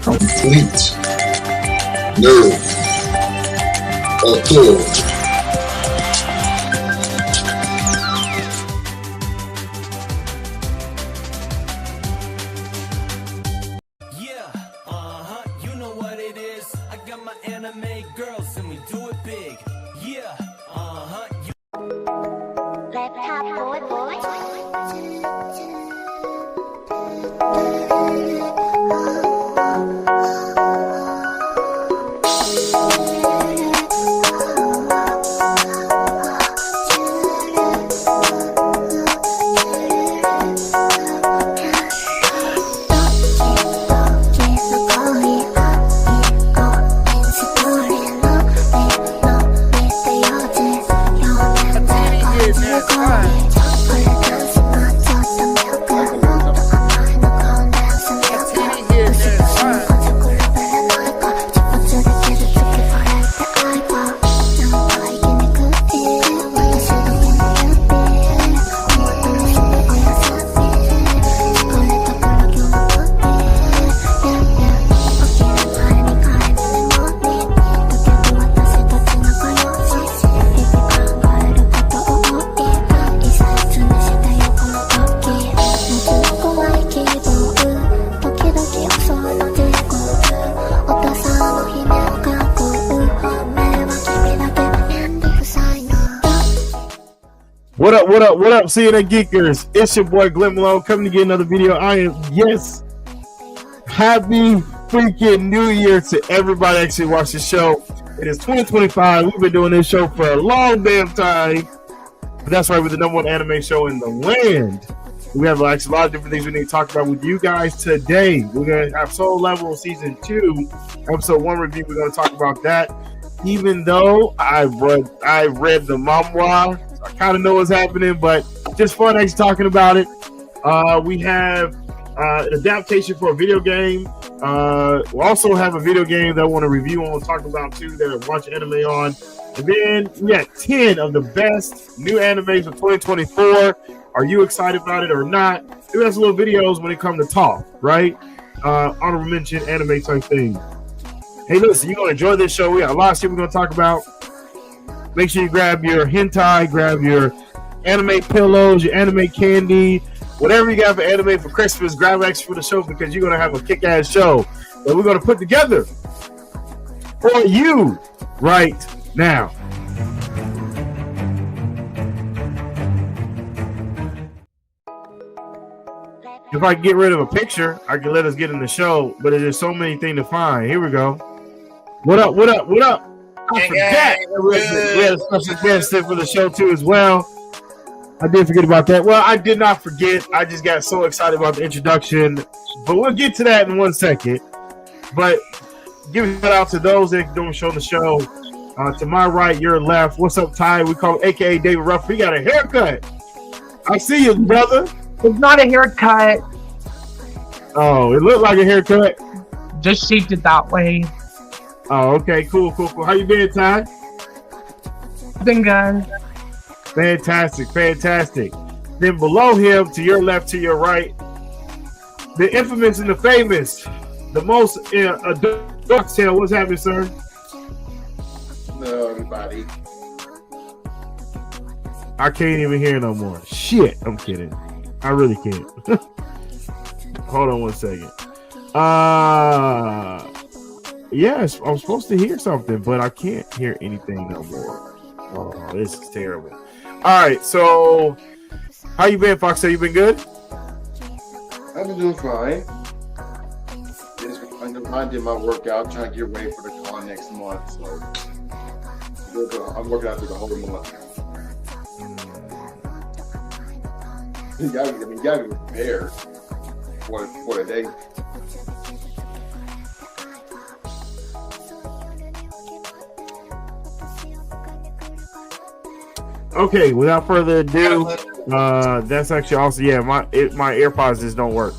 complete nerve authority. You know what it is. I got my anime girls and we do it big. Yeah, Laptop boy. What up, CNN Geekers? It's your boy Glenn Malone coming to get another video. Happy freaking New Year to everybody actually watch the show. It is 2025. We've been doing this show for a long damn time. But that's right, we're the #1 anime show in the land. We have actually a lot of different things we need to talk about with you guys today. We're going to have Soul Level Season 2, Episode 1 review. We're going to talk about that. Even though I read the manhwa, I kind of know what's happening, but just fun actually talking about it. We have an adaptation for a video game. We also have a video game that I want to review on, talk about too, that I watch anime on. And then we got 10 of the best new animes of 2024. Are you excited about it or not? We have some little videos when it comes to talk, right? Honorable mention, anime type thing. Hey, listen, you're going to enjoy this show. We got a lot of shit we're going to talk about. Make sure you grab your hentai, grab your anime pillows, your anime candy, whatever you got for anime for Christmas, grab extra for the show because you're going to have a kick-ass show that we're going to put together for you right now. If I can get rid of a picture, I can let us get in the show, but there's so many things to find. Here we go. What up? I forgot we had a special guest for the show too as well. I did forget about that. Well, I did not forget. I just got so excited about the introduction. But we'll get to that in 1 second. But give a shout out to those that don't show the show. To my right, your left. What's up, Ty? We call him AKA David Ruff. He got a haircut. I see you, brother. It's not a haircut. Oh, it looked like a haircut. Just shaped it that way. Oh, okay, cool. How you been, Ty? Been good. Fantastic. Then below him, to your left, to your right, the infamous and the famous, the most dark tail. What's happening, sir? Hello, everybody. I can't even hear no more. Shit, I'm kidding. I really can't. Hold on 1 second. Yes, I'm supposed to hear something, but I can't hear anything no more. Oh, this is terrible. All right, so how you been, Fox? You been good? I've been doing fine. I did my workout, trying to get ready for the con next month. So I'm working out through the whole month. You gotta be prepared for the day. Okay, without further ado, that's actually also, my AirPods just don't work.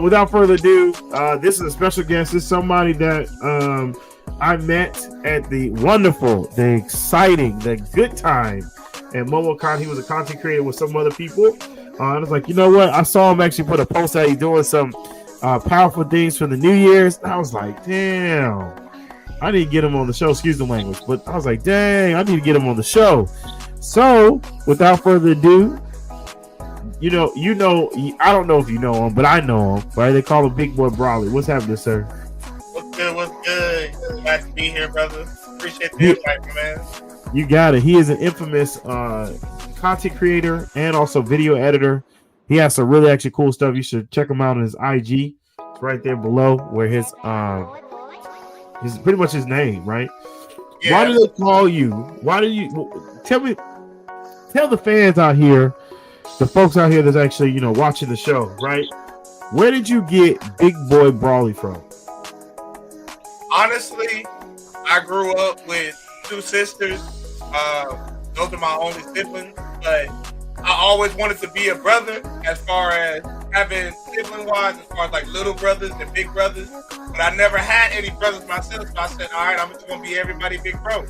Without further ado, this is a special guest. This is somebody that I met at the wonderful, the exciting, the good time at MomoCon. He was a content creator with some other people. I was like, you know what? I saw him actually put a post out. He's doing some powerful things for the New Year's. I was like, damn, I need to get him on the show. Excuse the language, but I was like, dang, I need to get him on the show. So, without further ado, you know, I don't know if you know him, but I know him, right? They call him Big Boy Brawley. What's happening, sir? What's good? What's good? Glad to be here, brother. Appreciate the invite, man. You got it. He is an infamous content creator and also video editor. He has some really actually cool stuff. You should check him out on his IG. It's right there below where his pretty much his name, right? Yeah. Why do they call you? Why do you tell the fans out here, the folks out here that's actually, you know, watching the show, right? Where did you get Big Boy Brawley from? Honestly, I grew up with two sisters. Those are my only siblings, but I always wanted to be a brother as far as having sibling-wise, as far as like little brothers and big brothers. But I never had any brothers myself, so I said, all right, I'm just going to be everybody big bro.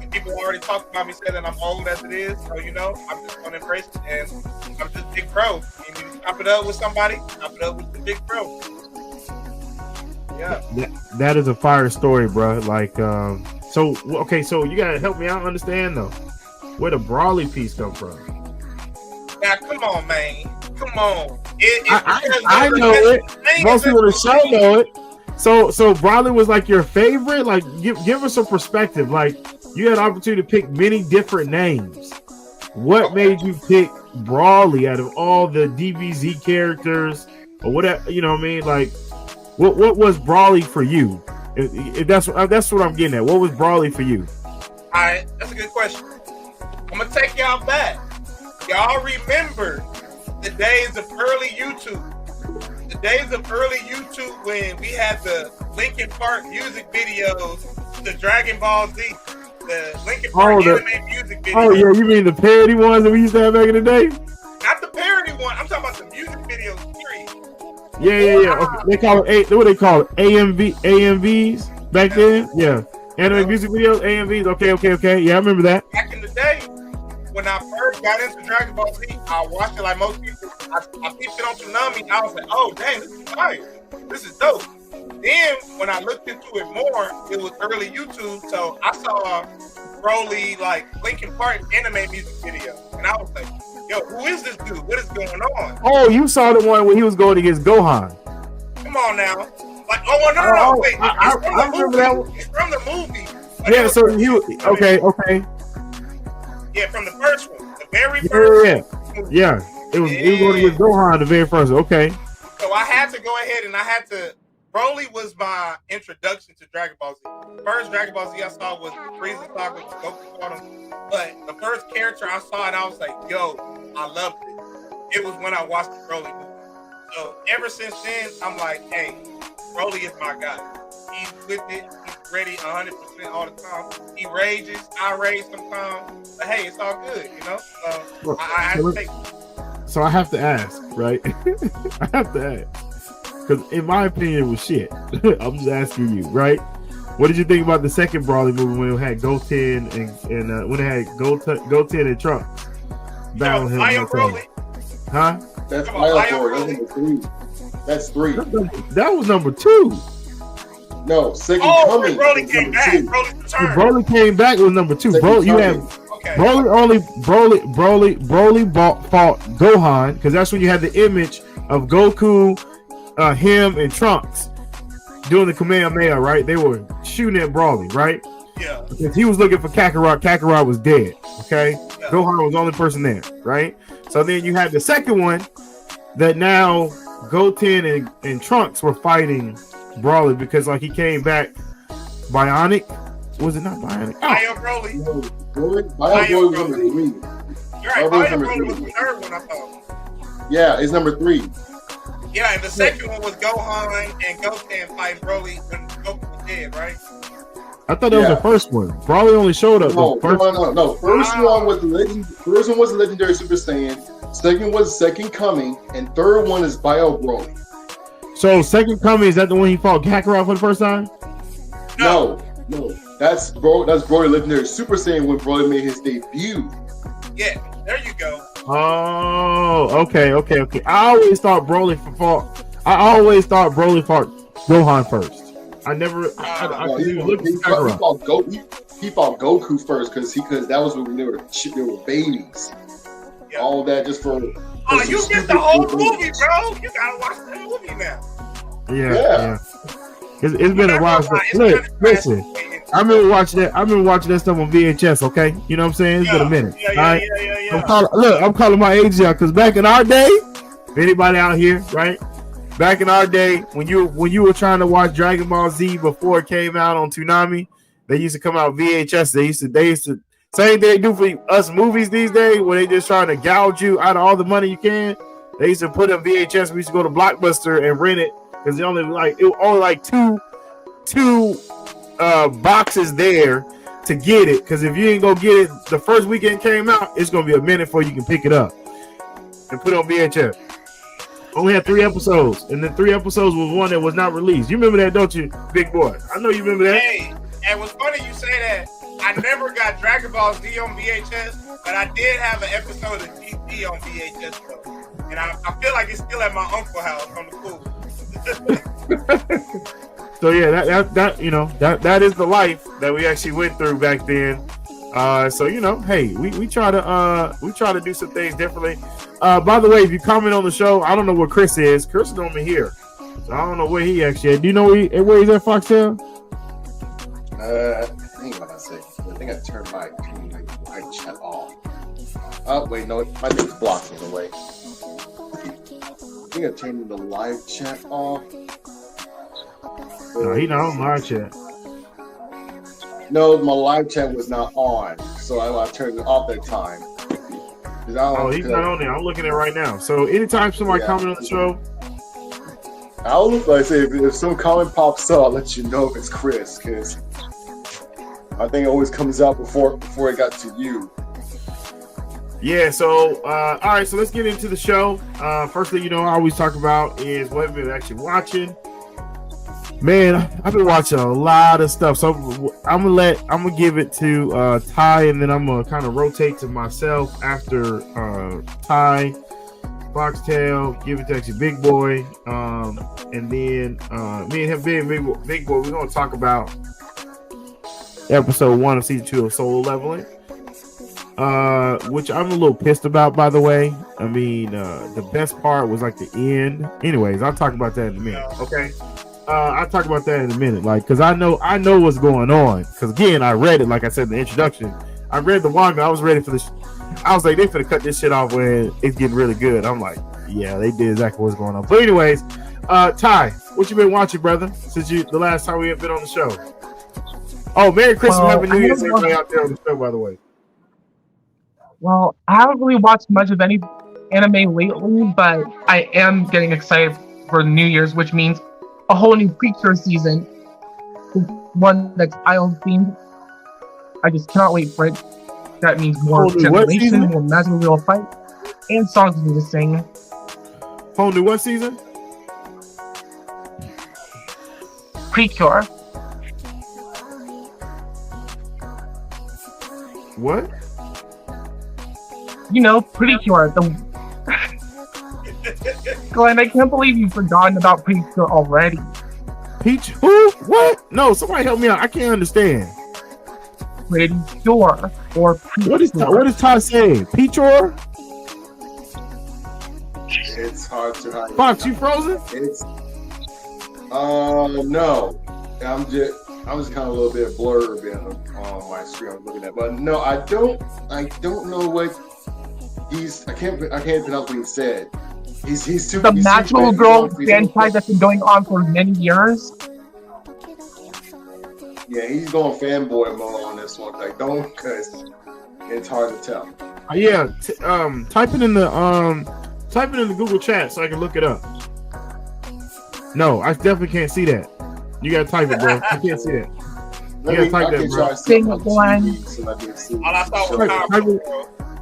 And people already talked about me, saying that I'm old as it is, so, you know, I'm just going to embrace it, and I'm just big bro. You need to chop it up with somebody, chop it up with the big bro. Yeah. That is a fire story, bro. Like, so you got to help me out understand, though. Where the Brawley piece come from? Now, come on, man. Come on. I know it. Most people in the show know it. So Brawley was like your favorite? Like, give us some perspective. Like, you had an opportunity to pick many different names. What made you pick Brawley out of all the DBZ characters or whatever? You know what I mean? Like, what was Brawley for you? If that's what I'm getting at. What was Brawley for you? All right, that's a good question. I'm gonna take y'all back. Y'all remember the days of early YouTube. The days of early YouTube when we had the Linkin Park music videos, the Dragon Ball Z, the Linkin Park anime music videos. Oh yeah, you mean the parody ones that we used to have back in the day? Not the parody one. I'm talking about the music videos, period. Yeah. Okay. They call it what they call it? AMVs back then? Yeah. Anime music videos, AMVs. Okay. Yeah, I remember that. Back in the day, when I first got into Dragon Ball Z, I watched it like most people. I peeped it on Tsunami. I was like, oh, dang, this is fire. This is dope. Then, when I looked into it more, it was early YouTube. So I saw Broly, like, Linkin Park anime music video. And I was like, yo, who is this dude? What is going on? Oh, you saw the one when he was going against Gohan. Come on now. Like, no. Wait. I remember that one. It's from the movie. Yeah, so he was, okay. Yeah, from the first one. The very first one. Yeah. He was going against Gohan, the very first one. Okay. So I had to go ahead and Broly was my introduction to Dragon Ball Z. The first Dragon Ball Z I saw was Frieza Saga with Goku fought him. But the first character I saw and I was like, yo, I loved it. It was when I watched the Broly movie. So ever since then, I'm like, hey, Broly is my guy. He's with it. He's ready 100% all the time. He rages. I rage sometimes. But hey, it's all good, you know? So I have to take it. So I have to ask, right? I have to ask. Because in my opinion, it was shit. I'm just asking you, right? What did you think about the second Brawley movie when it had Goten and when it had Goten and Trunks battling him? Broly? Huh? That's Broly. That's number 3. That's 3. That was number 2. No, second coming. Broly came back. Broly came back with number 2. Broly, you have Broly fought Gohan because that's when you had the image of Goku, him, and Trunks doing the Kamehameha, right? They were shooting at Broly, right? Yeah. Because he was looking for Kakarot. Kakarot was dead. Okay. Yeah. Gohan was the only person there, right? So then you had the second one that now Goten and Trunks were fighting Brawley because like he came back bionic. Was it not bionic? Bio Broly. Bio was number 3. You're right. Bio Broly was the third one, I thought. Yeah, it's number 3. Yeah, and the second one was Gohan and Goten fighting Broly when Goku was dead, right? I thought that was the first one. Brawley only showed up. No. First one was the legendary Super Saiyan. Second was Second Coming, and third one is Bio Broly. So Second Coming, is that the one he fought Kakarot for the first time? No. That's Broly legendary Super Saiyan when Broly made his debut. Yeah, there you go. Oh, okay. I always thought Broly fought I always thought Broly fought Gohan first. I never. He fought Goku first because that was when they were babies. Yeah. All that just for. Oh, you get the whole movie, bro. You gotta watch the movie now. Yeah. It's been a while. Look, listen. I remember watching that stuff on VHS. Okay, you know what I'm saying? It's been a minute. Yeah. I'm calling my age out because back in our day, if anybody out here, right? Back in our day, when you were trying to watch Dragon Ball Z before it came out on Toonami, they used to come out VHS. They used to same thing they do for us movies these days, where they just trying to gouge you out of all the money you can. They used to put up VHS. We used to go to Blockbuster and rent it because it only like two boxes there to get it. Because if you ain't gonna get it the first weekend it came out, it's gonna be a minute before you can pick it up and put it on VHS. Only had 3 episodes, and the 3 episodes was one that was not released. You remember that, don't you, big boy? I know you remember that. Hey, and what's funny you say that. I never got Dragon Ball Z on VHS, but I did have an episode of GT on VHS, though. And I feel like it's still at my uncle's house on the pool. So yeah, that is the life that we actually went through back then. So hey, we try to do some things differently. By the way, if you comment on the show, I don't know where Chris is. Chris is over here, so I don't know where he actually is. Do you know where he's at, Foxtail? I think I turned my live chat off. Oh wait, no, my thing's blocking the way. I think I turned the live chat off. No, he's not on live chat. No, my live chat was not on, so I turned it off that time. He's not on there. I'm looking at it right now. So anytime somebody comment on the show, I'll look. Like I say, if some comment pops up, I'll let you know if it's Chris, because I think it always comes out before it got to you. Yeah, so all right, so let's get into the show. First thing I always talk about is what I've been actually watching. Man, I've been watching a lot of stuff, so I'm gonna give it to Ty, and then I'm gonna kind of rotate to myself after Ty, Foxtail, give it to actually Big Boy, and then me and him being Big Boy, we're gonna talk about episode 1 of season 2 of Solo Leveling, which I'm a little pissed about, by the way. I mean, the best part was like the end. Anyways, I'll talk about that in a minute. Okay. I'll talk about that in a minute, because I know what's going on. Because again, I read it, like I said in the introduction. I read the manga. I was ready for this. I was like, they finna cut this shit off when it's getting really good. I'm like, yeah, they did exactly what's going on. But anyways, Ty, what you been watching, brother? Since the last time we have been on the show. Oh, Merry Christmas, Happy New Year to everybody out there on the show, by the way. Well, I haven't really watched much of any anime lately, but I am getting excited for New Year's, which means a whole new creature season, one that's island themed. I just cannot wait for it. That means more generation, more magical real fight, and songs for me to sing. Whole new what season? Precure. What? Precure. Glenn, I can't believe you've forgotten about Precure already. Peach? Who? What? No, somebody help me out. I can't understand. Precure or Precure. What is Ty saying? Precure? It's hard to hide. Fox, you frozen? It's no. I'm just kind of a little bit blurred on my screen I'm looking at. But no, I don't know what I can't pronounce what he said. He's too the magical girl franchise that's been going on for many years. Yeah, he's going fanboy mode on this one. Like, don't, because it's hard to tell. Yeah, type it in the Google chat so I can look it up. No, I definitely can't see that. You gotta type it, bro. I can't see that. You gotta type that, bro. Sing it, Glenn. All I saw was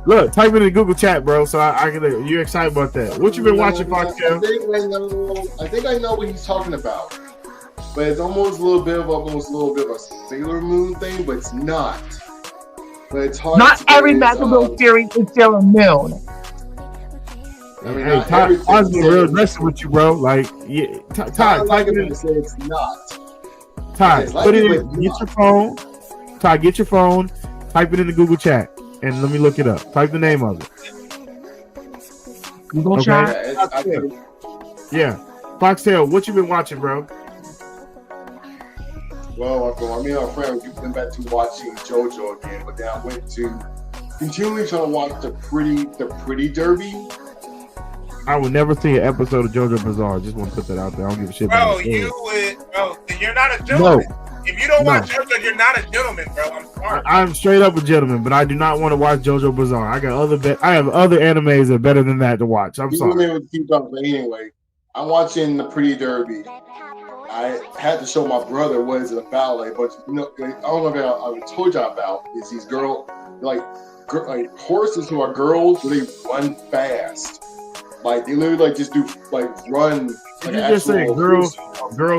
look, type it in the Google chat, bro. So I can. You're excited about that? What you been watching, Foxtail? I think I know what he's talking about, but it's almost a little bit of a Sailor Moon thing, but it's not. But it's hard. Not every magical girl series is Sailor Moon. I mean, Hey, not Ty, everything Ty's been is real said. aggressive with you, bro. Like, yeah, I Ty, like type it it when in. they say it's not. Ty, It's like put it it, but in. it's Get not. your phone. Ty, get your phone. Type it in the Google chat, and let me look it up. Type the name of it. Google Okay. chat. Yeah, it's, I think, Yeah, Foxtail, what you been watching, bro? well, me and my friend, we went back to watching JoJo again, but then I went to continually trying to watch the pretty derby. I would never see an episode of JoJo Bizarre. Just want to put that out there. I don't give a shit. Bro, about it. you would, bro. You're not a gentleman. If you don't No. watch JoJo, you're not a gentleman, bro. I'm sorry. I'm straight up a gentleman, but I do not want to watch JoJo Bizarre. I have other animes that are better than that to watch. I'm You sorry. wouldn't able to keep up, but anyway, I'm watching the pretty derby. I had to show my brother what it's about, like, but you know, I don't know if I told you about is these like horses who are girls, they run fast. Like they literally like just do like run. Did Like you just say girls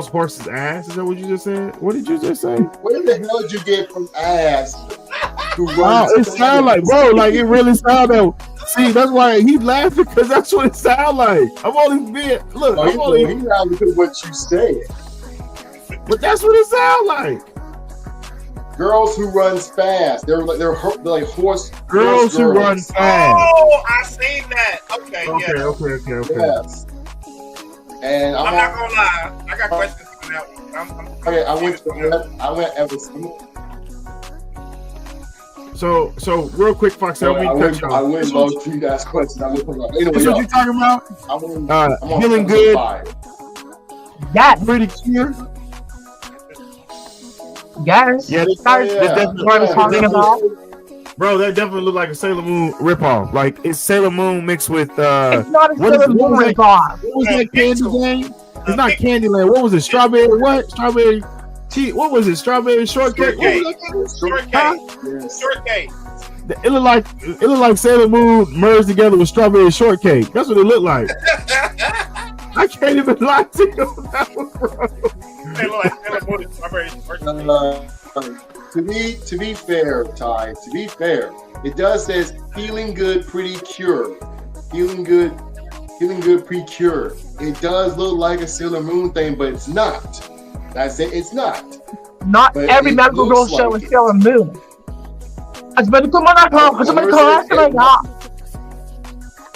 horses ass? Is that what you just said? What did you just say? Where the hell did you get from ass to run? Wow, it sounds like, bro, like it really sounds like. See, that's why he's laughing, because that's what it sounds like. I'm only being He loud because of what you said. but that's what it sounds like. Girls who runs fast. They're like horse. Girls who run fast. Oh, I seen that. Okay, yeah. Okay. Yes. And I'm not gonna lie. I got questions for that one. Okay, I went ever single. So real quick, Fox, I wouldn't love to ask questions. I wouldn't know. Anyway, That's what you talking about? I'm on Feeling good. 5. Yes. Pretty clear. Yes. Yeah, That's what I'm talking about. Bro, that definitely looked like a Sailor Moon ripoff. Like it's Sailor Moon mixed with It's not a what is Sailor it? Moon ripoff. What was that candy game? It's not Candyland. What was it? Strawberry what? Strawberry tea. What was it? Strawberry shortcake. What was that? Shortcake. It looked like Sailor Moon merged together with Strawberry Shortcake. That's what it looked like. I can't even lie to you on that one, bro. They look like Sailor Moon and Strawberry Shortcake. To be fair, Ty. To be fair, it does says feeling good, pretty cure. Feeling good, pre-cure. It does look like a Sailor Moon thing, but it's not. That's it. It's not. Not But every it medical girl looks show like is it. Sailor Moon.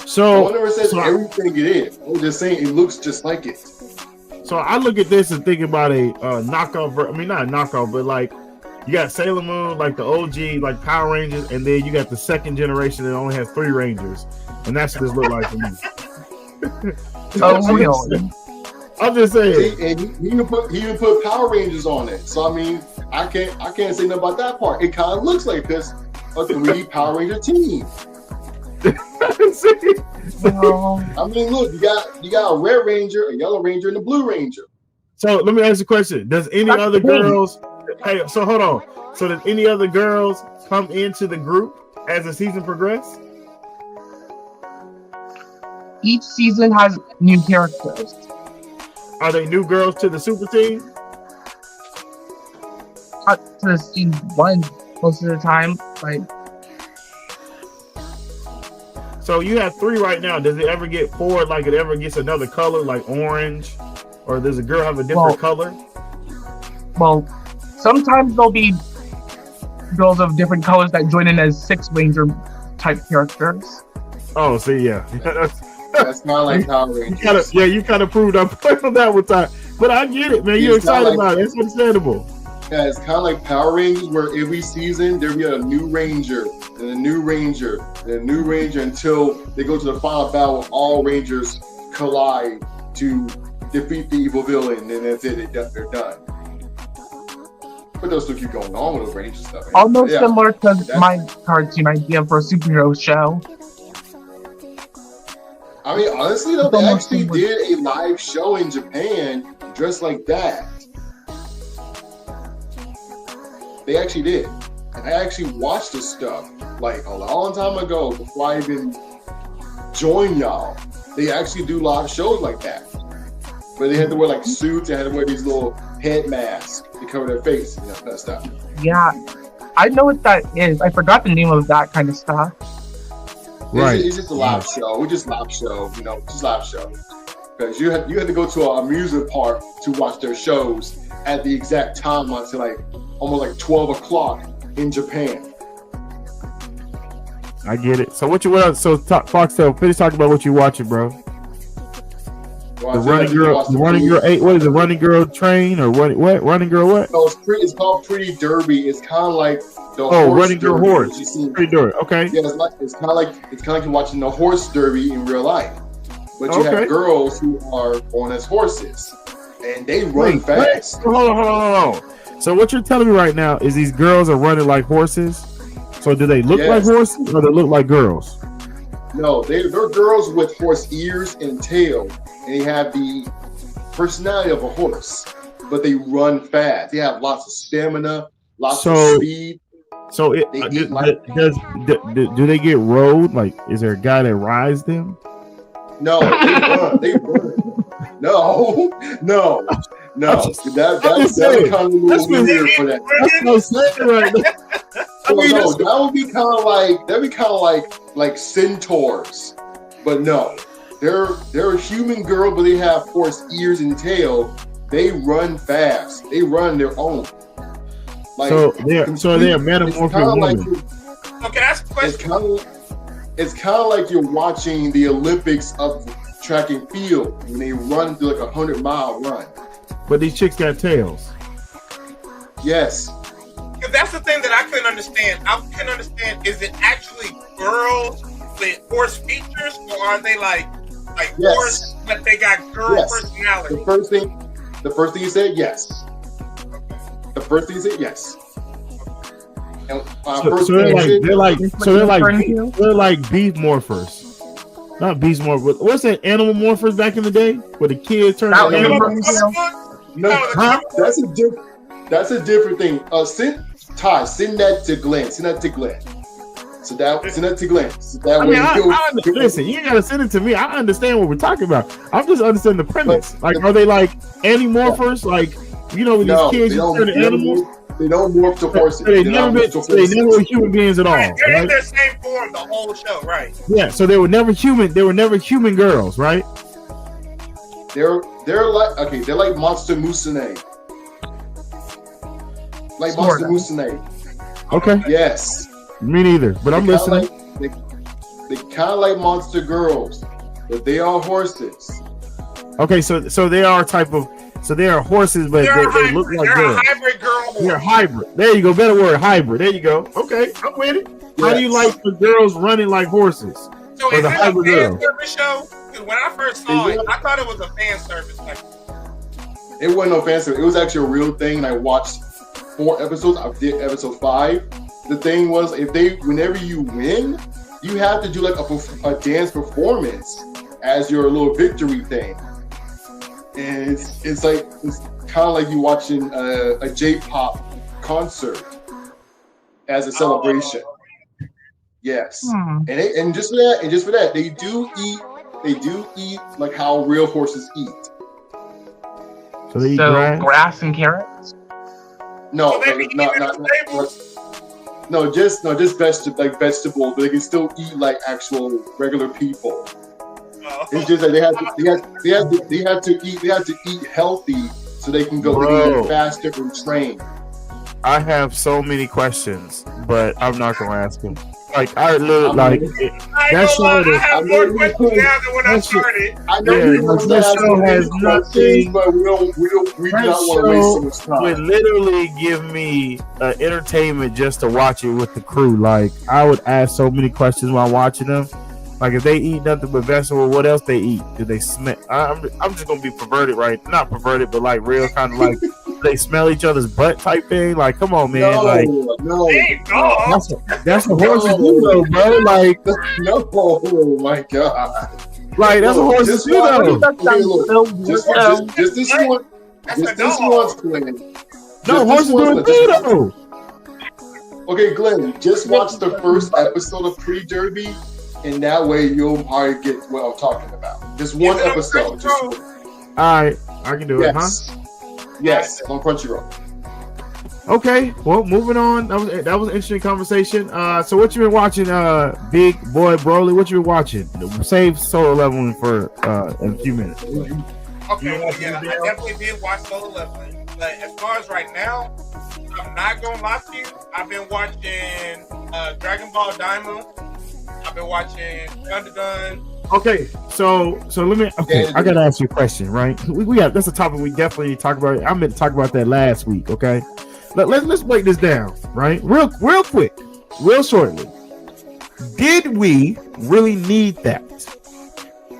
So I never said everything it is. I'm just saying it looks just like it. So I look at this and think about a knockoff. I mean, not a knockoff, but like you got Sailor Moon, like the OG, like Power Rangers, and then you got the second generation that only has 3 Rangers, and that's what this look like to me. I'm just saying. See, and he even put Power Rangers on it. So I mean, I can't say nothing about that part. It kind of looks like this a 3D Power Ranger team. I mean, look, you got a Red Ranger, a Yellow Ranger, and a Blue Ranger. So let me ask you a question: does any other girls? Hey, so hold on. So does any other girls come into the group as the season progresses? Each season has new characters. Are they new girls to the super team? Up to season 1 most of the time. Like, so you have 3 right now. Does it ever get 4? Like it ever gets another color, like orange, or does a girl have a different color? Well, sometimes there'll be girls of different colors that join in as 6 Ranger type characters. Oh, see, yeah. That's not like Power Rangers. You kind of proved our point on that one time. But I get it, man. You're excited about it. It's understandable. Yeah, it's kind of like Power Rangers, where every season there'll be a new Ranger, and a new Ranger, and a new Ranger until they go to the final battle where all Rangers collide to defeat the evil villain, and that's it. They're done. But they'll still keep going on with the Ranger stuff. Almost similar to my cartoon idea for a superhero show. I mean, honestly, though, they actually did a live show in Japan dressed like that. They actually did. And I actually watched this stuff like a long time ago before I even joined y'all. They actually do live shows like that. Where they had to wear like suits, they had to wear these little head masks to cover their face and that stuff. Yeah, I know what that is. I forgot the name of that kind of stuff. Right. It's just a live show. We're just live show, just live show. Because you had to go to an amusement park to watch their shows at the exact time until like almost like 12 o'clock in Japan. I get it. So what else? So Foxtail, finish talking about what you watching, bro. Well, The running girl 8. What is it? Running girl train or what? Running girl what? No, it's called Pretty Derby. It's kind of like the running girl horse. Pretty Derby. Okay. Yeah, it's kind of like you're watching the horse derby in real life, but you have girls who are on as horses, and they run fast. Hold on. So what you're telling me right now is these girls are running like horses. So do they look like horses or they look like girls? No, they're girls with horse ears and tail, and they have the personality of a horse, but they run fast. They have lots of stamina, lots of speed. So do they get rode? Like, is there a guy that rides them? No, they run. No. That's kind of a little weird for that. That's what I'm saying right now. That would be kind of like centaurs, but no, they're a human girl, but they have horse ears and tail. They run fast. They run their own. Like, so they're metamorphic women. Okay, that's the question. It's kind of like you're watching the Olympics of track and field when they run through like 100-mile run. But these chicks got tails. Yes. Because that's the thing that I couldn't understand. I couldn't understand, is it actually girls with horse features, or are they like horse, but they got girl personality? The first thing you said, yes. The first thing you said, yes. And, they're like beef morphers. Not beast morphers. What's that, animal morphers back in the day where the kids turned into animals? No, that's a different thing. Send that to Glenn. Send that to Glenn. So that way. Listen, you gotta send it to me. I understand what we're talking about. I'm just understanding the premise. Like, are they like animorphers? Like, with these kids turn into animals. They don't morph to horses. They never were human beings at all. They're in their same form the whole show, right? Yeah. So they were never human. They were never human girls, right? They're like Monster Musume. Monster Musume. Okay. Yes. Me neither, but I'm listening. They kind of like monster girls, but they are horses. Okay, so they are they are horses, but they look like girls. They're a hybrid girl horse. They're hybrid. There you go. Better word, hybrid. There you go. Okay, I'm with it. Yes. How do you like the girls running like horses? So is it a fan service show? Because when I first saw it, I thought it was a fan service. It wasn't no fan service. It was actually a real thing, and I watched 4 episodes. I did episode 5. The thing was, whenever you win, you have to do like a dance performance as your little victory thing. And it's kind of like you watching a J-pop concert as a celebration. Yes, and just for that, they do eat like how real horses eat. So they eat grass and carrots. No, just vegetables, but they can still eat like actual regular people. It's just that they have to eat healthy so they can go faster and train. I have so many questions, but I'm not gonna ask them. Like, I literally like that show. I have more questions now than when I started. I know that show has nothing, but we don't want to waste so much time. Would literally give me entertainment just to watch it with the crew. Like, I would ask so many questions while watching them. Like, if they eat nothing but vegetable, what else they eat? Do they smell? I'm just gonna be perverted, right? Not perverted, but like real kind of like they smell each other's butt type thing. Like, come on, man. That's what horses do, though, bro. Like, oh my god. Like, that's what horses do, though. Just this one. No, horses do it too, though. Okay, Glenn, just watch the first episode of Pretty Derby. And that way you'll probably get what I'm talking about. Just one episode. All right, I can do it, huh? Yes, on Crunchyroll. Okay, well, moving on. That was an interesting conversation. So what you been watching, big boy Broly? What you been watching? Save Solo Leveling for in a few minutes. Okay, well, yeah, I definitely did watch Solo Leveling, but as far as right now, I'm not gonna lie to you. I've been watching Dragon Ball Daima. I've been watching Gun. Okay, so let me. Okay, I gotta ask you a question, right? We got that's a topic we definitely need to talk about. I meant to talk about that last week. Okay, let's break this down, right? Real quick, real shortly. Did we really need that?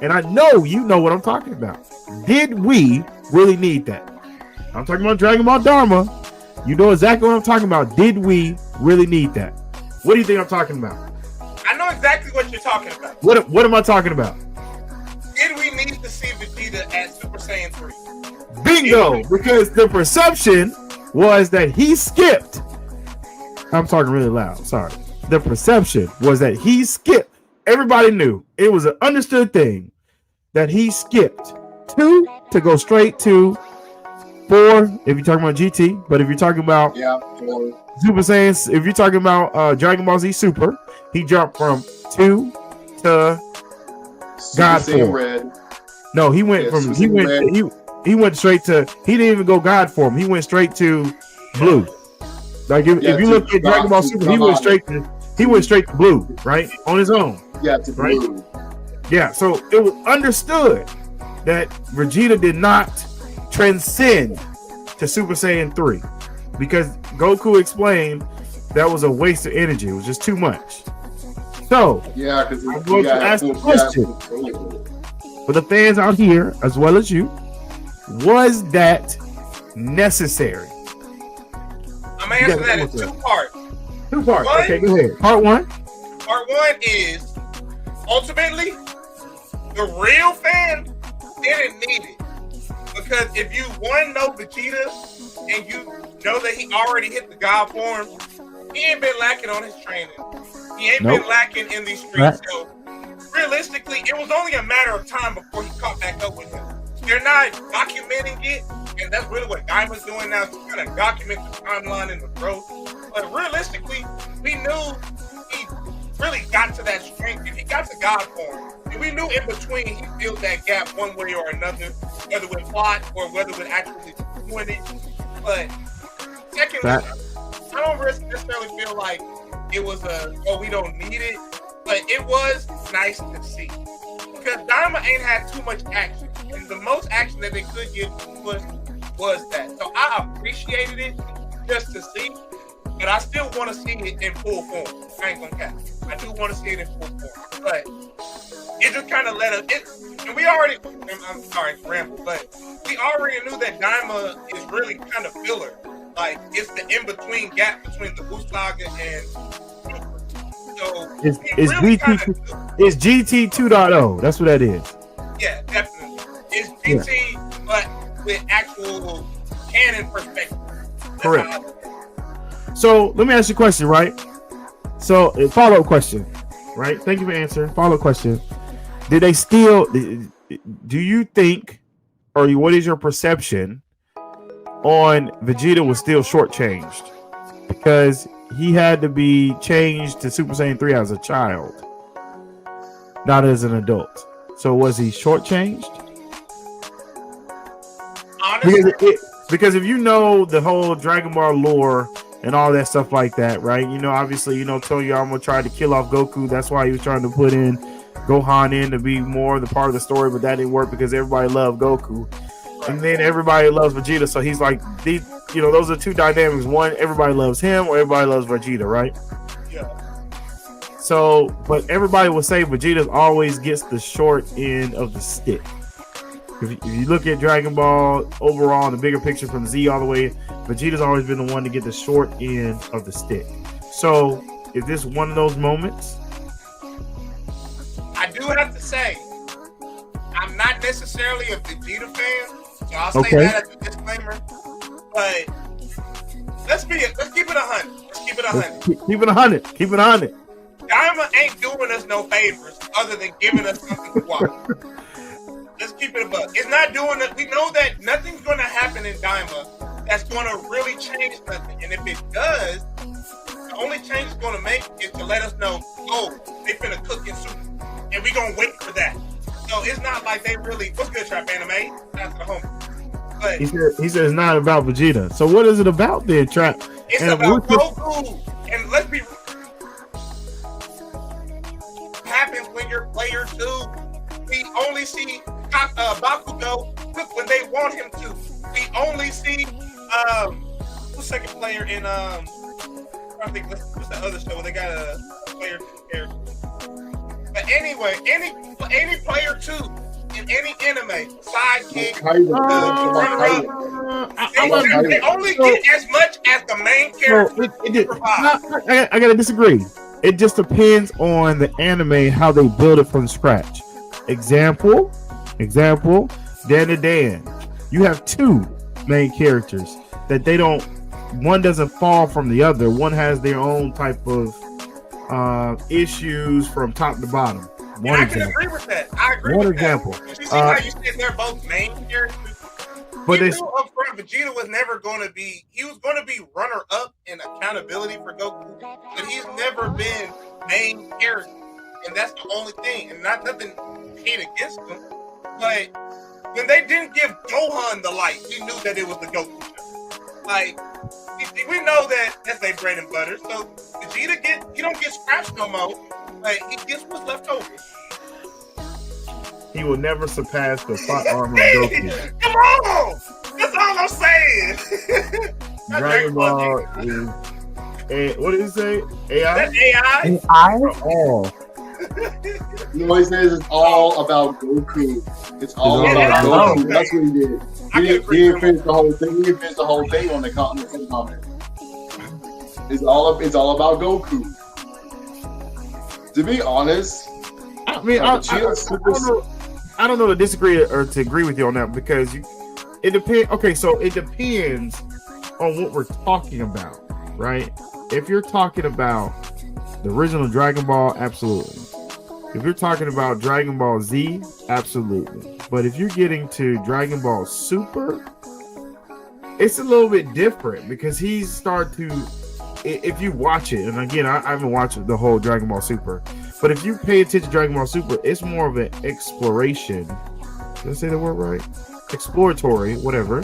And I know you know what I'm talking about. Did we really need that? I'm talking about Dragon Ball Dharma. You know exactly what I'm talking about. Did we really need that? What do you think I'm talking about? I know exactly what you're talking about. What am I talking about? Did we need to see Vegeta at Super Saiyan 3? Bingo! Because the perception was that he skipped. I'm talking really loud. Sorry. The perception was that he skipped. Everybody knew. It was an understood thing that he skipped 2 to go straight to 4 if you're talking about GT. But if you're talking about Super Saiyan, if you're talking about Dragon Ball Z Super, he jumped from 2 to God form. Red. No, he went from he went straight to, he didn't even go God form. He went straight to blue. Like if you look at Dragon Ball Super, he went straight to blue, right? On his own. Yeah, to right? blue. Yeah, so it was understood that Vegeta did not transcend to Super Saiyan 3 because Goku explained that was a waste of energy. It was just too much. So, yeah, because I'm going to ask the question for the fans out here, as well as you, was that necessary? I'm going to answer that in 2 parts. 2 parts. Okay, go ahead. Part 1. Part 1 is, ultimately, the real fan didn't need it. Because if you, know Vegeta, and you know that he already hit the God form, he ain't been lacking on his training. He ain't been lacking in these streets. Right. So realistically, it was only a matter of time before he caught back up with him. They're not documenting it, and that's really what Daima's doing now, to kind of document the timeline and the growth. But realistically, we knew he really got to that strength. He got to God form. And we knew in between he filled that gap one way or another, whether with plot or whether with actually doing it. But secondly, I don't necessarily feel like it was we don't need it, but it was nice to see. Because Daima ain't had too much action. And the most action that they could give was that. So I appreciated it just to see, but I still want to see it in full form. I ain't gonna cap. I do want to see it in full form. But it just kind of let us, and we already, I'm sorry to ramble, but we already knew that Daima is really kind of filler. Like, it's the in-between gap between the Buu Saga and Super. So it's GT 2.0. That's what that is. Yeah, definitely. It's GT, but with actual canon perspective. Correct. So let me ask you a question, right? So a follow-up question, right? Thank you for answering. Follow-up question. Did they still, do you think, or what is your perception on Vegeta was still shortchanged? Because he had to be changed to Super Saiyan 3 as a child, not as an adult. So was he shortchanged? Honestly, because if you know the whole Dragon Ball lore and all that stuff like that, right? You know, obviously, Toriyama tried to kill off Goku. That's why he was trying to put in Gohan in to be more the part of the story, but that didn't work because everybody loved Goku. And then everybody loves Vegeta. So he's like, those are 2 dynamics. One, everybody loves him, or everybody loves Vegeta, right? Yeah. So, but everybody will say Vegeta always gets the short end of the stick. If you look at Dragon Ball overall, the bigger picture from Z all the way, Vegeta's always been the one to get the short end of the stick. So, is this one of those moments? I do have to say, I'm not necessarily a Vegeta fan, so I'll say that as a disclaimer. But let's keep it 100. Let's keep it 100. Keep it 100. Keep it 100. Daima ain't doing us no favors other than giving us something to watch. Let's keep it above. It's not doing it. We know that nothing's going to happen in Daima that's going to really change nothing. And if it does, the only change it's going to make is to let us know, oh, they finna cook in soup, and we gonna wait for that. So it's not like they really. What's good, Trap Anime? That's the home. But he said it's not about Vegeta. So what is it about then, Trap? it's And about what's the- Goku. And let's be happens when you're player 2. We only see Bakugo cook when they want him to. We only see who's second player in I think what's the other show where they got a player 2 character. But anyway, any player 2 in any anime, sidekick, they only get as much as the main character provides. I gotta disagree. It just depends on the anime, how they build it from scratch. Example, Dan to Dan. You have 2 main characters that they don't. One doesn't fall from the other. One has their own type of issues from top to bottom. One I example. can agree with that. I agree One with example. that. You see how you said they're both main characters? But You it's knew up front Vegeta was never going to be. He was going to be runner-up in accountability for Goku, but he's never been main character, and that's the only thing. And not nothing hate against him, but when they didn't give Gohan the light, we knew that it was the Goku show. Like we know that that's their bread and butter. So Vegeta he don't get scratched no more. Like he gets what's left over. he will never surpass the plot armor of Goku. Come on! That's all I'm saying. Dragon Ball is what did he say? AI? That's AI. Oh. You know what he says? It's all about Goku. It's all about Goku. Okay. That's what he did. He didn't finish the whole thing. He didn't finish the whole thing on the comment. It's all about Goku. To be honest, I mean, I don't know to disagree or to agree with you on that because it depends. Okay, so it depends on what we're talking about, right? If you're talking about the original Dragon Ball, absolutely. If you're talking about Dragon Ball Z, absolutely. But if you're getting to Dragon Ball Super, it's a little bit different because he's started to. If you watch it, and again, I haven't watched the whole Dragon Ball Super, but if you pay attention to Dragon Ball Super, it's more of an exploration. Did I say the word right? Exploratory, whatever,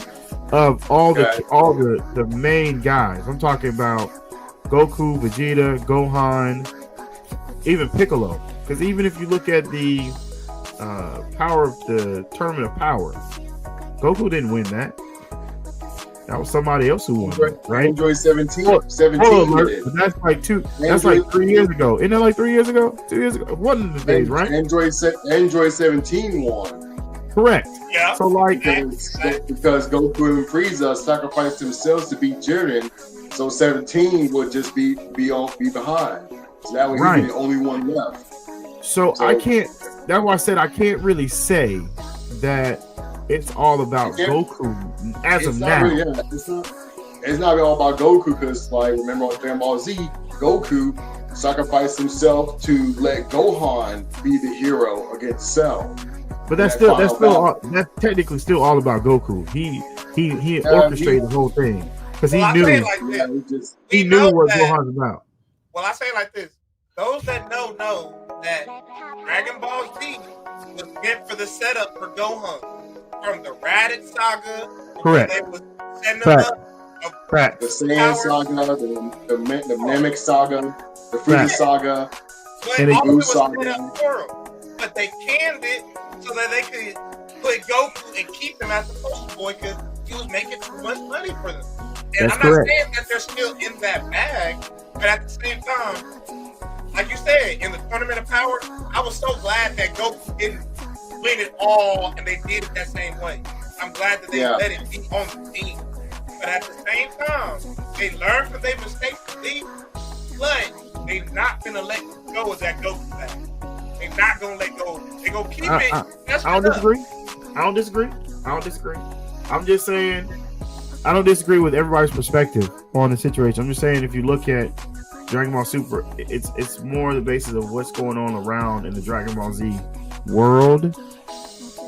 of all the main guys. I'm talking about Goku, Vegeta, Gohan, even Piccolo. Because even if you look at the power of the Tournament of Power, Goku didn't win that. That was somebody else who won, right? Android 17. But that's like 3 years ago. Isn't that like 3 years ago? 2 years ago? One of the days, right? Android 17 won. Correct. Yeah. So like because Goku and Frieza sacrificed themselves to beat Jiren, so 17 would just be behind. So that would be the only one left. So I can't. That's why I said I can't really say that it's all about Goku as of now. Really, it's not all about Goku because, like, remember on Dragon Ball Z, Goku sacrificed himself to let Gohan be the hero against Cell. But that's technically still all about Goku. He orchestrated the whole thing because he knew what Gohan's about. Well, I say it like this: those that know that Dragon Ball Z was meant for the setup for Gohan. From the Raditz saga, correct. They was setting them up. Correct. The Saiyan saga, the Namek saga, the Frieza saga, and the Buu saga. But they canned it so that they could put Goku and keep him as the poster boy because he was making too much money for them. And That's I'm correct. not saying that they're still in that bag, but at the same time, like you said, in the Tournament of Power, I was so glad that Goku didn't win it all, and they did it that same way. I'm glad that they let it be on the team. But at the same time, they learned from their mistakes, but they're not gonna let go of that Goku back. They're not gonna let go. They're gonna keep it. I don't disagree. I'm just saying I don't disagree with everybody's perspective on the situation. I'm just saying if you look at Dragon Ball Super, it's more the basis of what's going on around in the Dragon Ball Z world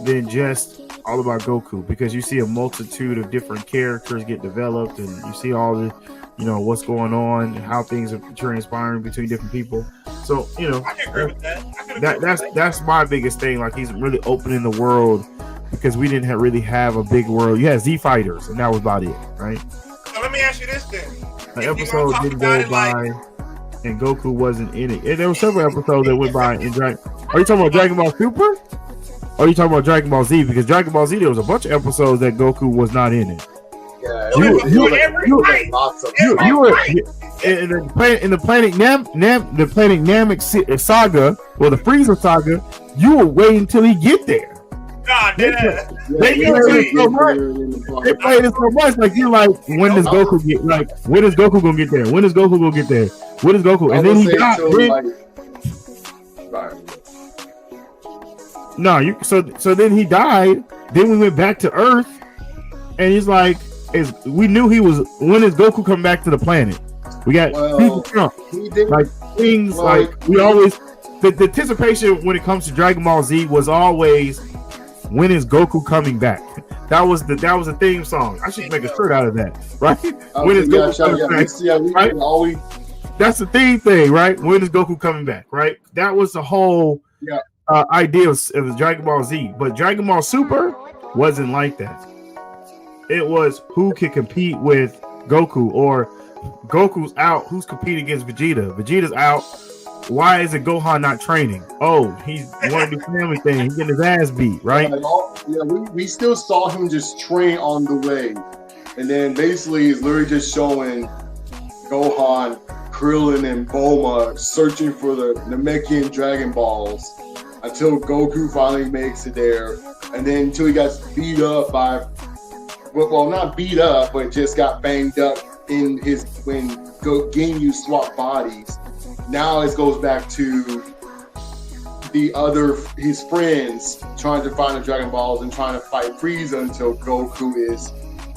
than just all about Goku, because you see a multitude of different characters get developed, and you see all the, what's going on and how things are transpiring between different people. So, I can agree with that. That's my biggest thing. Like, he's really opening the world, because we didn't really have a big world. You had Z Fighters, and that was about it, right? So let me ask you this then. An episode didn't go by, and Goku wasn't in it. And there were several episodes that went by in Dragon. Are you talking about Dragon Ball Super? Or are you talking about Dragon Ball Z? Because Dragon Ball Z, there was a bunch of episodes that Goku was not in it. Yeah, You were in the Planet Namek saga, or the Frieza saga. You were waiting till he get there. God damn. They played it so much. Like, you're like, when does Goku get? Like, when is Goku gonna get there? When is Goku gonna get there? When is Goku? And then he got. No, so then he died. Then we went back to Earth, and he's like, we knew he was. When is Goku coming back to the planet? We got like things like we always. The anticipation when it comes to Dragon Ball Z was always, when is Goku coming back? That was the theme song. I should make a shirt out of that, right? When is Goku coming back? Right? That's the theme thing, right? When is Goku coming back? Right? That was the whole idea of Dragon Ball Z. But Dragon Ball Super wasn't like that. It was who can compete with Goku, or Goku's out, who's competing against Vegeta? Vegeta's out. Why is it Gohan not training? Oh, he's want to do family thing. He's getting his ass beat, right? We still saw him just train on the way, and then basically it's literally just showing Gohan, Krillin, and Bulma searching for the Namekian Dragon Balls until Goku finally makes it there, and then until he got beat up by, well, not beat up, but just got banged up in when Ginyu swapped bodies. Now it goes back to his friends trying to find the Dragon Balls and trying to fight Frieza until Goku is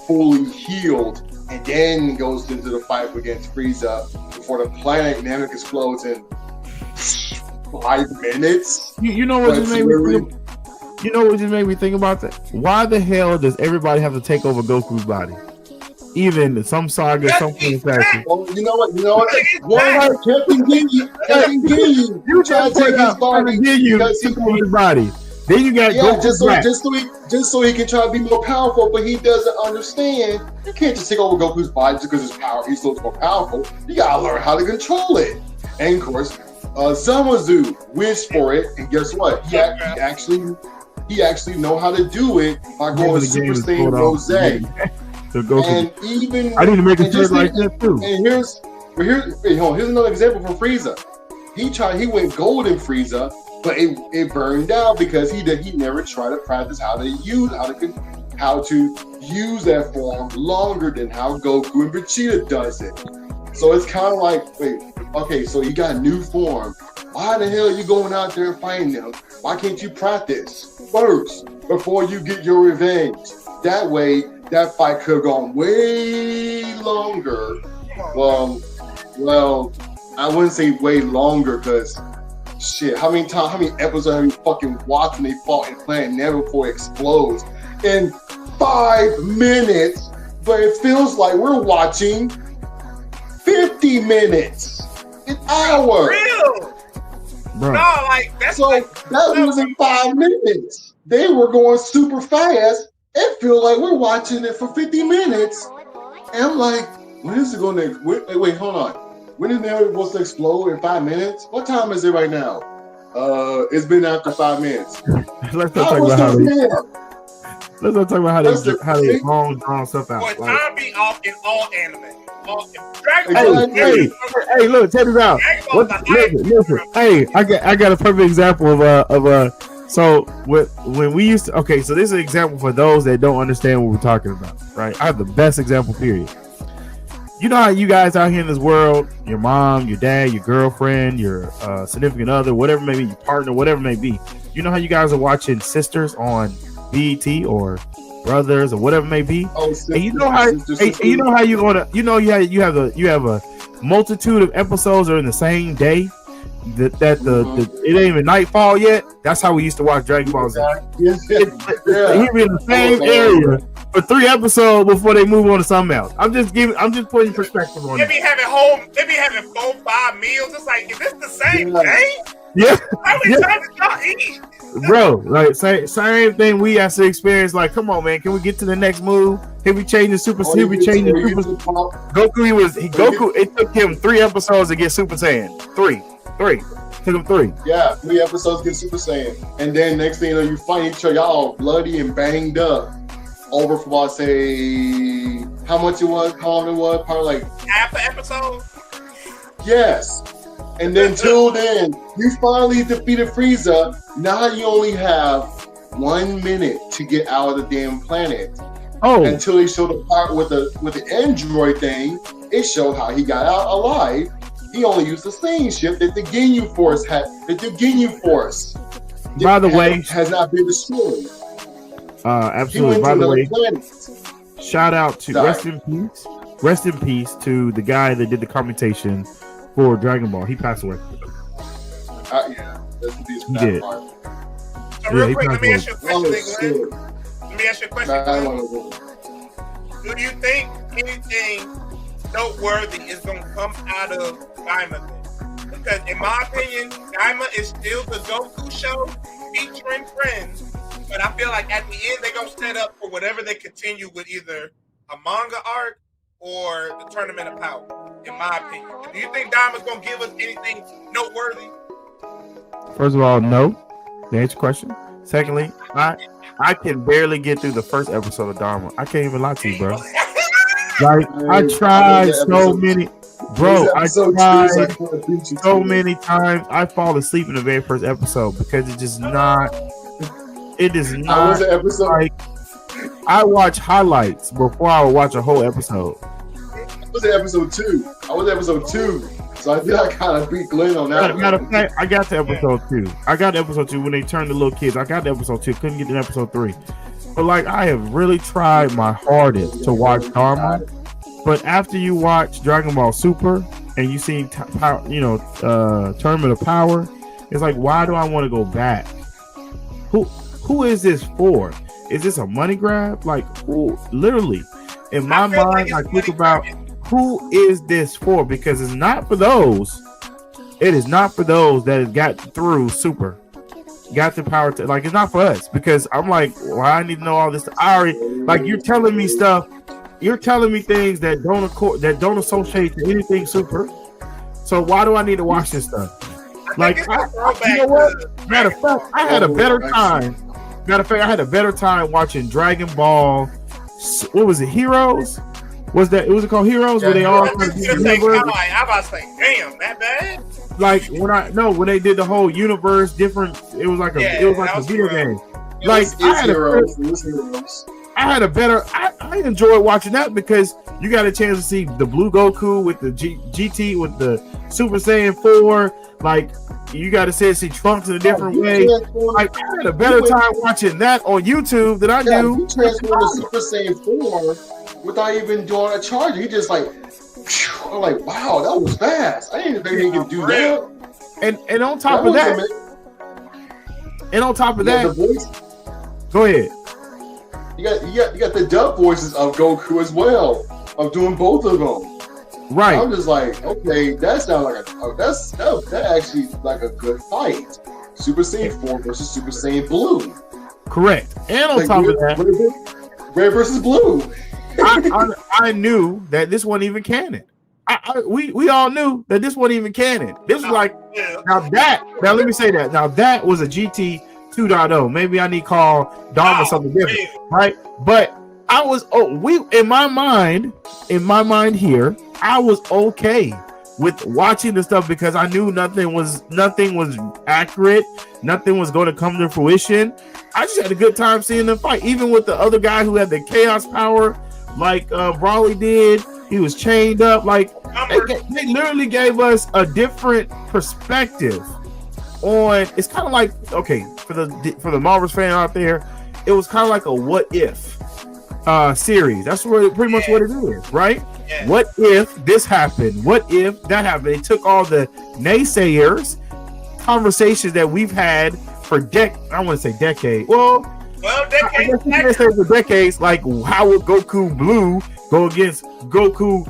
fully healed, and then goes into the fight against Frieza before the planet Namek explodes in 5 minutes. You know what just made me think? You know what just made me think about that? Why the hell does everybody have to take over Goku's body? Even some saga, some kind of fashion. Well, you know what? One Captain Ginyu, you try to take his body because he took his body. Then you got just so he can try to be more powerful, but he doesn't understand. You can't just take over Goku's body just because he's so more powerful. You gotta learn how to control it. And of course, Zamazu wished for it, and guess what? He actually know how to do it by going Super Saiyan Rose. And even I need to make a shirt like that too. And here's another example from Frieza. He went golden Frieza, but it burned out because he never tried to practice how to use that form longer than how Goku and Vegeta does it. So it's kind of like, so you got a new form. Why the hell are you going out there and fighting them? Why can't you practice first before you get your revenge? That way, that fight could have gone way longer. Well, I wouldn't say way longer because shit, how many episodes have you fucking watched when they fought in Planet Namek before it explodes? In 5 minutes, but it feels like we're watching 50 minutes, an hour. Real? Bro. No, like that's so that was in 5 minutes. They were going super fast. It feels like we're watching it for 50 minutes. And I'm like, when is it going to? Wait, hold on. When is it supposed to explode in 5 minutes? What time is it right now? It's been after 5 minutes. Let's not talk about how they long drawn stuff out. Boy, time be off in all anime. Hey, look, check this out. Listen. Hey, I got a perfect example of so when we used to, okay, so this is an example for those that don't understand what we're talking about, right? I have the best example, period. You know how you guys out here in this world, your mom, your dad, your girlfriend, your significant other, whatever it may be, your partner, whatever it may be. You know how you guys are watching Sisters on BET or Brothers or whatever it may be. Oh, sisters, and you know how you have a multitude of episodes are in the same day. it ain't even nightfall yet. That's how we used to watch Dragon Ball Z. Yeah. He'd be in the same area for 3 episodes before they move on to something else. I'm just putting perspective on They it. be having 4-5 meals. It's like, is this the same day? Yeah, How many times did y'all eat? bro. Like same thing we have to experience. Like, come on, man. Can we get to the next move? Can we change the Super? Can we change the Super? Goku. It took him 3 episodes to get Super Saiyan. 3. Took him 3. Yeah, 3 episodes get Super Saiyan, and then next thing you know, you find each other, y'all all bloody and banged up over from I say how much it was, how long it was, probably like half an episode. Yes. And then till then, you finally defeated Frieza. Now you only have 1 minute to get out of the damn planet. Oh, Until they showed the part with the android thing, it showed how he got out alive. He only used the same ship that the Ginyu Force had. That the Ginyu Force, by the way, has not been destroyed. absolutely. By the way, planet. shout out to rest in peace to the guy that did the commutation for Dragon Ball. He passed away. Yeah, rest in peace. He did. So real quick, let me ask you a Oh, question, Glenn. shit. Let me ask you a question, I Glenn. don't know. Do you think anything noteworthy is going to come out of Daima? Because in my opinion, Daima is still the Goku show featuring friends, but I feel like at the end they're going to set up for whatever they continue with, either a manga arc or the Tournament of Power, in my opinion. Do you think Daima's going to give us anything noteworthy? First of all, no. To answer your question. Secondly, I can barely get through the first episode of Dharma. I can't even lie to you, bro. Like, I tried so many, bro. I tried so many times. I fall asleep in the very first episode because it's just not. It is not like I watch highlights before I would watch a whole episode. I was at episode 2. So I think I kind of beat Glenn on that. Matter of fact, I got to episode 2. I got to episode 2 when they turned the little kids. I got to episode 2. Couldn't get to episode 3. But like, I have really tried my hardest to watch Dharma. But after you watch Dragon Ball Super and you see Tournament of Power, it's like, why do I want to go back? Who is this for? Is this a money grab? Like, who? Literally, in my mind, I think about who is this for? Because it's not for those. It is not for those that have got through Super, got the power to, like, it's not for us. Because I'm like, well, I need to know all this. I already, like, you're telling me stuff. You're telling me things that don't associate to anything Super. So why do I need to watch this stuff? Like, you know what? Matter of fact, I had a better time. I had a better time watching Dragon Ball. What was it? Heroes? Was it called Heroes? Where they all I'm about to say, damn, that bad? Like when they did the whole universe different. It was like a video game. Like I enjoyed watching that because you got a chance to see the Blue Goku with the GT with the Super Saiyan 4. Like, you got to see Trunks in a different way. Like, I had a better time watching that on YouTube than I do. You transformed the Super Saiyan 4 without even doing a charge. He just like, I'm like, wow, that was fast. I didn't think he could do that. And on top of that, go ahead. You got the dub voices of Goku as well, of doing both of them. Right. I'm just like, okay, that sounds like that actually like a good fight. Super Saiyan 4 versus Super Saiyan Blue. Correct. And on top of that, Red versus Blue. I knew that this wasn't even canon. We all knew that this wasn't even canon. This was like, now let me say that. Now that was a GT 2.0. Maybe I need to call Dharma something different, right? But I was in my mind here, I was okay with watching the stuff because I knew nothing was accurate, nothing was going to come to fruition. I just had a good time seeing them fight, even with the other guy who had the chaos power, like Brawley did. He was chained up. Like, they literally gave us a different perspective on. It's kind of like, okay, for the Marvel's fan out there, it was kind of like a what if series. That's pretty much what it is, right? Yeah. What if this happened? What if that happened? They took all the naysayers conversations that we've had for I want to say decades. Well, decades. I guess say for decades, like how would Goku Blue go against Goku,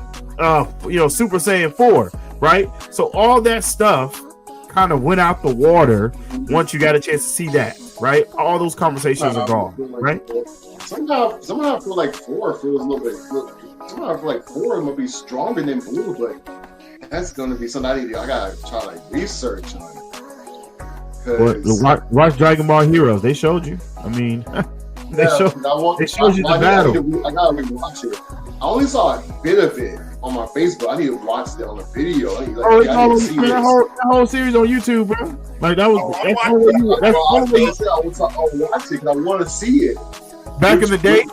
Super Saiyan 4, right? So all that stuff kind of went out the water once you got a chance to see that, right? All those conversations are gone, right? Somehow I feel like 4 feels a little bit. Somehow I feel like 4 will be stronger than Blue, but that's going to be something I gotta try to research on. Watch Dragon Ball Heroes. They showed you. I mean, they showed you the battle. I gotta rewatch it. I only saw a bit of it on my Facebook. I need to watch it on a video. That whole series on YouTube, bro. Like that was. I'll watch it because I want to see it. Back in the day,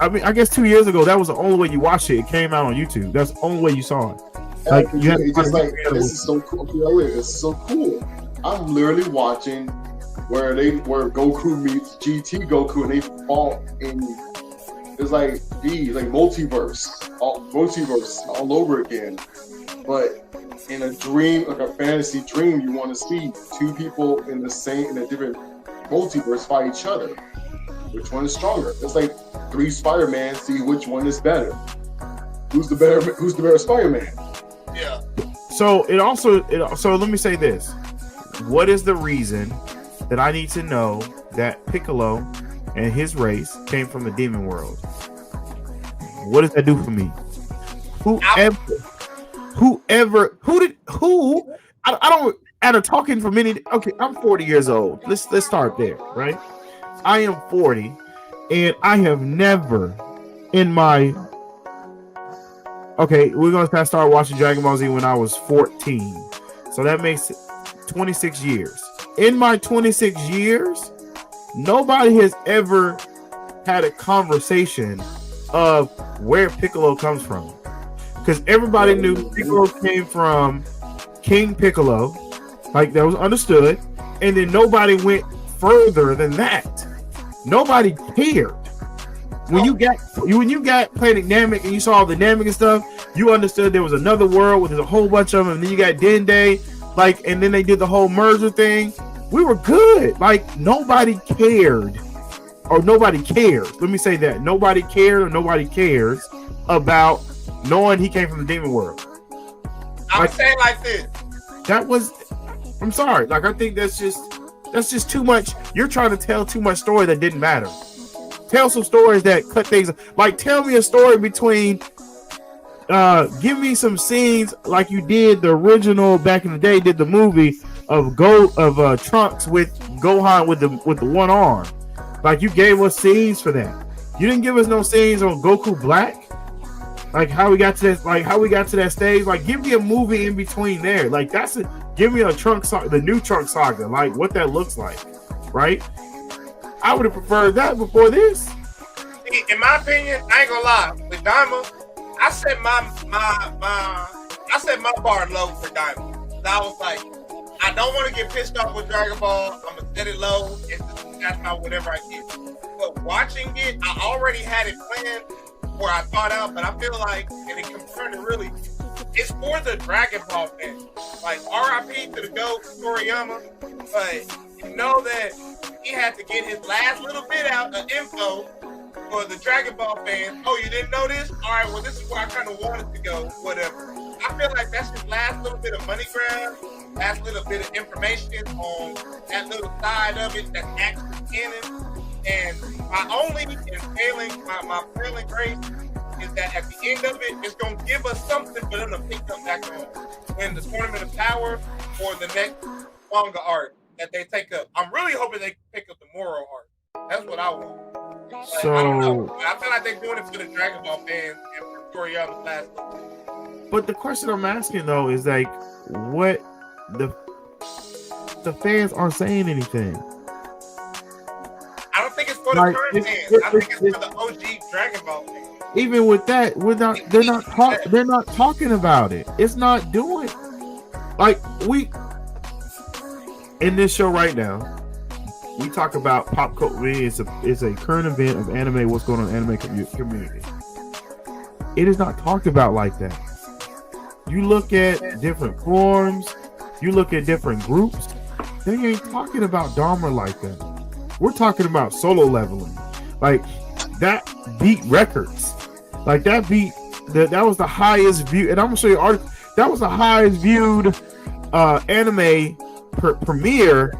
I mean, I guess 2 years ago, that was the only way you watched it. It came out on YouTube. That's the only way you saw it. Like you had this is so cool. This is so cool. I'm literally watching where Goku meets GT Goku and they fall in. It's like multiverse all over again. But in a dream, like a fantasy dream, you want to see two people in a different multiverse fight each other. Which one is stronger? It's like 3 Spider-Man. See which one is better. Who's the better Spider-Man? Yeah. So let me say this. What is the reason that I need to know that Piccolo and his race came from the demon world? What does that do for me? I don't out of talking for many. Okay, I'm 40 years old. Let's start there, right? I am 40 and I have never in my we're gonna start watching Dragon Ball Z when I was 14. So that makes it 26 years. In my 26 years, nobody has ever had a conversation of where Piccolo comes from. Because everybody knew Piccolo came from King Piccolo. Like that was understood. And then nobody went further than that. Nobody cared. When you got Planet Namek and you saw all the Namek and stuff, you understood there was another world where there's a whole bunch of them, and then you got Dende, and then they did the whole merger thing. We were good. Like nobody cared, or nobody cares. Let me say that nobody cared or nobody cares about knowing he came from the demon world. I'm saying like this. I'm sorry. Like I think that's just too much. You're trying to tell too much story that didn't matter. Tell some stories that cut things. Like tell me a story between. Give me some scenes like you did the original back in the day. Did the movie of Trunks with Gohan with the one arm. Like you gave us scenes for that. You didn't give us no scenes on Goku Black. Like how we got to this. Like how we got to that stage. Like give me a movie in between there. Like give me a Trunks, the new Trunks saga. Like what that looks like, right? I would have preferred that before this. In my opinion, I ain't gonna lie. With Daima, I set my bar low for Daima. I was like, I don't want to get pissed off with Dragon Ball. I'm gonna set it low, and that's not whatever I get. But watching it, I already had it planned where I thought out. But I feel like, and it confirmed it really, it's for the Dragon Ball fans. Like R.I.P. to the GOAT Toriyama, but you know that he had to get his last little bit out of info for the Dragon Ball fans. Oh, you didn't know this? All right, well, this is where I kind of wanted to go, whatever. I feel like that's his last little bit of money grab, last little bit of information on that little side of it that's actually canon. And my failing grace is that at the end of it, it's going to give us something for them to pick up back on when the Tournament of Power or the next manga art that they take up. I'm really hoping they pick up the Moro art. That's what I want. So I don't know. I feel like they're doing it for the Dragon Ball fans and for Toriyama's last. But the question I'm asking though is like, what the fans aren't saying anything. I don't think it's for the current fans. I think it's for the OG Dragon Ball fans. Even with that, they're not talking about it. It's not doing like we in this show right now. We talk about pop culture. It's a current event of anime. What's going on in the anime community? It is not talked about like that. You look at different forums, you look at different groups, they ain't talking about Dharma like that. We're talking about solo leveling. Like that beat records. Like that beat, that was the highest view. And I'm gonna show you an article. That was the highest viewed anime premiere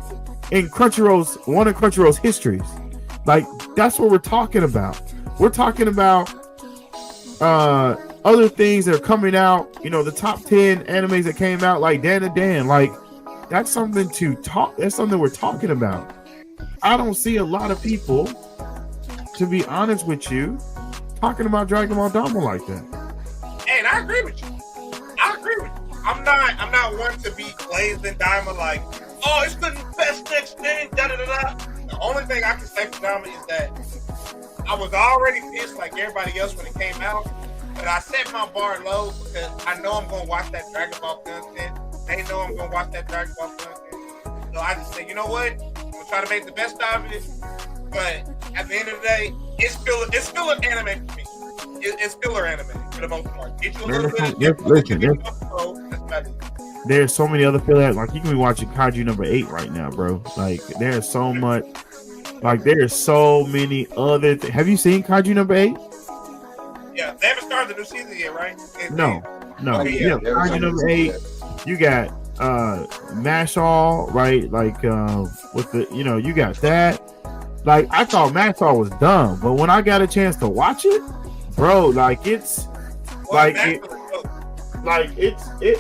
in one of Crunchyroll's histories. Like that's what we're talking about. We're talking about other things that are coming out. You know, the top 10 animes that came out, like Dan and Dan. Like that's something to talk. That's something we're talking about. I don't see a lot of people, to be honest with you, talking about Dragon Ball Daima like that. And I agree with you. I'm not one to be blazing Daima like, oh, it's the best next thing, da da da da. The only thing I can say for Daima is that I was already pissed like everybody else when it came out, but I set my bar low because I know I'm gonna watch that Dragon Ball content. They know I'm gonna watch that Dragon Ball content. So I just say, you know what? I'm gonna try to make the best out of it. But at the end of the day, it's still an anime for me. It's filler anime for the most part. Get you a little bit. There's so many other filler. Like you can be watching Kaiju number 8 right now, bro. Like there's so much. Like there's so many other. Have you seen Kaiju number 8? Yeah, they haven't started the new season yet, right? No. Okay, Yeah, Kaiju number 8. You got Mashal, right? Like with the, you know, you got that. Like I thought Mashal was dumb, but when I got a chance to watch it, bro, like it's like it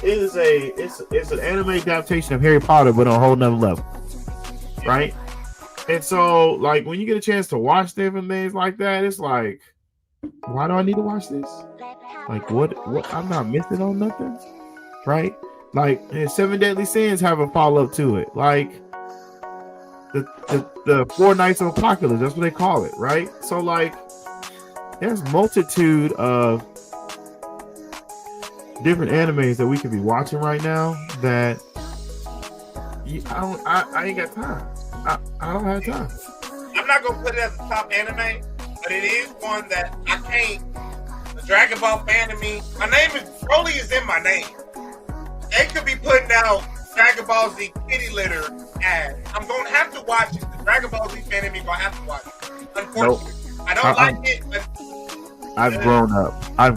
is an anime adaptation of Harry Potter, but on a whole nother level, right? And so, like when you get a chance to watch different things like that, it's like, why do I need to watch this? Like what? I'm not missing on nothing, right? Like and 7 Deadly Sins have a follow up to it, like the 4 Nights of Apocalypse. That's what they call it, right? So like, there's multitude of different animes that we could be watching right now that I ain't got time. I don't have time. I'm not gonna put it as a top anime, but it is one that I can't. The Dragon Ball fan of me. My name is Broly is in my name. They could be putting out Dragon Ball Z kitty litter ads. I'm gonna have to watch it. The Dragon Ball Z fan of me gonna have to watch it. Unfortunately, nope. I don't like it, but I've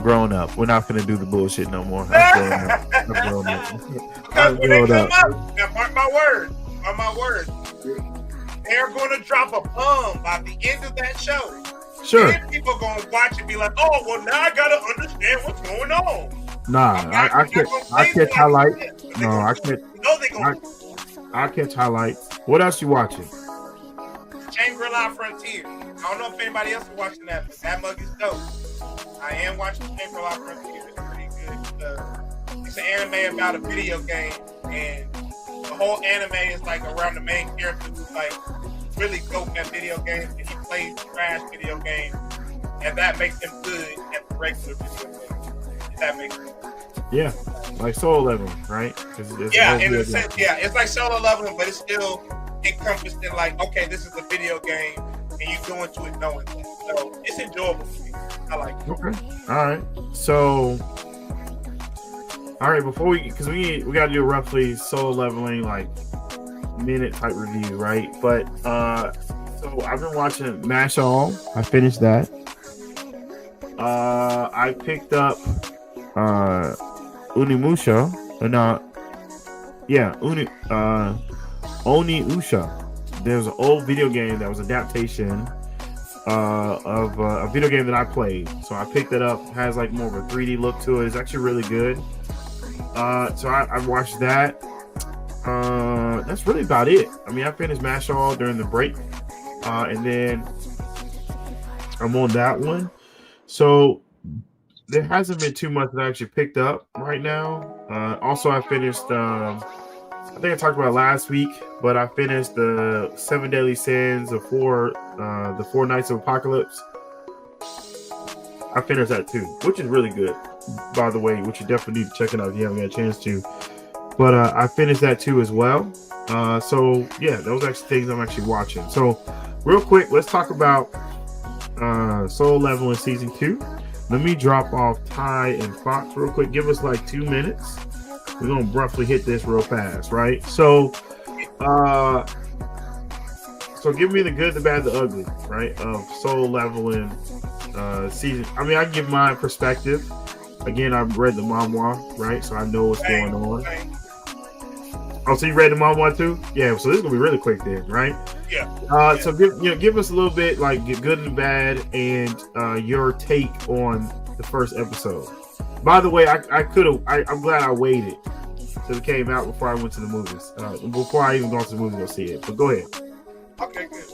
grown up. We're not gonna do the bullshit no more. I've grown up. Because when they come up, now mark my words. They're gonna drop a bomb by the end of that show. Sure. And people gonna watch and be like, oh, well, now I gotta understand what's going on. Nah, I catch highlights. No, I catch. I catch highlights. What else you watching? Shangri-La Frontier. I don't know if anybody else is watching that, but that mug is dope. I am watching Shangri-La Frontier. It's pretty good. It's an anime about a video game, and the whole anime is like around the main character who's like really dope at video games, and he plays trash video games, and that makes him good at the regular video games. If that makes sense. Yeah, like solo leveling, right? Yeah, in a sense, yeah, it's like solo leveling, but it's still encompassed in like, okay, this is a video game, and you go into it knowing that. So it's enjoyable for me. I like it. Okay, all right. So, all right, before because we got to do roughly solo leveling like minute type review, right? But so I've been watching Mashal. I finished that. I picked up Onimusha. Onimusha. There's an old video game that was adaptation of a video game that I played. So I picked it up. It has like more of a 3D look to it. It's actually really good. So I watched that. That's really about it. I mean, I finished Mashal during the break, and then I'm on that one. So there hasn't been too much that I actually picked up right now. Also, I finished. I think I talked about it last week, but I finished the 7 Deadly Sins, the 4 Nights of Apocalypse. I finished that too, which is really good, by the way, which you definitely need to check it out if you haven't got a chance to. But I finished that too as well. So yeah, those are actually things I'm actually watching. So real quick, let's talk about Solo Leveling Season 2. Let me drop off Ty and Fox real quick. Give us like 2 minutes. we're gonna roughly hit this real fast, right? So give me the good, the bad, the ugly, right? Of Soul Leveling season. I mean, I can give my perspective. Again, I've read the manhwa, right? So I know what's going on. Oh, so you read the manhwa too? Yeah. So this is gonna be really quick then, right? Yeah. So give us a little bit, like good and bad, and your take on the first episode. By the way, I'm glad I waited till it came out before I went to the movies. Before I even go to the movies to see it. But go ahead. Okay, good.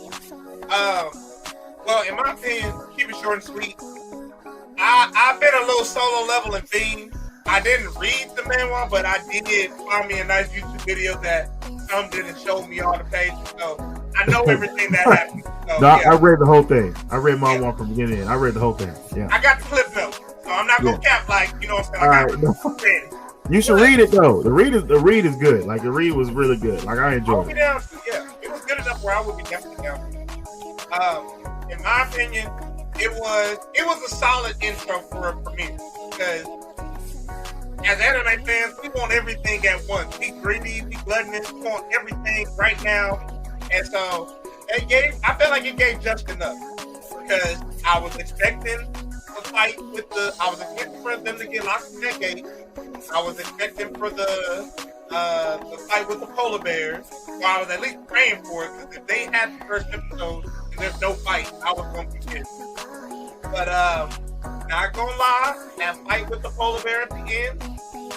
Well, in my opinion, keep it short and sweet. I've been a little Solo Leveling fiend. I didn't read the manhwa, but I did find me a nice YouTube video that did and showed me all the pages. So I know everything that happened. So, no, yeah. I read the whole thing. I read manhwa from beginning to end. I read the whole thing. Yeah. I got the clip notes, so I'm not gonna cap like what I'm saying. All right. You should read it though. The read is good. Like the read was really good. Like I enjoyed it. Yeah, it was good enough where I would be definitely down. In my opinion, it was a solid intro for a premiere because as anime fans, we want everything at once. We greedy, we gluttonous, we want everything right now, and so I felt like it gave just enough because I was expecting a fight I was expecting for them to get locked in that gate. I was expecting for the fight with the polar bears. Well, I was at least praying for it because if they had the first episode and there's no fight, I was going to be pissed. But not gonna lie, that fight with the polar bear at the end,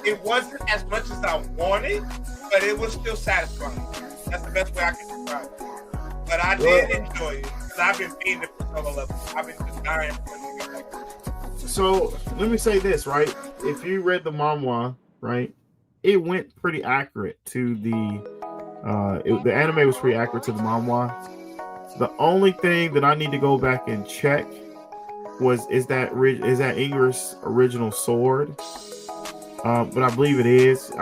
it wasn't as much as I wanted, but it was still satisfying. That's the best way I can describe it. But I did enjoy it because I've been feeding it for Solo Level. I've been just dying for it to get back. So let me say this, right? If you read the manhwa, right, it went pretty accurate to the anime was pretty accurate to the manhwa. The only thing that I need to go back and check is that Ingrid's original sword, but I believe it is.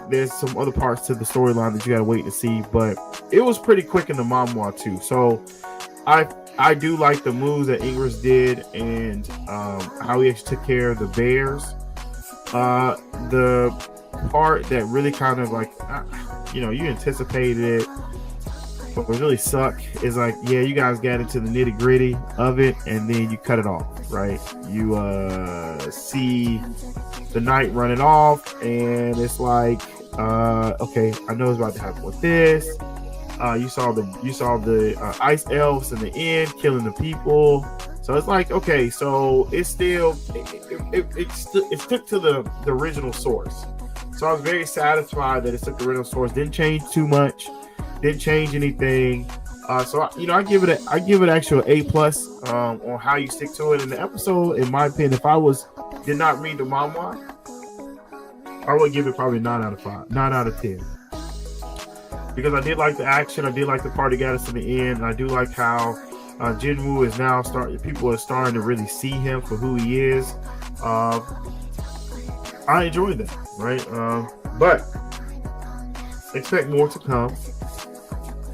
There's some other parts to the storyline that you gotta wait to see, but it was pretty quick in the manhwa too. So I do like the moves that Ingrid did and how he actually took care of the bears. The part that really kind of like you anticipated it, but what really suck is like, yeah, you guys got into the nitty gritty of it and then you cut it off, right? You see the knight running off and it's like, okay, I know it's about to happen with this. You saw the ice elves in the end killing the people. So it's like, okay, so it's still it stuck to the original source. So I was very satisfied that it took the original source. Didn't change too much. Didn't change anything. So I give it actually A+ on how you stick to it in the episode. In my opinion, if I did not read the manhwa, I would give it probably 9 out of 5, 9 out of 10. Because I did like the action, I did like the part that got us to the end, and I do like how Jinwoo is now people are starting to really see him for who he is. I enjoyed that, right? But expect more to come.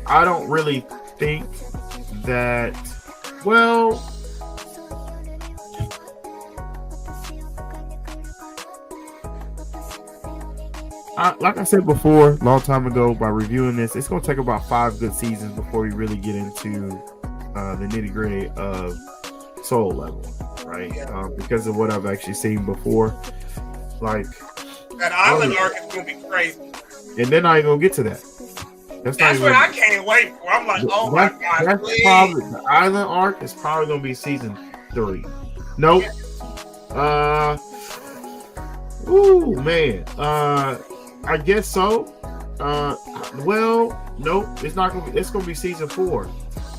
I don't really think that, well, like I said before, a long time ago, by reviewing this, it's going to take about 5 good seasons before we really get into the nitty gritty of Soul Level, right? Because of what I've actually seen before. Like, that island arc is going to be crazy. And then I ain't going to get to that. That's what I can't wait for. I'm like, oh my God. That's probably, the island arc is probably going to be season 3. Nope. Ooh, man. I guess so. Well, nope. It's not gonna be. It's gonna be season 4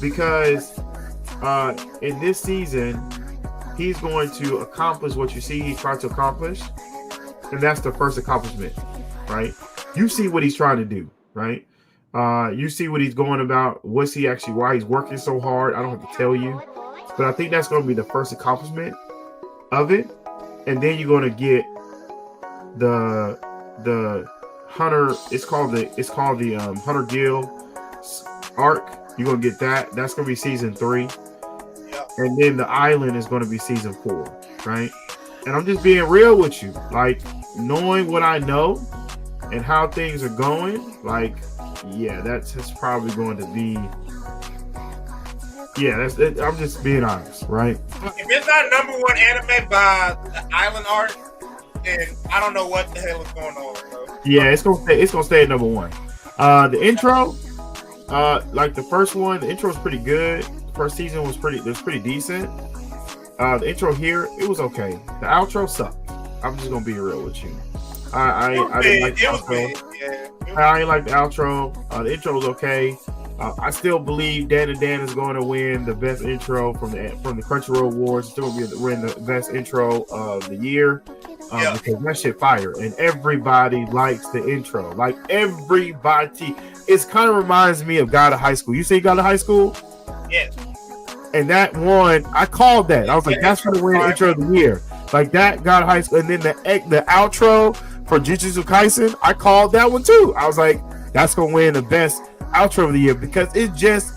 because in this season he's going to accomplish what you see he's trying to accomplish, and that's the first accomplishment, right? You see what he's trying to do, right? You see what he's going about. What's he actually? Why he's working so hard? I don't have to tell you, but I think that's going to be the first accomplishment of it, and then you're going to get the Hunter. It's called the Hunter Guild arc. You're gonna get that. That's gonna be season 3, and then the island is gonna be season 4, right? And I'm just being real with you, like knowing what I know, and how things are going, like, yeah, that's probably going to be. Yeah, I'm just being honest, right? If it's not #1 anime by the island art, then I don't know what the hell is going on, bro. Yeah, it's gonna stay at #1. The intro, like the first one, the intro was pretty good. The first season was pretty decent. The intro here, it was okay. The outro sucked. I'm just gonna be real with you. I didn't like the outro. I didn't like the outro. The intro was okay. I still believe Dan and Dan is going to win the best intro from the Crunchyroll Awards. It's still going to win the best intro of the year because that shit fire, and everybody likes the intro. Like everybody, it kind of reminds me of God of High School. You see God of High School? Yes. And that one, I called that. I was like, that's going to win intro of the year. Like that God of High School, and then the outro for Jujutsu Kaisen, I called that one too. I was like, that's going to win the best outro of the year because it just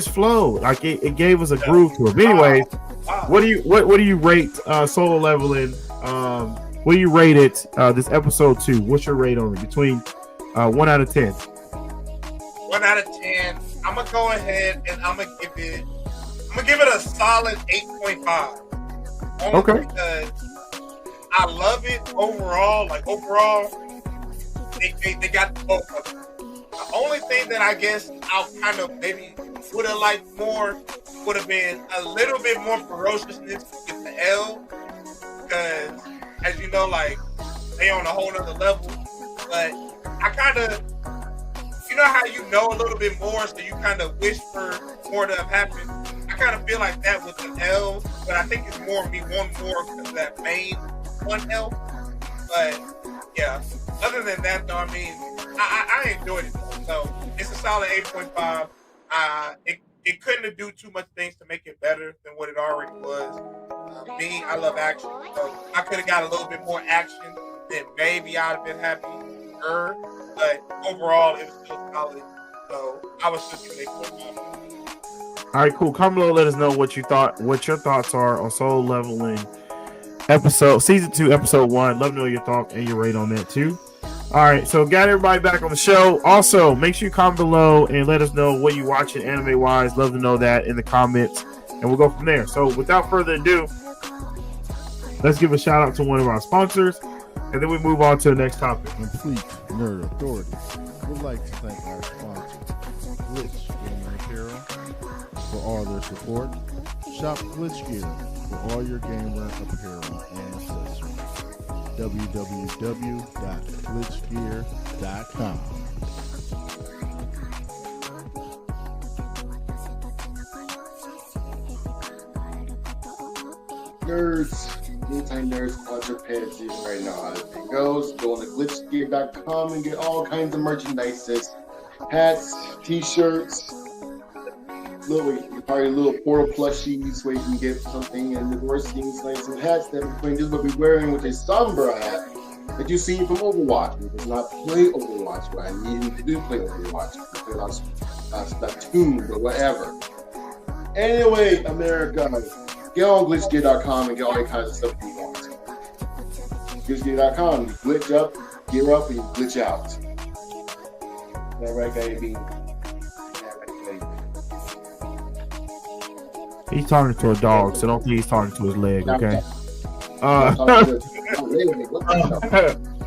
flowed. Like it gave us a groove to it. But anyways, what do you rate Solo Leveling? What do you rate it this episode 2? What's your rate on it between 1 out of 10? 1 out of 10. I'm gonna go ahead and I'm gonna give it a solid 8.5. Okay. Because I love it overall. Like overall, they got both of them. The only thing that I guess I kind of maybe would have liked more would have been a little bit more ferociousness with the L, because as you know, like they on a whole nother level. But I kind of, you know how you know a little bit more, so you kind of wish for more to have happened. I kind of feel like that with the L, but I think it's more me wanting more because of that main one L. But yeah, other than that, though, I mean, I enjoyed it. So it's a solid 8.5. It couldn't have do too much things to make it better than what it already was. I love action, so I could have got a little bit more action, then maybe I'd have been happier. But overall, it was still solid. So I was just gonna 8.5. All right, cool. Comment below, let us know what your thoughts are on Solo Leveling season 2, episode 1. Love to know your thoughts and your rate on that too. All right, so got everybody back on the show. Also, make sure you comment below and let us know what you watching anime wise. Love to know that in the comments, and we'll go from there. So without further ado, let's give a shout out to one of our sponsors, and then we move on to the next topic. Complete Nerd Authority would like to thank our sponsor, Glitch Gamer Apparel, for all their support. Shop Glitch Gear for all your gamer apparel and accessories. www.glitchgear.com. Nerds, anytime nerds sponsor pants season right now. How the thing goes, go on to glitchgear.com and get all kinds of merchandise, hats, t-shirts, little portal plushies where you can get something, and the worst things like some hats that Queen just will be wearing with a Sombra hat that you see from Overwatch. He does not play Overwatch, but I need him to do play Overwatch. Play Splatoon or whatever. Anyway, America, get on glitchgear.com and get all that kinds of stuff you want. Glitchgear.com, you glitch up, gear up, and you glitch out. That right, baby. He's talking to a dog, so don't think he's talking to his leg, okay?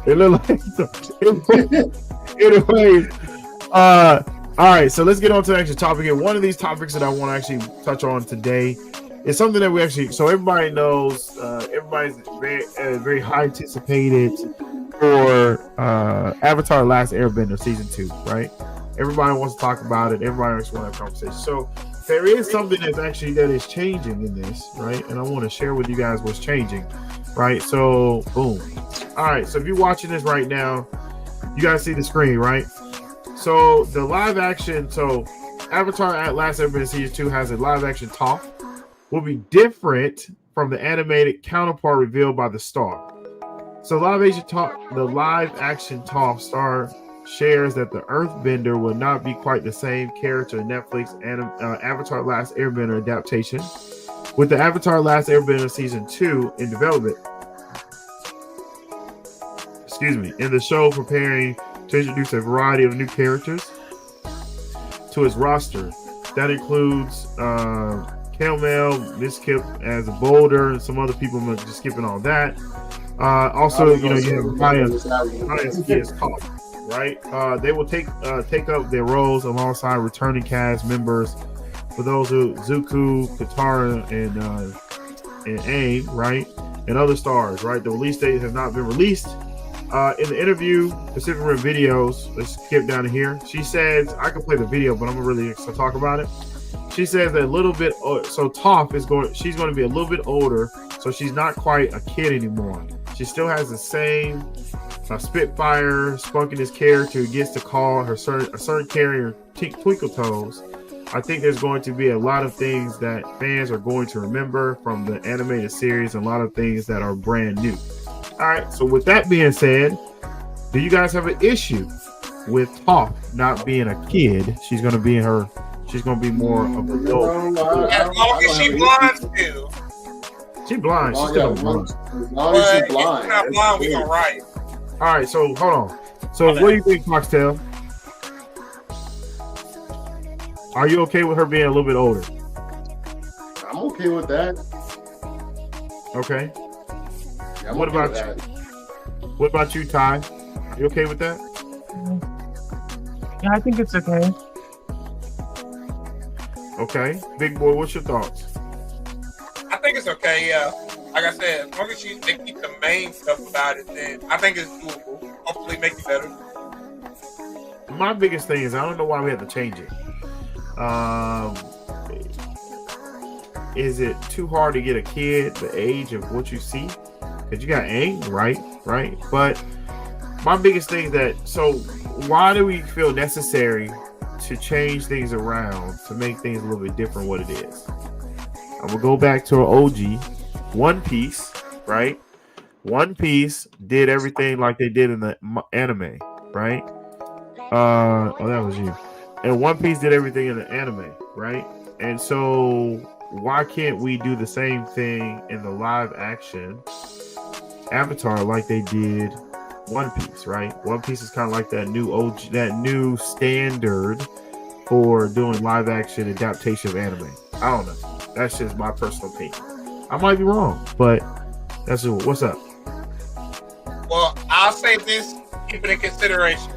It looked like anyways. All right, so let's get on to the actual topic here. One of these topics that I want to actually touch on today is something that we actually, so everybody knows, everybody's very high anticipated for Avatar: Last Airbender season 2, right? Everybody wants to talk about it. Everybody wants to have a conversation. So there is something that is changing in this, right? And I want to share with you guys what's changing, right? So, boom. All right, so if you're watching this right now, you guys see the screen, right? So the live action, so Avatar at Last Airbender season 2 has a live action Toph, will be different from the animated counterpart revealed by the star. So the live action Toph star shares that the Earthbender will not be quite the same character in Netflix Avatar: Last Airbender adaptation. With the Avatar: Last Airbender season 2 in development, excuse me, in the show preparing to introduce a variety of new characters to his roster. That includes Kelmel, Miss Kip as a boulder, and some other people. I'm just skipping all that. Also, you have Maya's talk, right? They will take up their roles alongside returning cast members. For those who Zuko, Katara, and Aang, right, and other stars, right. The release date has not been released. In the interview, Pacific Rim Videos, let's skip down to here. She says, I can play the video, but I'm gonna really talk about it. She says that a little bit. So Toph she's going to be a little bit older, so she's not quite a kid anymore. She still has the same Spitfire, spunkiness character who gets to call her a certain carrier Twinkle Toes. I think there's going to be a lot of things that fans are going to remember from the animated series, and a lot of things that are brand new. All right, so with that being said, do you guys have an issue with Toph not being a kid? She's going to be more of an adult. As long as she blind still. She blind. She's still blind. As long as she's blind. If she's not blind, we gonna riot. All right, so hold on. So what do you think, Foxtail? Are you okay with her being a little bit older? I'm okay with that. Okay. Yeah, What about you? What about you, Ty? You okay with that? Yeah, I think it's okay. Okay. Big boy, what's your thoughts? I think it's okay, yeah. Like I said, as long as they keep the main stuff about it, then I think it's doable. Hopefully make it better. My biggest thing is I don't know why we have to change it. Is it too hard to get a kid the age of what you see? Because you got Aang, right? But my biggest thing is that, so why do we feel necessary to change things around to make things a little bit different what it is? I'm going to go back to our OG, One Piece, right? One Piece did everything like they did in the anime, right? Oh, that was you. And One Piece did everything in the anime, right? And so why can't we do the same thing in the live action Avatar like they did One Piece, right? One Piece is kind of like that new OG, that new standard for doing live action adaptation of anime. I don't know. That's just my personal opinion. I might be wrong, but that's what's up. Well, I'll say this, keep it in consideration,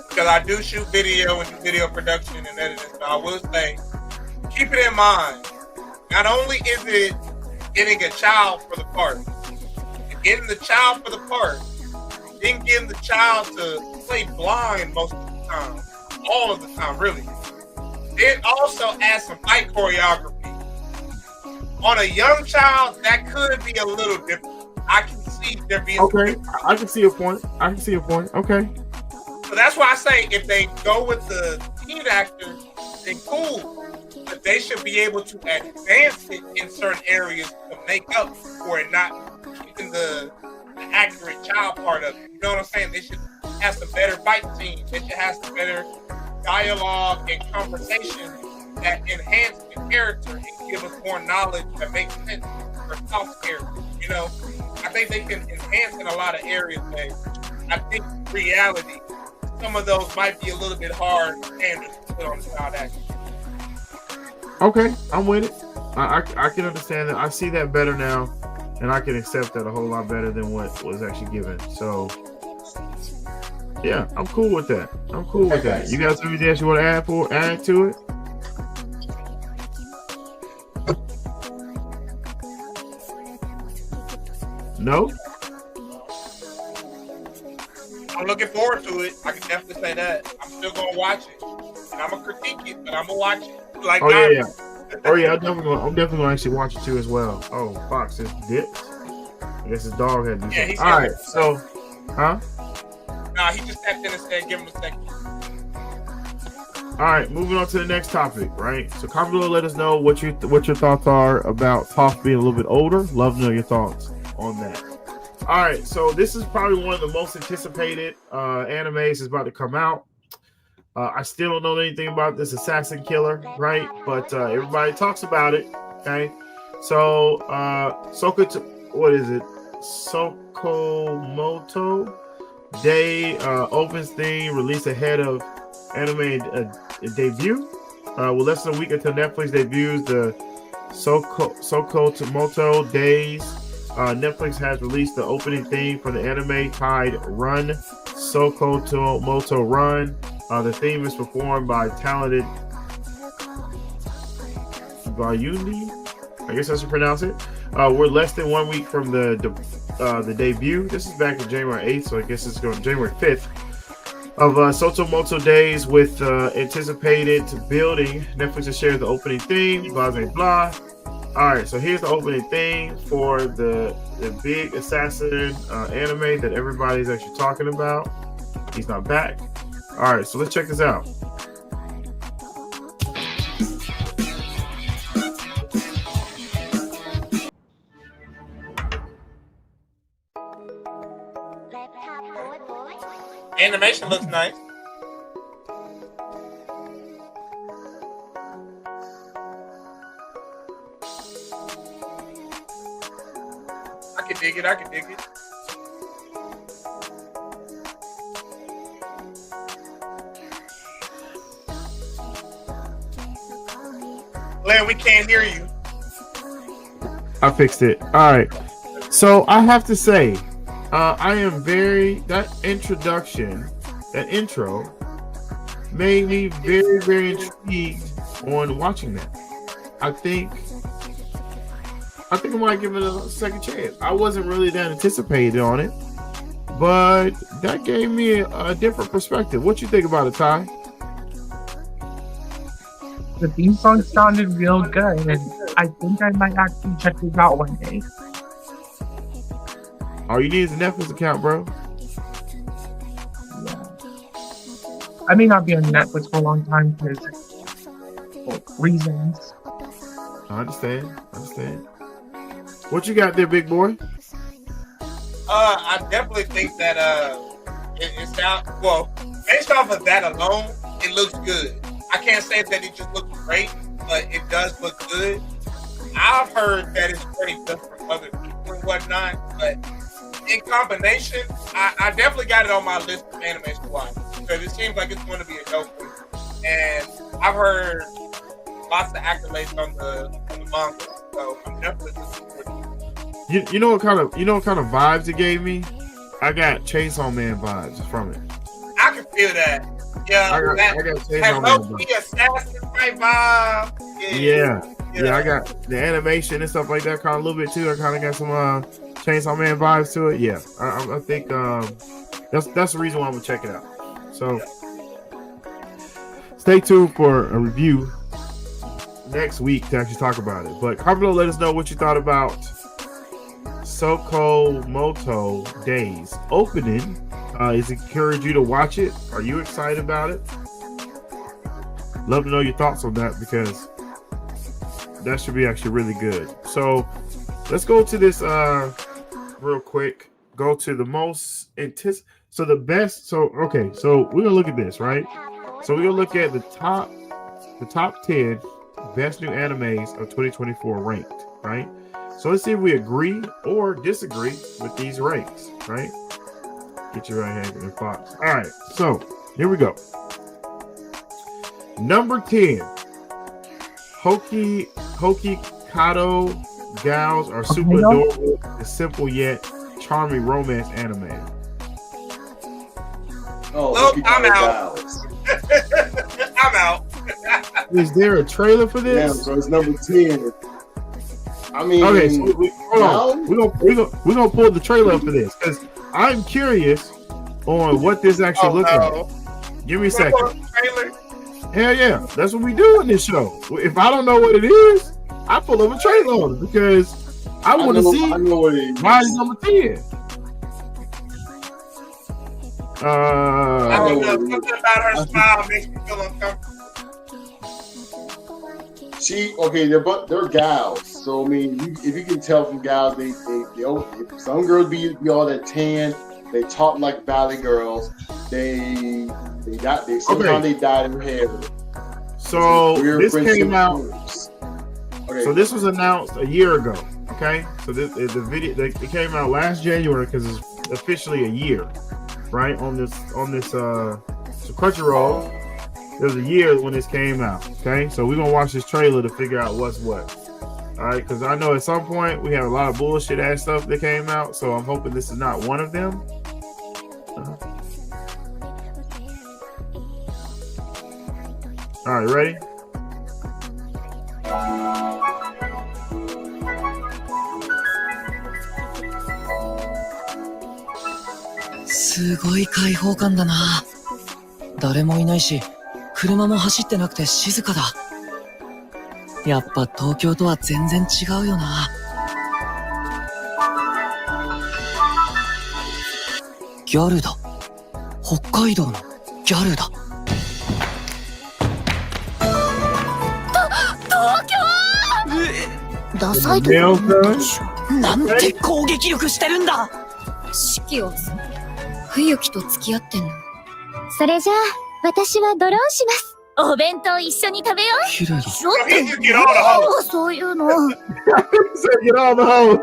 because I do shoot video and do video production and editing. So I will say, keep it in mind. Not only is it getting a child for the part, getting the child for the part, then getting the child to play blind most of the time, all of the time, really. Then also add some fight choreography. On a young child, that could be a little different. I can see there being okay. I can see a point. Okay. So that's why I say if they go with the teen actor, then cool. But they should be able to advance it in certain areas to make up for it not keeping the accurate child part of it. You know what I'm saying? They should have some better fight scenes. They should have some better dialogue and conversation that enhance the character and give us more knowledge that makes sense for Toph's character. You know, I think they can enhance in a lot of areas, but I think reality, some of those might be a little bit hard standards to put on the child actor. Okay, I'm with it. I can understand that. I see that better now, and I can accept that a whole lot better than what was actually given. So, yeah, I'm cool with that. You got something else you want to add to it? No? I'm looking forward to it. I can definitely say that. I'm still gonna watch it, and I'm gonna critique it, but I'm gonna watch it. Like, yeah. I'm definitely gonna actually watch it too as well. Oh, Fox is dipped. I guess his dog had to do something. All right, so, huh? Nah, he just tapped in and said, "Give him a second." All right, moving on to the next topic, right? So, comment below, let us know what your thoughts are about Toph being a little bit older. Love to know your thoughts on that. All right, so this is probably one of the most anticipated animes is about to come out. I still don't know anything about this assassin killer, right? But everybody talks about it. Okay, so what is it? Sokomoto Day opens theme released ahead of anime debut. With less than a week until Netflix debuts the Sokomoto Days, Netflix has released the opening theme for the anime Tide Run, Sokomoto Run. The theme is performed by talented Bayundi. I guess that's how you pronounce it. We're less than 1 week from the debut. This is back in January 8th, so I guess it's going January 5th of Sokomoto Days with anticipated building. Netflix has shared the opening theme, blah, blah, blah. All right, so here's the opening theme for the big assassin anime that everybody's actually talking about. He's not back. All right, so let's check this out. Animation looks nice. I can dig it. I can dig it. Glenn, we can't hear you. I fixed it. All right. So I have to say, I am that intro made me very, very intrigued on watching that. I think I might give it a second chance. I wasn't really that anticipated on it, but that gave me a different perspective. What you think about it, Ty? The theme song sounded real good, and I think I might actually check this out one day. All you need is a Netflix account, bro. Yeah. I may not be on Netflix for a long time because reasons. I understand. What you got there, big boy? I definitely think that it sounds well. Based off of that alone, it looks good. I can't say that it just looks great, but it does look good. I've heard that it's pretty good from other people and whatnot, but in combination, I definitely got it on my list of animes to watch because it seems like it's going to be a dope one. And I've heard lots of accolades on the manga, so I'm definitely looking forward to it. You know what kind of vibes it gave me? I got Chainsaw Man vibes from it. I can feel that. Yeah, I got Chainsaw Man low-key assassin type vibe. Yeah, I got the animation and stuff like that kind of a little bit too. I kind of got some Chainsaw Man vibes to it. Yeah, I think that's the reason why I'm gonna check it out. So stay tuned for a review next week to actually talk about it. But comment below, let us know what you thought about Sokomoto Days opening. Is encourage you to watch it. Are you excited about it? Love to know your thoughts on that because that should be actually really good. So let's go to this real quick. Go to the most so the best. So okay, so we're gonna look at this, right? So we're gonna look at the top 10 best new animes of 2024 ranked, right? So let's see if we agree or disagree with these ranks, right? Get your right hand in the box. All right, so here we go. Number 10, Hoki Kato gals are super adorable and simple yet charming romance anime. Oh, I'm out. I'm out. Is there a trailer for this? Yeah, so it's number 10. I mean, okay, so hold on. We're gonna pull the trailer up for this because I'm curious on what this actually looks like. Give me a second. Hell yeah, that's what we do in this show. If I don't know what it is, I pull up a trailer on it because I want to see why it's number 10. I don't know. Something about her smile makes me feel uncomfortable. They're gals. So I mean, if you can tell from gals, they some girls be all that tan. They talk like valley girls. They sometimes dye their hair. So this came out. Okay. So this was announced a year ago. Okay. So the video it came out last January because it's officially a year. right? On this Crunchyroll. There's a year when this came out. Okay, so we're gonna watch this trailer to figure out what's what. All right, because I know at some point we have a lot of bullshit ass stuff that came out, so I'm hoping this is not one of them. All right, ready?すごい開放感だな。誰もいないし、車も走ってなくて静かだ。やっぱ東京とは全然違うよな。ギャルだ。北海道のギャルだ。東京！ダサいとか思ったでしょ。なんて攻撃力してるんだ。四季を冬木と付き合ってんの。それじゃあ私はドローンします。お弁当一緒に食べよう。綺麗だ。ちょっとそういうの。Get all the hoes.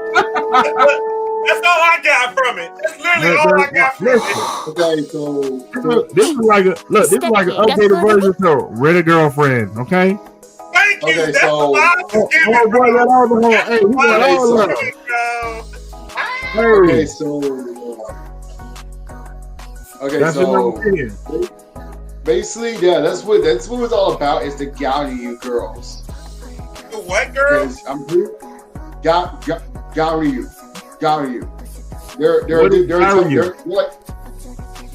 That's all I got from it. That's literally all I got from it. Okay, so This is like an updated version of Rent a Girlfriend. Okay. Thank you. Okay, That's so- all I was giving. Oh boy, got all the hoes. Hey, we got all of them. okay, Hey, so okay, that's your so number 10. basically, yeah, that's what it's all about. Is the Gaoryu girls. The what, girl? Because I'm Gaoryu. They're like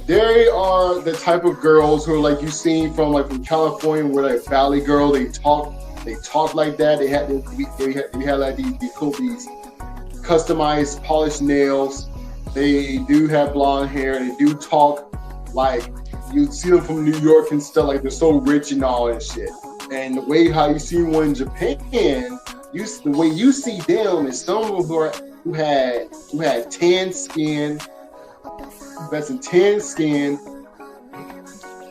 they are the type of girls who are like you seen from California, where like Valley Girl. They talk like that. They had like these customized polished nails. They do have blonde hair. They do talk like you see them from New York and stuff. Like they're so rich and all that shit. And the way how you see one in Japan, the way you see them is someone who had tan skin, that's a tan skin,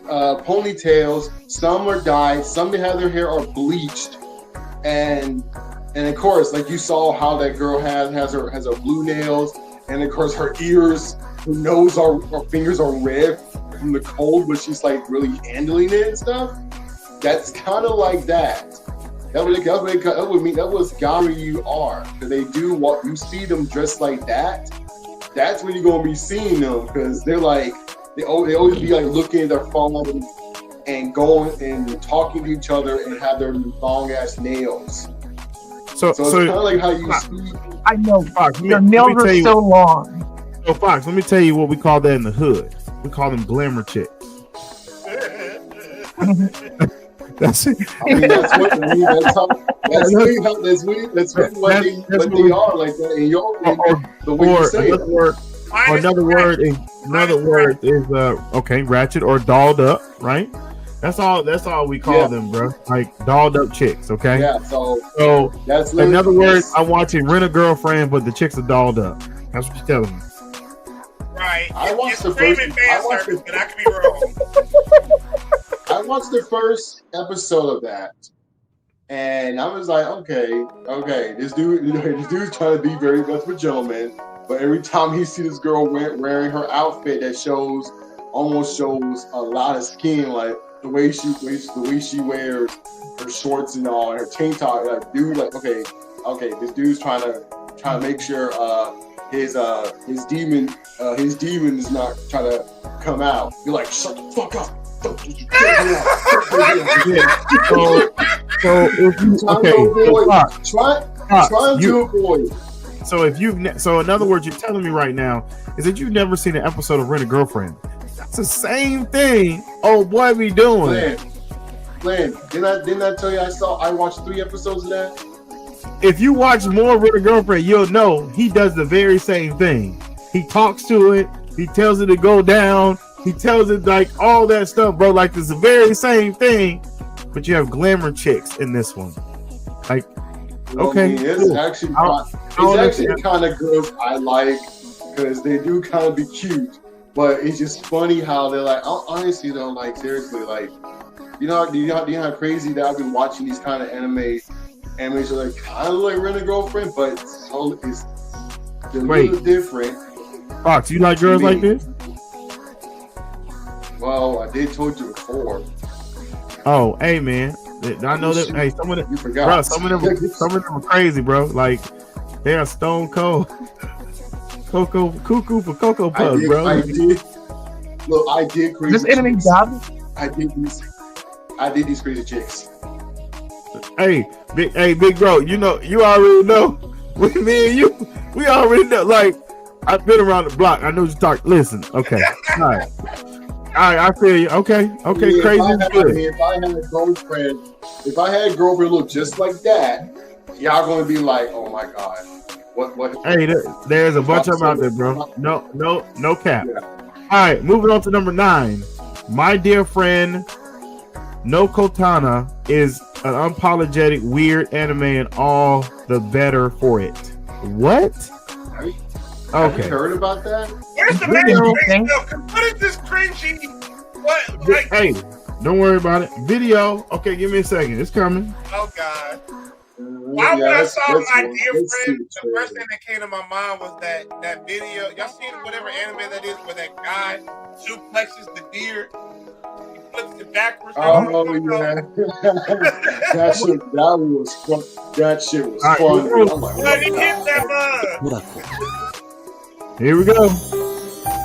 ponytails. Some are dyed, some that have their hair are bleached, and of course, like you saw how that girl has her blue nails, and of course her ears, her nose, her fingers are red from the cold, but she's like really handling it and stuff. That's kind of like that. That was Gaoryu are, because they do what you see them dressed like that. That's when you're gonna be seeing them, because they're like they always be like looking at their phone and going and talking to each other and have their long ass nails. So it's kind of like how you see. I know. Fox, Your nails are so long. So Fox, let me tell you what we call that in the hood. We call them glamour chicks. That's it. I mean, that's what they are like that. And the way you say it. Another word is okay, ratchet or dolled up, right? That's all we call them, bro. Like dolled up chicks, okay? Yeah, so that's in other words, I'm watching Rent a Girlfriend, but the chicks are dolled up. That's what you're telling me. Right. I watched the fan first. service, but I could be wrong. I watched the first episode of that, and I was like, okay, this dude's trying to be very much of a gentleman, but every time he sees this girl wearing her outfit that almost shows a lot of skin, like the way she wears her shorts and all, and her tank top, like dude, like okay, this dude's trying to make sure his demon is not trying to come out. You're like, shut the fuck up. So if you So in other words, you're telling me right now is that you've never seen an episode of Rent a Girlfriend. That's the same thing. Oh boy, we doing. Glenn, didn't I tell you I watched 3 episodes of that? If you watch more Rent a Girlfriend, you'll know he does the very same thing. He talks to it. He tells it to go down. He tells it like all that stuff, bro. Like it's the very same thing, but you have glamour chicks in this one. Like, okay, I mean, it's actually kind of girls I like because they do kind of be cute, but it's just funny how they're like. Honestly, though, like seriously, like you know how crazy that I've been watching these kind of animes are like kind of like Rent a Girlfriend, but it's a little different. Fox, you like girls like this? Well, I did told you before. Oh, hey man, I know that. Hey, some of them, You forgot. bro. Some of them are crazy, bro. Like they are stone cold. Cuckoo for Cocoa Puffs, bro. I did. Look, I did crazy. This anime chicks. job. I did these crazy chicks. Hey, big bro. You already know. With me and you, we already know. Like I've been around the block. I know you talk. Listen, okay, all right. I feel you. Okay, Yeah, crazy is good. if I had a girlfriend look just like that, y'all gonna be like, oh my god, what? Hey, there's a bunch of them out there, bro. No cap. Yeah. All right, moving on to number 9. My dear friend, No Kotana is an unapologetic weird anime and all the better for it. What? Have you Okay. heard about that? Where's the Video man? thing. What is this cringy? What? Like, Hey, don't worry about it. Video. Okay, give me a second. It's coming. oh god. Why when I saw my dear let's friend, see the first thing that came to my mind was that video. Y'all seen whatever anime that is where that guy suplexes the deer? He flips it backwards. Oh yeah, that shit was All right, fun. here we go. I'm like, But he hit that bug. Here we go.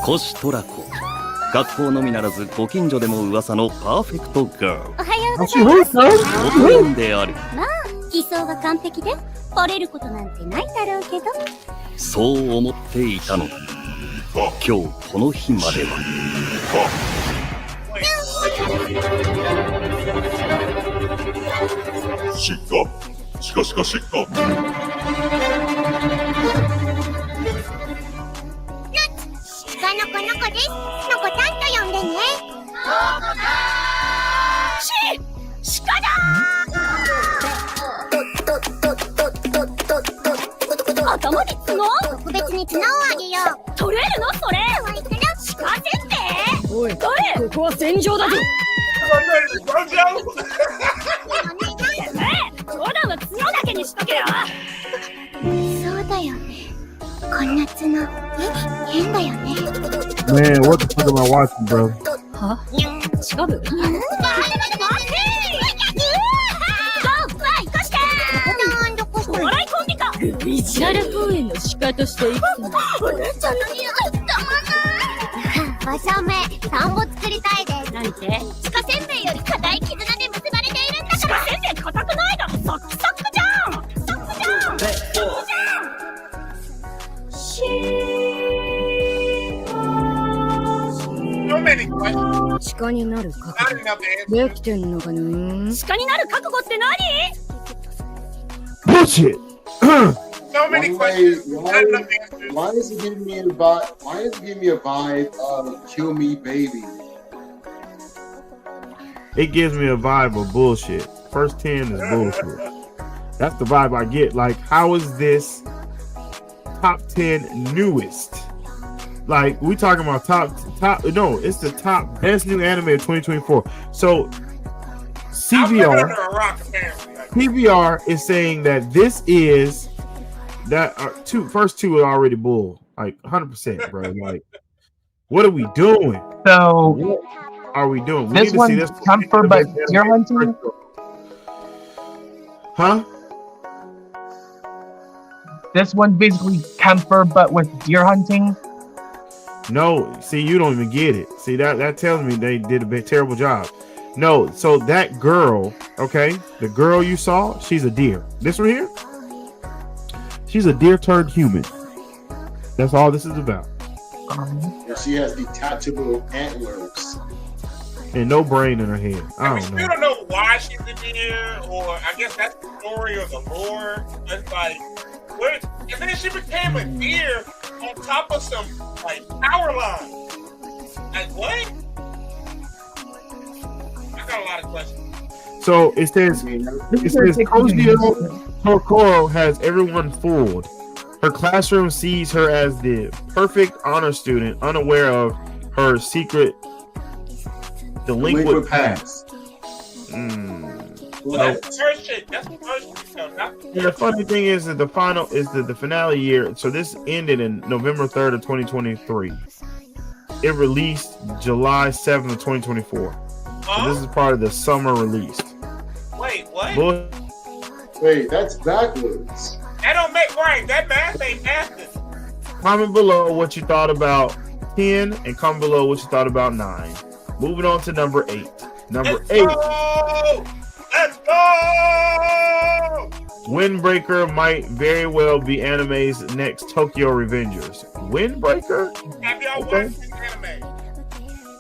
コシトラコ学校のみならずご近所でも噂のパーフェクトガールおはようご Oh, ざ she います。 hooked, huh? ご本である偽装が完璧で惚れることなんてないだろうけど。そう思っていたのだ今日この日までは鹿の子の子です。のこたんと呼んでね。鹿だー。頭に角？特別に角をあげよう。取れるのそれ？鹿せんべい？おい、誰？ここは戦場だぞ。冗談は角だけにしとけよ。そうだよね。こんな角、変だよね。 Man, what the fuck am I watching, bro? は？近く？待って！お笑いコンビか。ビジュアル公演の鹿として生きてる。お姉ちゃんの匂いたまんない。馬車名、田んぼ作りたいです。なんて？鹿せんべいより固い絆で結ばれているんだから。鹿せんべい固くないだろ。サクサクじゃん。サクじゃん。So many questions. 鹿になる覚 Not 悟 enough to answer. できてんのかな。鹿になる覚悟って何？ Bullshit. So many questions. Not enough answers. Why is it giving me a vibe? Why is it giving me a vibe of "Kill Me, Baby"? It gives me a vibe of bullshit. First 10 is bullshit. That's the vibe I get. Like, how is this top 10 newest? Like, we talking about top. No, it's the top best new anime of 2024. So, I'm living CVR. under a rock, apparently. Like, PBR is saying that this is that first two are already bull, like 100%, bro. Like, what are we doing? So What are we doing? We this need to see one's this comfort, but deer hunting. Huh? This one's basically Kemper, but with deer hunting. No, see, you don't even get it. See, that tells me they did a terrible job. No, so that girl, okay, the girl you saw, she's a deer. This one here, she's a deer turned human. That's all this is about. And she has detachable antlers. And no brain in her head. I we don't still know. don't know why she's in here, or I guess that's the story or the lore. It's like, what? And then she became a deer on top of some like power line. Like what? I got a lot of questions. So it says Koji Tokoro has everyone fooled. Her classroom sees her as the perfect honor student, unaware of her secret delinquent past. Well, that's her shit. That's her shit. No, not The funny thing is that the final is the finale year. So this ended in November 3rd of 2023. it released July 7th of 2024. So this is part of the summer release. Wait, what? Wait, that's backwards. That don't make right. That math ain't mathing. Comment below what you thought about 10 and comment below what you thought about 9. Moving on to number 8. Number 8. Let's go! Windbreaker might very well be anime's next Tokyo Revengers. Windbreaker? Have y'all watched this anime?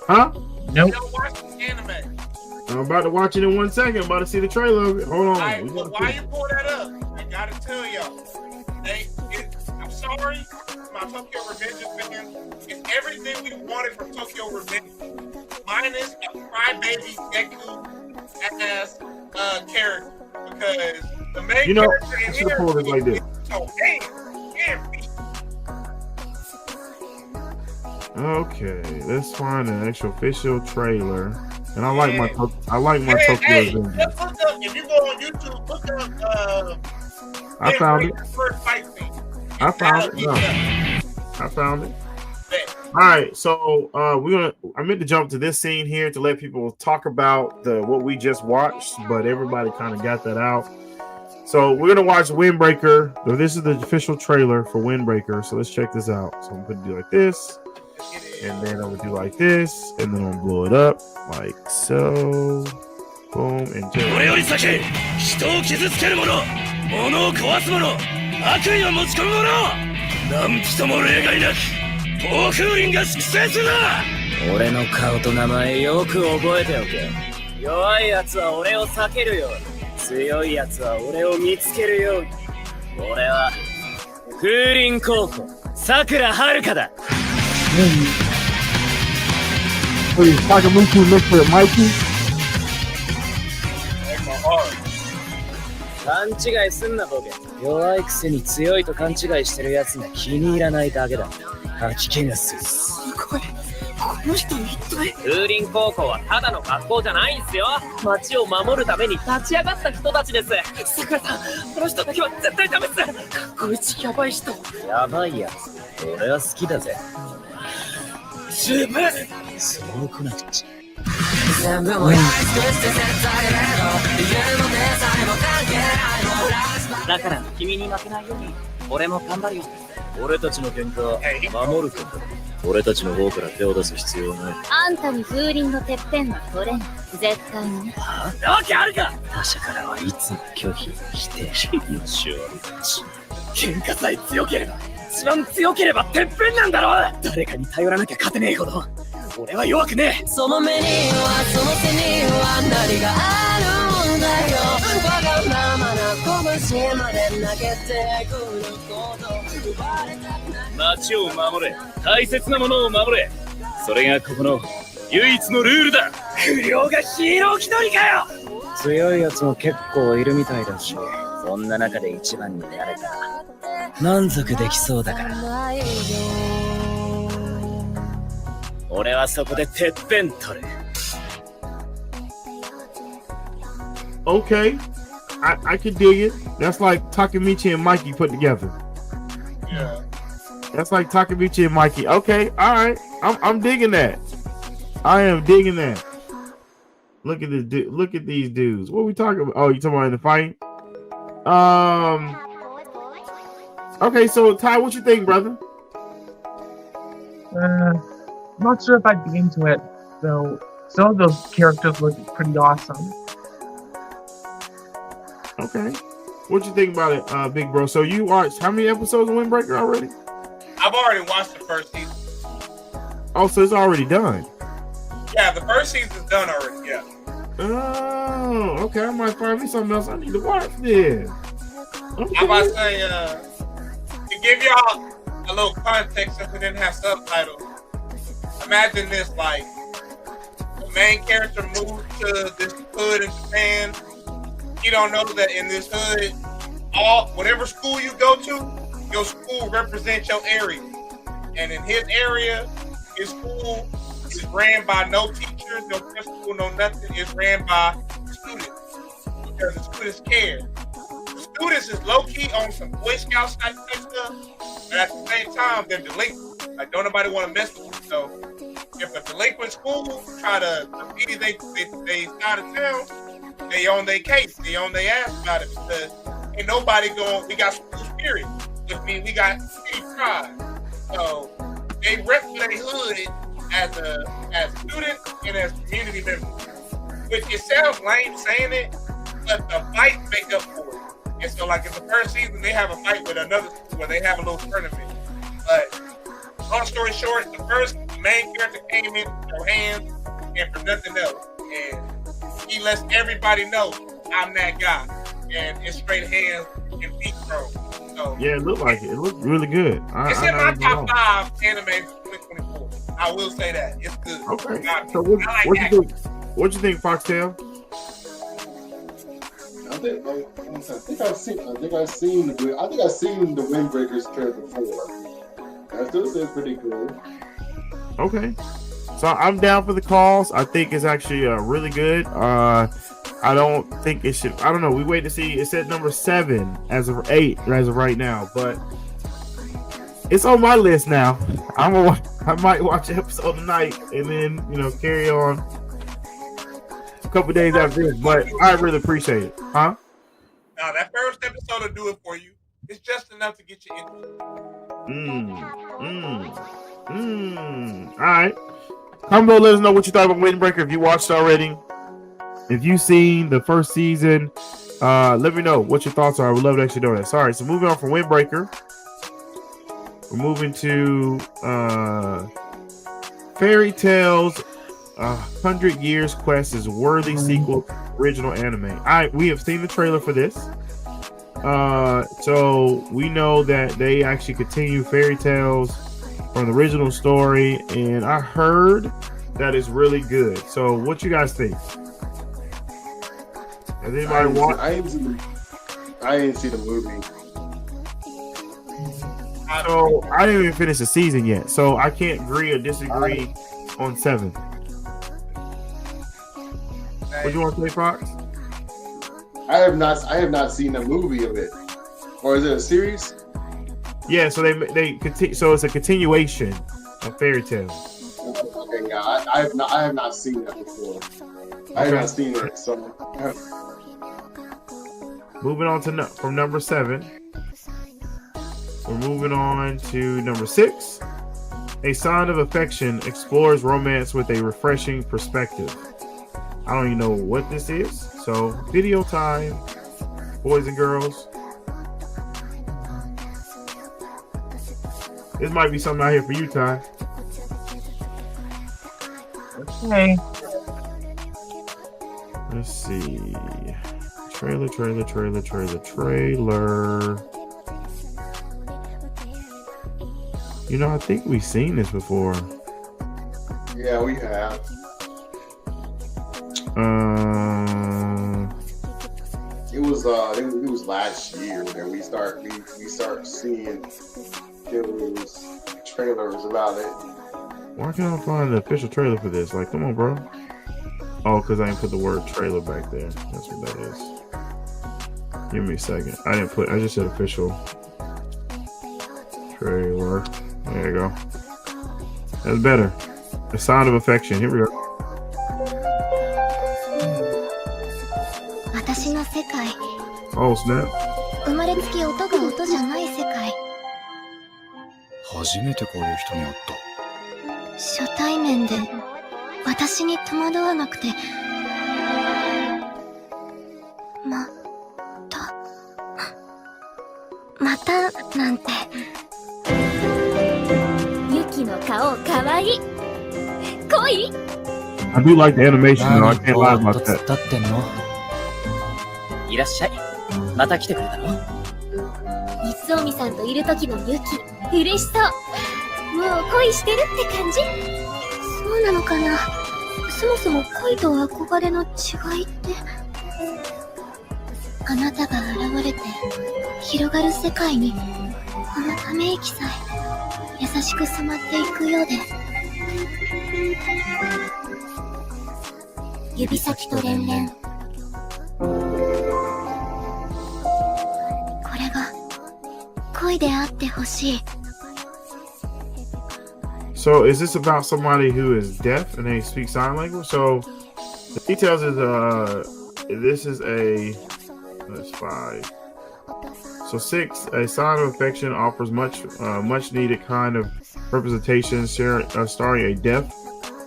Huh? Nope. Y'all watched this anime? I'm about to watch it in 1 second. I'm about to see the trailer of it. Hold on. Right, well, why you pull that up? I gotta tell y'all. I'm sorry, my Tokyo Revengers fans. It's everything we wanted from Tokyo Revengers, minus a crybaby Deku ass character. Because the main character in here is like this. So damn. Okay, let's find an actual official trailer. And I like my Tokyo Revengers. Just look up, if you go on YouTube, look up I found it. First fight scene. I found it. All right, so I meant to jump to this scene here to let people talk about what we just watched, but everybody kind of got that out. So we're gonna watch Windbreaker. This is the official trailer for Windbreaker. So let's check this out. So I'm gonna do like this, and then I'm gonna do like this, and then I'm gonna blow it up like so. Boom and just. 物を壊す者、悪意を持ち込む者、何人も例外なく、暴風林が粛清するな。俺の顔と名前よく覚えておけ。弱い奴は俺を避けるように、強い奴は俺を見つけるように。俺は風林高校、桜遥だ。Please, Takamuchi, Mr. Mikey.勘違いすんなボケ。弱いくせに強いと勘違いしてる奴が気に入らないだけだ。吐き気がする。すごい。この人一体。風林高校はただの学校じゃないんすよ。町を守るために立ち上がった人たちです。さくらさん、この人だけは絶対ダメっす。こいつやばい人。やばいやつ。俺は好きだぜ。十分。そう来なくちゃ。全部もやり尽くして絶対での理由もねさえも関係ないの。だから君に負けないように俺も頑張るよ。俺たちの喧嘩は守ること。俺たちの方から手を出す必要はない。あんたに風鈴のてっぺんは取れん。絶対にね。はあ、わけあるか。他者からはいつも拒否否定しよしおりたち。喧嘩さえ強ければ一番強ければてっぺんなんだろう。誰かに頼らなきゃ勝てねえほど俺は弱くねえ。その目にはその背には何があるんだよ。わがままな拳まで投げてくること奪われたくない。街を守れ、大切なものを守れ。それがここの唯一のルールだ。不良がヒーロー気取りかよ。強いやつも結構いるみたいだし、そんな中で一番になれたら満足できそうだから。俺はそこでてっぺん取る。Okay, I can dig it. That's like Takamichi and Mikey put together. Yeah. That's like Takamichi and Mikey. Okay, all right. I'm digging that. I am digging that. Look at this. Look at these dudes. What are we talking about? Oh, you talking about in the fight? Okay, so Ty, what you think, brother? I'm not sure if I'd be into it, though. Some of those characters look pretty awesome. Okay. What you think about it, big bro? So you watched how many episodes of Windbreaker already? I've already watched the first season. Oh, so it's already done. Yeah, the first season's done already, yeah. Oh, okay. I might find me something else I need to watch then. Okay. I'm about to say, to give y'all a little context since we didn't have subtitles, imagine this, like, the main character moved to this hood in Japan. You don't know that in this hood, whatever school you go to, your school represents your area. And in his area, his school is ran by no teachers, no principal, no nothing. It's ran by students because the students care. The students is low-key on some Boy Scout type stuff, but at the same time, they're delinquent. Like, don't nobody want to mess with them. So if a delinquent school try to defeat they side of town, they on their case, they on their ass about it because ain't nobody going. We got school spirit, which means we got city pride. So they rep their hood as students and as community members. Which it sounds lame saying it, but the fight make up for it. And so, like in the first season, they have a fight with another school where they have a little tournament. But long story short, the first main character came in for hands and for nothing else, and he lets everybody know I'm that guy, and it's straight hands and feet thrown. So Yeah, it looked like it. It looked really good. it's in my top 5 anime 2024. I will say that it's good. Okay. I So like what you action. think? What you think, Foxtail? I think I've seen the Windbreakers trailer before. That still seems pretty cool. Okay. So I'm down for the calls. I think it's actually really good. I don't think it should. I don't know. We wait to see. It's at number 7 as of 8 as of right now, but it's on my list now. I might watch an episode tonight and then carry on a couple days after this. But I really appreciate it, huh? Now that first episode will do it for you. It's just enough to get you interested. All right. Comment below, let us know what you thought about Windbreaker. If you watched already, if you've seen the first season, let me know what your thoughts are. I would love to actually know that. Sorry. So moving on from Windbreaker, we're moving to Fairy Tales 100 Years Quest is a worthy sequel to the original anime. We have seen the trailer for this. So we know that they actually continue Fairy Tales from the original story, and I heard that is really good. So what you guys think? Has anybody watched? I didn't see the movie. So I didn't even finish the season yet, so I can't agree or disagree on 7. What do you want to say, Fox? I have not seen the movie of it. Or is it a series? Yeah, so they continue. So it's a continuation of Fairy Tale. Okay, yeah, I have not seen that before. I have not seen it. So moving on to from number 7, we're moving on to number 6. A Sign of Affection explores romance with a refreshing perspective. I don't even know what this is. So video time, boys and girls. This might be something out here for you, Ty. Okay. Let's see. Trailer. I think we've seen this before. yeah, we have. It was last year that we start seeing trailers about it. Why can't I find the official trailer for this? Like, come on, bro. Oh, because I didn't put the word trailer back there. That's what that is. Give me a second. I just said official trailer. There you go. That's better. The Sound of Affection. Here we go. 私の世界 Oh, snap. 生まれつき音が音じゃない世界初めてこういう人に会った。初対面で私に戸惑わなくてまたなんてユキの顔かわいい恋 I do like the animation, though. I can't lie about 突っ that. 立ってんの。いらっしゃい。また来てくれたの？三尾さんといる時のユキ嬉しそうもう恋してるって感じそうなのかなそもそも恋と憧れの違いってあなたが現れて広がる世界にこのため息さえ優しく染まっていくようで指先と連々これが恋であってほしい So is this about somebody who is deaf and they speak sign language? So the details is this is that's 5. So 6, a sign of affection offers much needed kind of representation, starring a deaf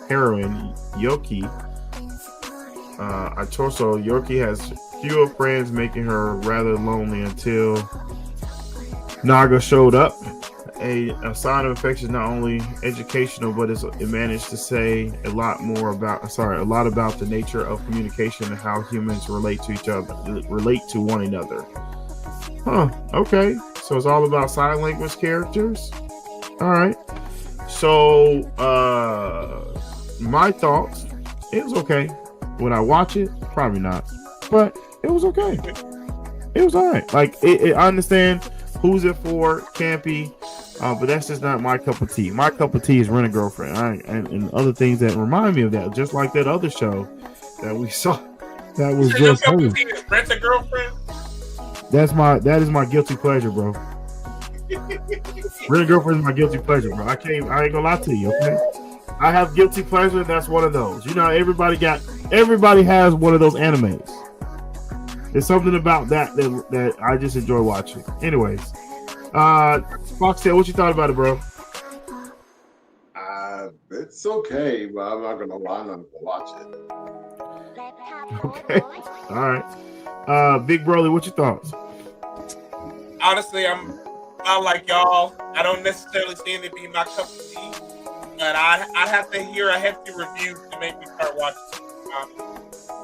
heroine, Yoki. Yoki has fewer friends, making her rather lonely until Naga showed up. A sign of affection is not only educational, but it managed to say a lot about the nature of communication and how humans relate to one another. Huh. Okay. So it's all about sign language characters. All right. So my thoughts, it was okay. Would I watch it? Probably not. But it was okay. It was all right. Like I understand who's it for, campy. But that's just not my cup of tea. My cup of tea is Rent a Girlfriend, and other things that remind me of that, just like that other show that we saw. That was just Rent a Girlfriend. That is my guilty pleasure, bro. Rent a Girlfriend is my guilty pleasure, bro. I ain't gonna lie to you, okay? I have guilty pleasure, and that's one of those. You know, everybody has one of those animes. There's something about that I just enjoy watching. Anyways. Foxtail, what you thought about it, bro? It's okay, but I'm not gonna lie, I'm not gonna watch it. Okay, all right. Big Broly, what your thoughts? Honestly, I'm like y'all. I don't necessarily seem to be my cup of tea, but I'd have to hear a hefty review to make me start watching. I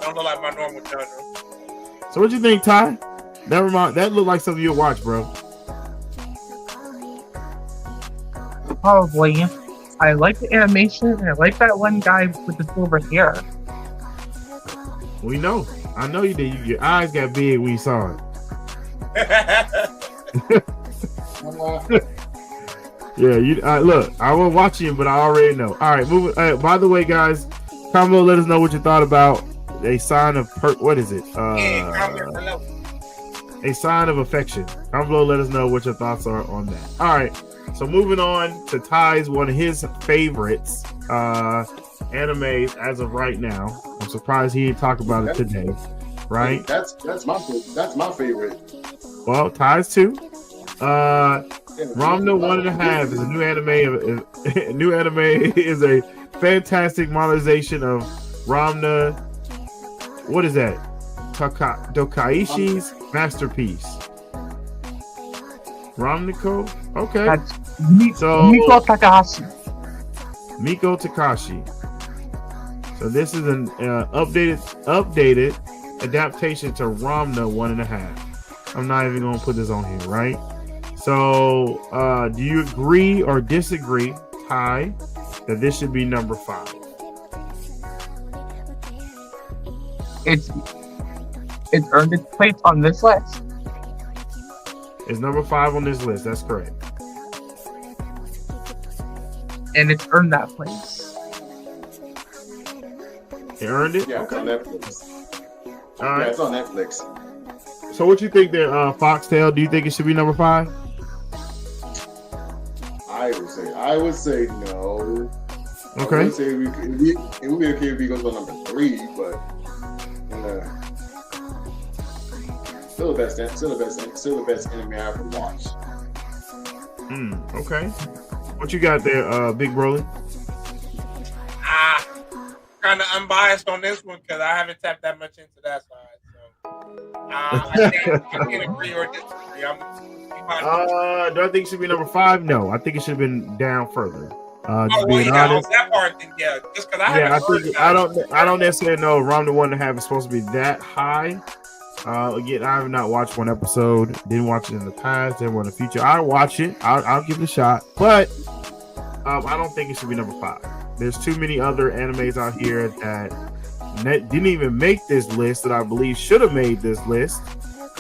don't look like my normal genre. So what you think, Ty? That looked like something you'll watch, bro. Probably. I like the animation, and I like that one guy with the silver hair. We know. I know you did. Your eyes got big when you saw it. Yeah, look, I won't watch him, but I already know. All right, moving. By the way, guys, comment below, let us know what you thought about a sign of what is it? A sign of affection. Comment below, let us know what your thoughts are on that. All right. So moving on to Ty's one of his favorites animes as of right now. I'm surprised he didn't talk about it today, right? That's my favorite. Well, Ty's too. Ramna 1.5 is a new anime. New anime is a fantastic modernization of Ramna. What is that? Dokaishi's masterpiece. Ramniko? Okay. That's Miko Takahashi. Miko Takashi. So this is an updated adaptation to Ramna 1.5. I'm not even going to put this on here, right? So do you agree or disagree, Ty, that this should be number 5? It's earned its place on this list. It's number 5 on this list. That's correct. And it's earned that place. It earned it? Yeah, okay. It's on Netflix. All right. Yeah, it's on Netflix. So what you think there, Foxtail? Do you think it should be number 5? I would say no. Okay. I would say it would be okay if it goes on number 3, but still the best anime I ever watched. Okay. What you got there, Big Broly? Kind of unbiased on this one because I haven't tapped that much into that side. So I can't agree or disagree. Do I think it should be number 5? No, I think it should have been down further. Just being honest. On that part, then yeah, just because I don't necessarily know Ramna 1.5 is supposed to be that high. Again, I have not watched one episode. Didn't watch it in the past. Didn't watch in the future. I'll watch it. I'll give it a shot. But I don't think it should be number 5. There's too many other animes out here that didn't even make this list that I believe should have made this list,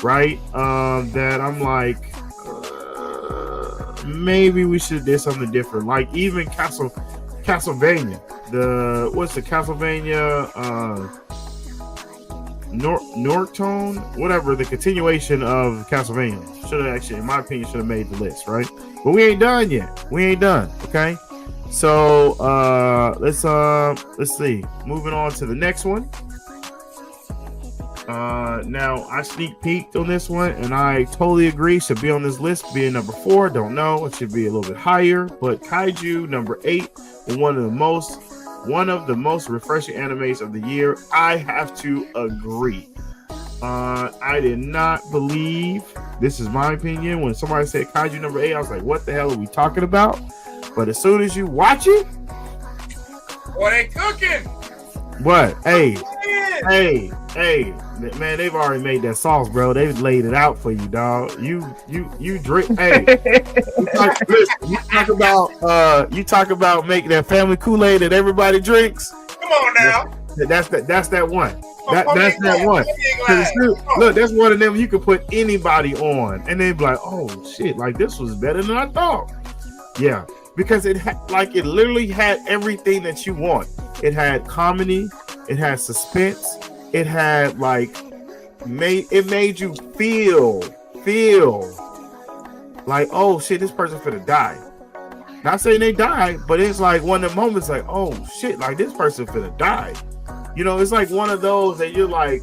right? That I'm like, maybe we should have did something different. Like even Castlevania. What's the Castlevania? Nortone, whatever, the continuation of Castlevania should have actually, in my opinion, should have made the list, right? But we ain't done yet. We ain't done, okay? So let's see. Moving on to the next one. Now I sneak peeked on this one, and I totally agree. Should be on this list, being number 4. Don't know, it should be a little bit higher. But Kaiju number 8, one of the most refreshing animes of the year. I have to agree. I did not believe, this is my opinion, when somebody said Kaiju number 8, I was like, what the hell are we talking about? But as soon as you watch it, What they cooking? what? Hey, man, they've already made that sauce, bro. They've laid it out for you, dog. You drink. Hey, you talk about making that family Kool-Aid that everybody drinks. Come on now. That's that one. That's that one. Look, that's one of them you can put anybody on, and they'd be like, "Oh shit, like this was better than I thought." Yeah, because it literally had everything that you want. It had comedy, it had suspense, it had made you feel like, oh shit, this person's finna die. Not saying they died, but it's like one of the moments like, oh shit, like this person finna die. You know, it's like one of those that you're like,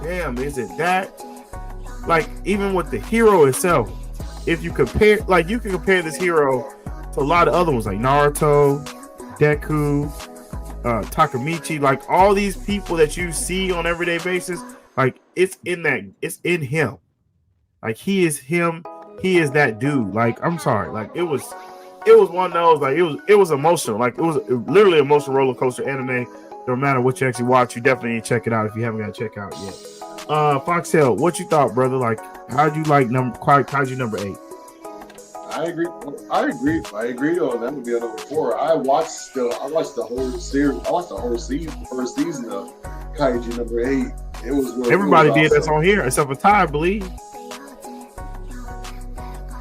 damn, is it that? Like, even with the hero itself, if you compare, like, you can compare this hero to a lot of other ones, like Naruto, Deku, Takamichi, like all these people that you see on everyday basis, like it's in him. Like he is him, he is that dude. Like, I'm sorry, like it was one of those, like it was emotional, like it was literally emotional roller coaster anime. No matter what you actually watch, you definitely need to check it out if you haven't got to check out yet. Foxtail, what you thought, brother? Like, how'd you like Kaiju number 8? I agree on that would be a number 4. I watched the whole series. I watched the whole season, first season of Kaiju number 8. It was everybody did that's on here except for Ty, I believe.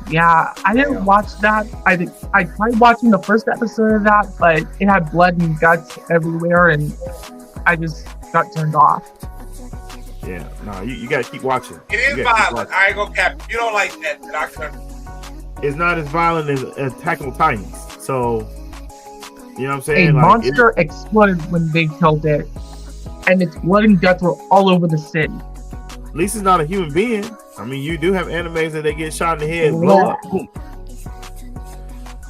Yeah, I didn't watch that. I tried watching the first episode of that, but it had blood and guts everywhere, and I just got turned off. Yeah, no, you gotta keep watching. It is violent. I ain't gonna cap. You don't like that, it's not as violent as Attack on Titans. So, you know what I'm saying? A monster exploded when they killed it, and its blood and guts were all over the city. At least it's not a human being. I mean, you do have animes that they get shot in the head, blow up.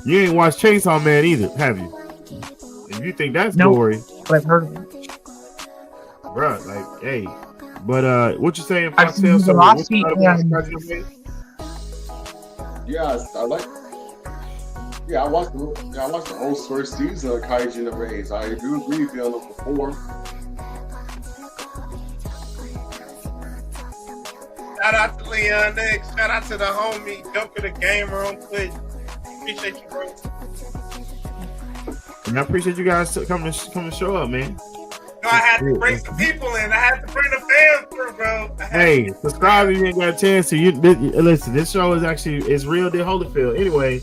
You ain't watched Chainsaw Man either, have you? If you think that's gory, but I've heard of it, bruh. Like, hey, but what you saying? I've seen Velocity and I watched the whole first season of Kaiju number 8. So I do agree with you on number 4. Shout out to Leon Nick. Shout out to the homie Joker the Gamer on Twitch. Appreciate you, bro. And I appreciate you guys coming to show up, man. No, I had to bring some people in. I had to bring the fans through, bro. Hey, subscribe if you ain't got a chance to. Listen, this show is real deal Holyfield. Anyway,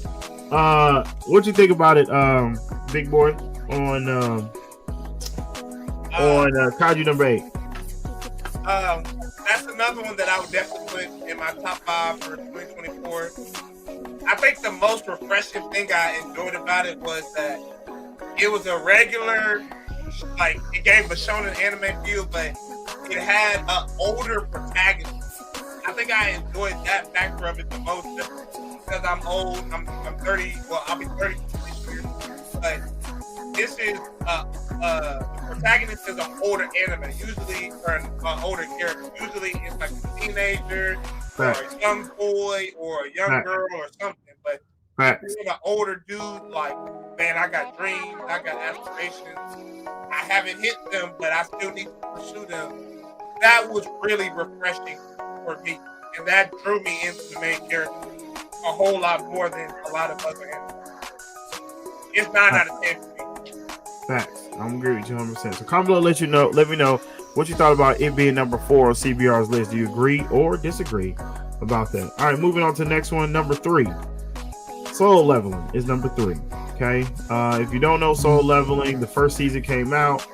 what you think about it, big boy, on Kaiju number 8? That's another one that I would definitely put in my top 5 for 2024. I think the most refreshing thing I enjoyed about it was that it was a regular, like, it gave a shonen anime feel, but it had an older protagonist. I think I enjoyed that factor of it the most, just because I'm old. I'm 30. Well, I'll be 30 this year. But this is the protagonist is an older anime, usually, or an older character. Usually, it's like a teenager, or a young boy, or a young girl, or something. But it's an older dude, like, man, I got dreams, I got aspirations. I haven't hit them, but I still need to pursue them. That was really refreshing for me, and that drew me into the main character a whole lot more than a lot of other animes. It's 9 out of 10 for me. Facts. I'm agree with you 100%. So comment below, let me know what you thought about it being number 4 on CBR's list. Do you agree or disagree about that? All right, moving on to the next one, number 3. Solo Leveling is number 3. Okay. If you don't know Solo Leveling, the first season came out.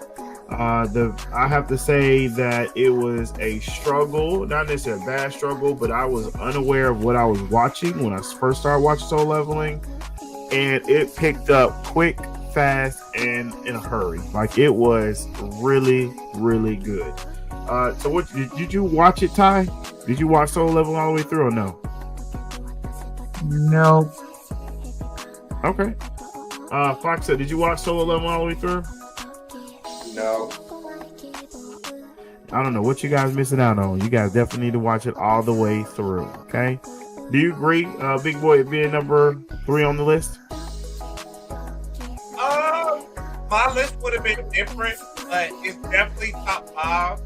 I have to say that it was a struggle, not necessarily a bad struggle, but I was unaware of what I was watching when I first started watching Solo Leveling. and it picked up quick, fast, and in a hurry. Like it was really, really good. So what did you watch it, Ty? Did you watch Solo Level all the way through or no? No. Okay. Fox said, did you watch Solo Level all the way through? No. I don't know what you guys missing out on. You guys definitely need to watch it all the way through. Okay. Do you agree, Big Boy, being number 3 on the list? My list would have been different, but it's definitely top 5.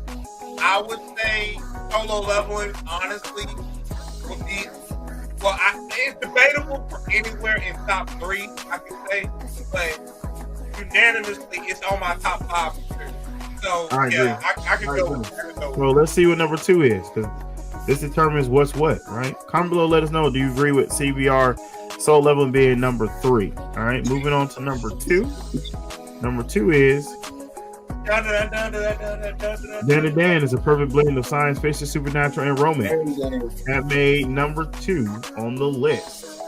I would say Solo Leveling, honestly, would be. Well, it's debatable for anywhere in top 3, I can say, but unanimously, it's on my top 5 for sure. So I can go. Well, let's see what number 2 is, because this determines what's what, right? Comment below, let us know. Do you agree with CBR Solo Leveling being number 3? All right, moving on to number 2. Number 2 is Dan and Dan is a perfect blend of science fiction, supernatural, and romance. That made number 2 on the list.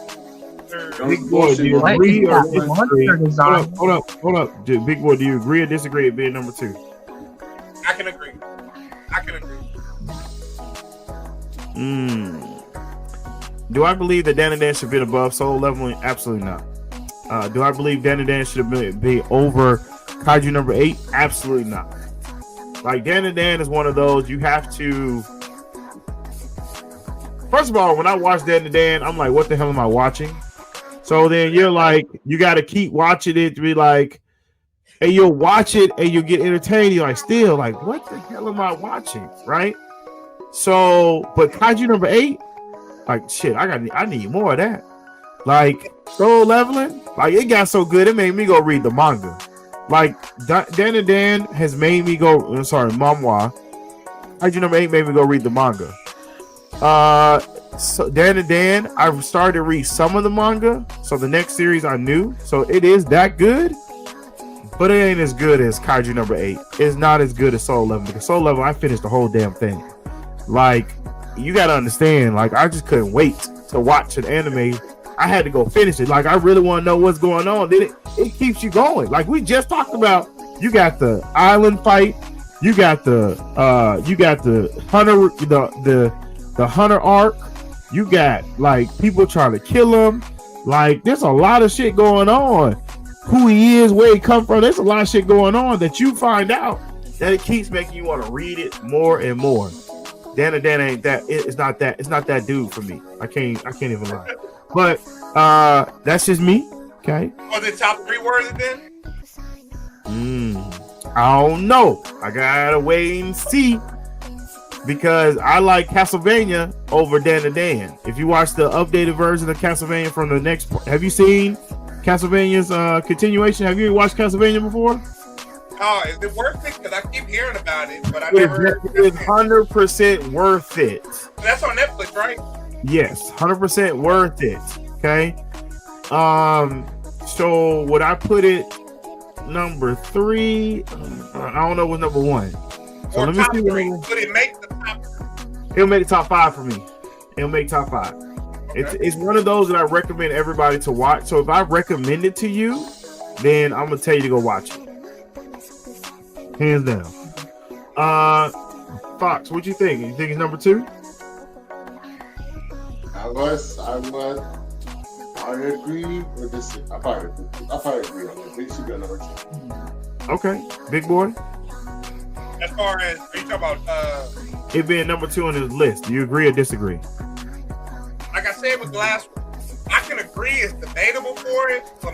Big Boy, do you agree or disagree? Hold up. Big Boy, do you agree or disagree with being number 2? I can agree. Do I believe that Dan and Dan should be above Solo Leveling? Absolutely not. Do I believe Dan and Dan should be over Kaiju number 8? Absolutely not. Like, Dan and Dan is one of those you have to. First of all, when I watch Dan and Dan, I'm like, what the hell am I watching? So then you're like, you got to keep watching it to be like, and you'll watch it and you'll get entertained. You're like, still like, what the hell am I watching? Right? So, but Kaiju number 8, like, shit, I need more of that. Like, Solo Leveling, like, it got so good, it made me go read the manga. Like, Dan and Dan has made me go, Manhwa. Kaiju number 8 made me go read the manga. So Dan and Dan, I've started to read some of the manga, so the next series I knew. So it is that good, but it ain't as good as Kaiju number 8. It's not as good as Solo Leveling, because Solo Leveling, I finished the whole damn thing. Like, you gotta understand, like, I just couldn't wait to watch an anime. I had to go finish it. Like, I really want to know what's going on. Then it keeps you going. Like, we just talked about, you got the island fight, you got the hunter, the hunter arc, you got like people trying to kill him. Like, there's a lot of shit going on. Who he is, where he come from. There's a lot of shit going on that you find out that it keeps making you want to read it more and more. Dan and Dan ain't that. It's not that dude for me. I can't even lie. But that's just me. Okay. Are the top 3 words then? I don't know. I gotta wait and see, because I like Castlevania over Dan and Dan. If you watch the updated version of Castlevania from the next, have you seen Castlevania's continuation? Have you watched Castlevania before? Oh, is it worth it? Because I keep hearing about it, but I never. It's 100% worth it. That's on Netflix, right? Yes, 100% worth it. Okay. So would I put it number 3? I don't know what's number 1. So or let me see. Would it make the top? It'll make the top 5 for me. It'll make top 5. Okay. It's one of those that I recommend everybody to watch. So if I recommend it to you, then I'm gonna tell you to go watch it. Hands down. Fox, what you think? You think it's number 2? I agree with this. I probably agree on it. It should be a number 2. Okay, Big Boy. As far as, are you talking about it being number 2 on his list? Do you agree or disagree? Like I said with the last one, I can agree it's debatable for it, but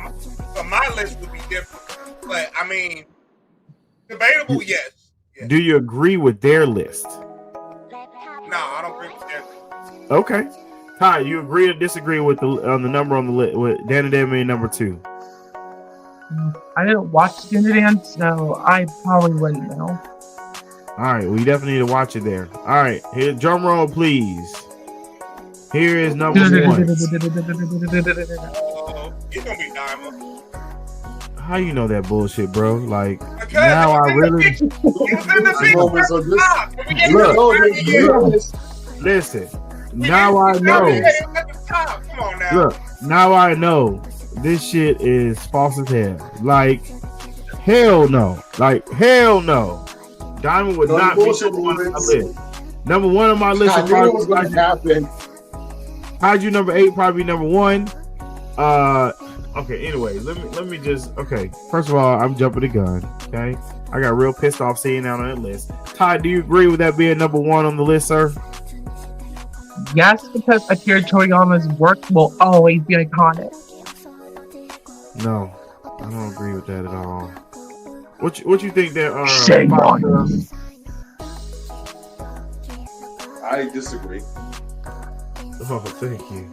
my list would be different. But I mean, debatable, yes. Do you agree with their list? No, I don't agree with their list. Okay. Ty, you agree or disagree with the number on the list with Dan and Dan being number 2? I didn't watch Dan and Dan, so I probably wouldn't know. All right, well, you definitely need to watch it there. All right, here, drum roll, please. Here is number 1. It's gonna be Diamond. How you know that bullshit, bro? Like, now I really listen. Now I know. Come on now. Look, now I know this shit is false as hell. Like, hell no. Like, hell no. Diamond would not be number one on my list. Number one on my list. I knew it was going to happen. Kaiju number 8 probably number 1. Okay, anyway, let me just, okay. First of all, I'm jumping the gun, okay? I got real pissed off seeing that on that list. Ty, do you agree with that being number 1 on the list, sir? Yes, because Akira Toriyama's work will always be iconic. No, I don't agree with that at all. What you think that Shame on you. I disagree. Oh, thank you.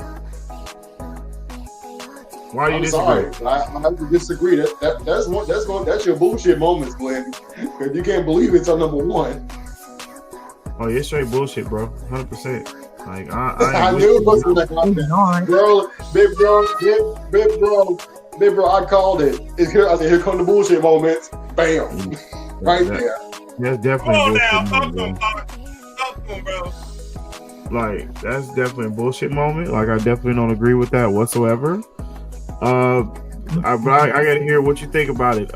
Why do you I'm disagree? sorry. I have to disagree. That's your bullshit moments, Glenn. Because you can't believe it's on number 1. Oh, you're straight bullshit, bro. 100%. Like I knew it was going to happen. Bro, big bro, I called it. It's here. I said, here come the bullshit moments. Bam. Right there. That's definitely Talk bullshit to him, bro. Like, that's definitely a bullshit moment. Like, I definitely don't agree with that whatsoever. But I gotta hear what you think about it.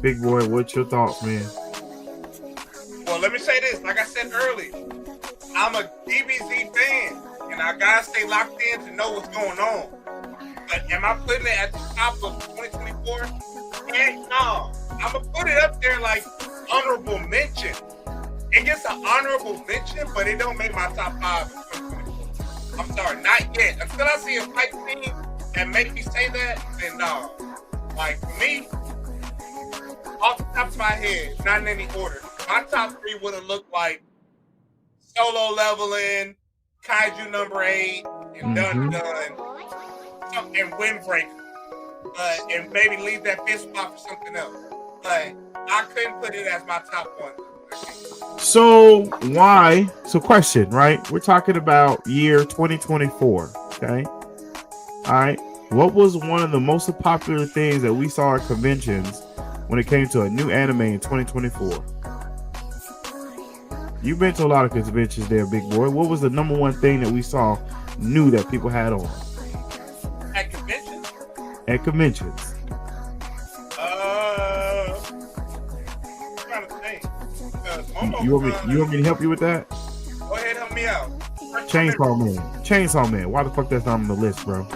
Big boy, what's your thoughts, man? Well, let me say this. Like I said earlier, I'm a DBZ fan, and I gotta stay locked in to know what's going on. But am I putting it at the top of 2024? Heck no. I'm gonna put it up there like honorable mention. It gets an honorable mention, but it don't make my top 5 of 2024. I'm sorry, not yet. Until I see a fight scene that make me say that, then no. Like, for me, off the top of my head, not in any order, my top 3 would have looked like Solo Leveling, Kaiju number 8, and Dun, and Windbreaker. And maybe leave that 5th spot for something else. But I couldn't put it as my top 1. So why? So question, right? We're talking about year 2024. Okay. All right. What was one of the most popular things that we saw at conventions when it came to a new anime in 2024? You've been to a lot of conventions there, big boy. What was the number one thing that we saw new that people had on? At conventions? At conventions. I'm trying to think. You want me to help you with that? Go ahead, help me out. Chainsaw Man. Chainsaw Man. Why the fuck that's not on the list, bro?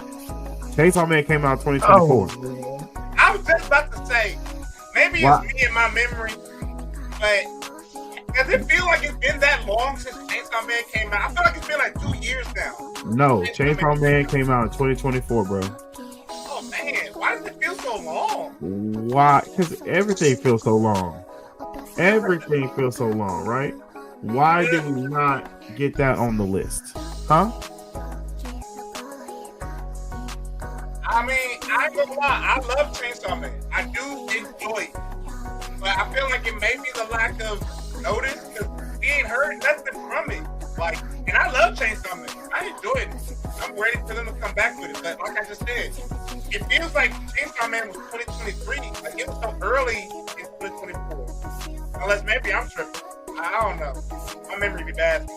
Chainsaw Man came out in 2024. Oh. I was just about to say, maybe it's me and my memory, but does it feel like it's been that long since Chainsaw Man came out? I feel like it's been like 2 years now. No, Chainsaw Man came out in 2024, bro. Oh man, why does it feel so long? Why? Because everything feels so long. Everything feels so long, right? Why did we not get that on the list? Huh? I mean, I ain't gonna lie, I love Chainsaw Man. I do enjoy it. But I feel like it may be the lack of notice, because we ain't heard nothing from it. Like, and I love Chainsaw Man. I enjoy it. I'm ready for them to come back with it. But like I just said, it feels like Chainsaw Man was 2023. Like, it was so early in 2024. Unless maybe I'm tripping. I don't know. My memory be bad.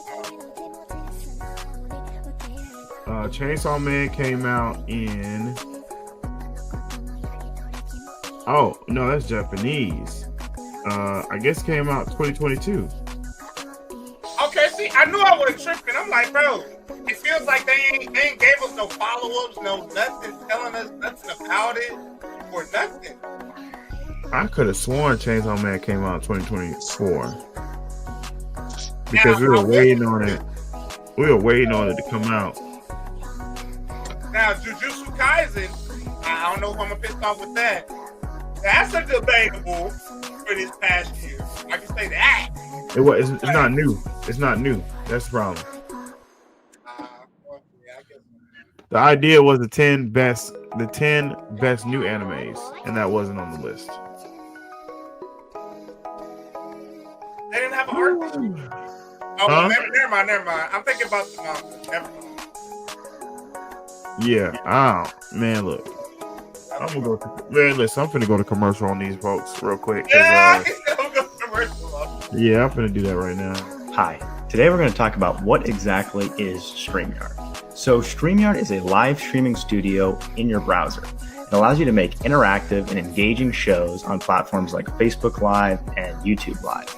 Chainsaw Man came out in... Oh, no, that's Japanese. I guess came out 2022. Okay, see, I knew I was tripping. I'm like, bro, it feels like they ain't gave us no follow-ups, no nothing, telling us nothing about it, or nothing. I could have sworn Chainsaw Man came out in 2024. Because we were waiting on it. We were waiting on it to come out. Now, Jujutsu Kaisen, I don't know if I'm gonna piss off with that. That's a debatable for this past year. I can say that. It's not new. It's not new. That's the problem. The idea was the 10 best new animes, and that wasn't on the list. They didn't have an art this year. Oh, well, never mind. I'm thinking about the manga. Never mind. Yeah. Man, look. I'm gonna go. Man, listen. I'm finna go to commercial on these folks real quick. Yeah, I'm going to commercial. Yeah, I'm finna do that right now. Hi. Today we're going to talk about what exactly is StreamYard. So StreamYard is a live streaming studio in your browser. It allows you to make interactive and engaging shows on platforms like Facebook Live and YouTube Live.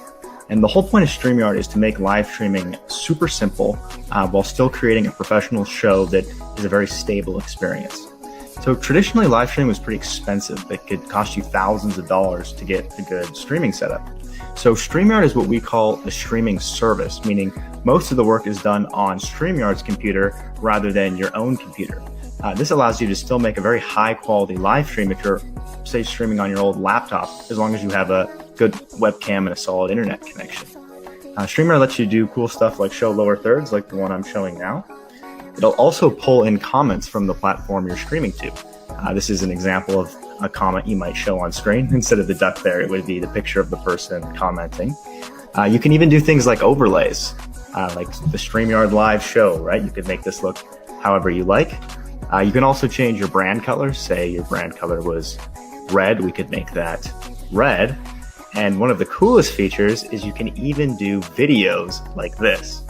And the whole point of StreamYard is to make live streaming super simple while still creating a professional show that is a very stable experience. So traditionally, live streaming was pretty expensive. It could cost you thousands of dollars to get a good streaming setup. So StreamYard is what we call a streaming service, meaning most of the work is done on StreamYard's computer rather than your own computer. This allows you to still make a very high quality live stream if you're, say, streaming on your old laptop, as long as you have a good webcam and a solid internet connection. StreamYard lets you do cool stuff like show lower thirds, like the one I'm showing now. It'll also pull in comments from the platform you're streaming to. This is an example of a comment you might show on screen. Instead of the duck there, it would be the picture of the person commenting. You can even do things like overlays, like the StreamYard live show, right? You could make this look however you like. You can also change your brand color. Say your brand color was red, we could make that red. And one of the coolest features is you can even do videos like this.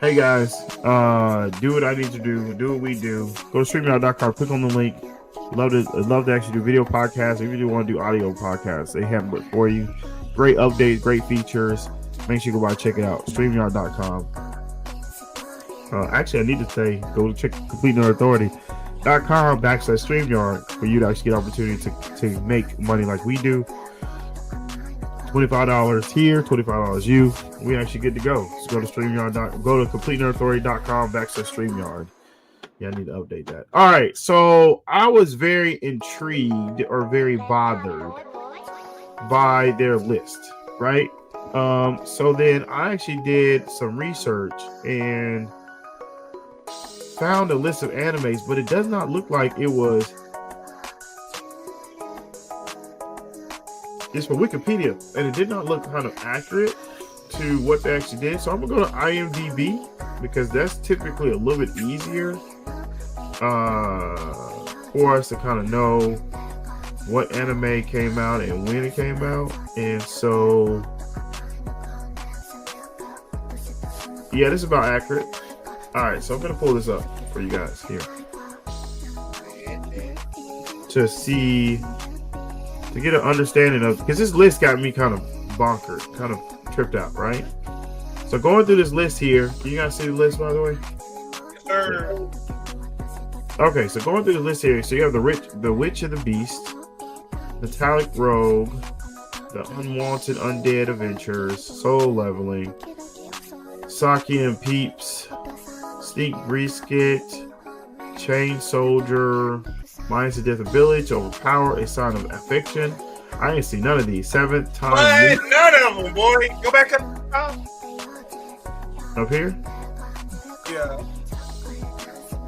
Hey guys, do what I need to do what we do. Go to StreamYard.com, click on the link. Love to actually do video podcasts. If you do want to do audio podcasts, they have it for you. Great updates, great features. Make sure you go by and check it out. StreamYard.com. Actually, I need to say, go to check CompleteNerdAuthority.com/StreamYard for you to actually get opportunity to make money like we do. $25 here, $25 you. We actually good to go. Just go to StreamYard. Go to CompleteNerdAuthority.com/StreamYard. Yeah, I need to update that. All right, so I was very intrigued or very bothered by their list, right? So then I actually did some research and found a list of animes, but it does not look like it was. It's from Wikipedia, and it did not look kind of accurate to what they actually did. So I'm gonna go to IMDb because that's typically a little bit easier for us to kind of know what anime came out and when it came out. And so, yeah, this is about accurate. All right, so I'm gonna pull this up for you guys here to see. To get an understanding of, because this list got me kind of bonkered, kind of tripped out, right? So going through this list here, can you guys see the list, by the way? Yes, sir. Okay, so going through the list here, so you have the Witch of the Beast, Metallic Rogue, The Unwanted Undead Adventures, Soul Leveling, Saki and Peeps, Sneak Brisket, Chain Soldier, Minds of Death Ability, Overpower, A Sign of Affection. I ain't seen none of these. Seventh Time. What? None of them, boy. Go back up to the top. Up here? Yeah.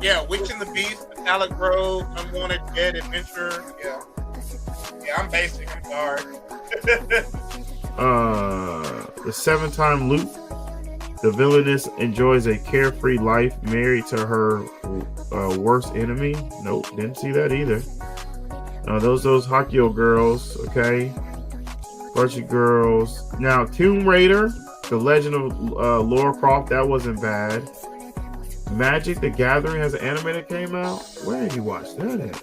Yeah, Witch and the Beast, Metallic Rogue, Unwanted Dead Adventure. Yeah. Yeah, I'm basic. I'm sorry. The Seventh Time Loop. The villainess enjoys a carefree life married to her worst enemy. Nope, didn't see that either. Those Hakio girls, okay. Archie girls. Now, Tomb Raider, The Legend of Lara Croft, that wasn't bad. Magic the Gathering has an anime that came out. Where did you watch that at?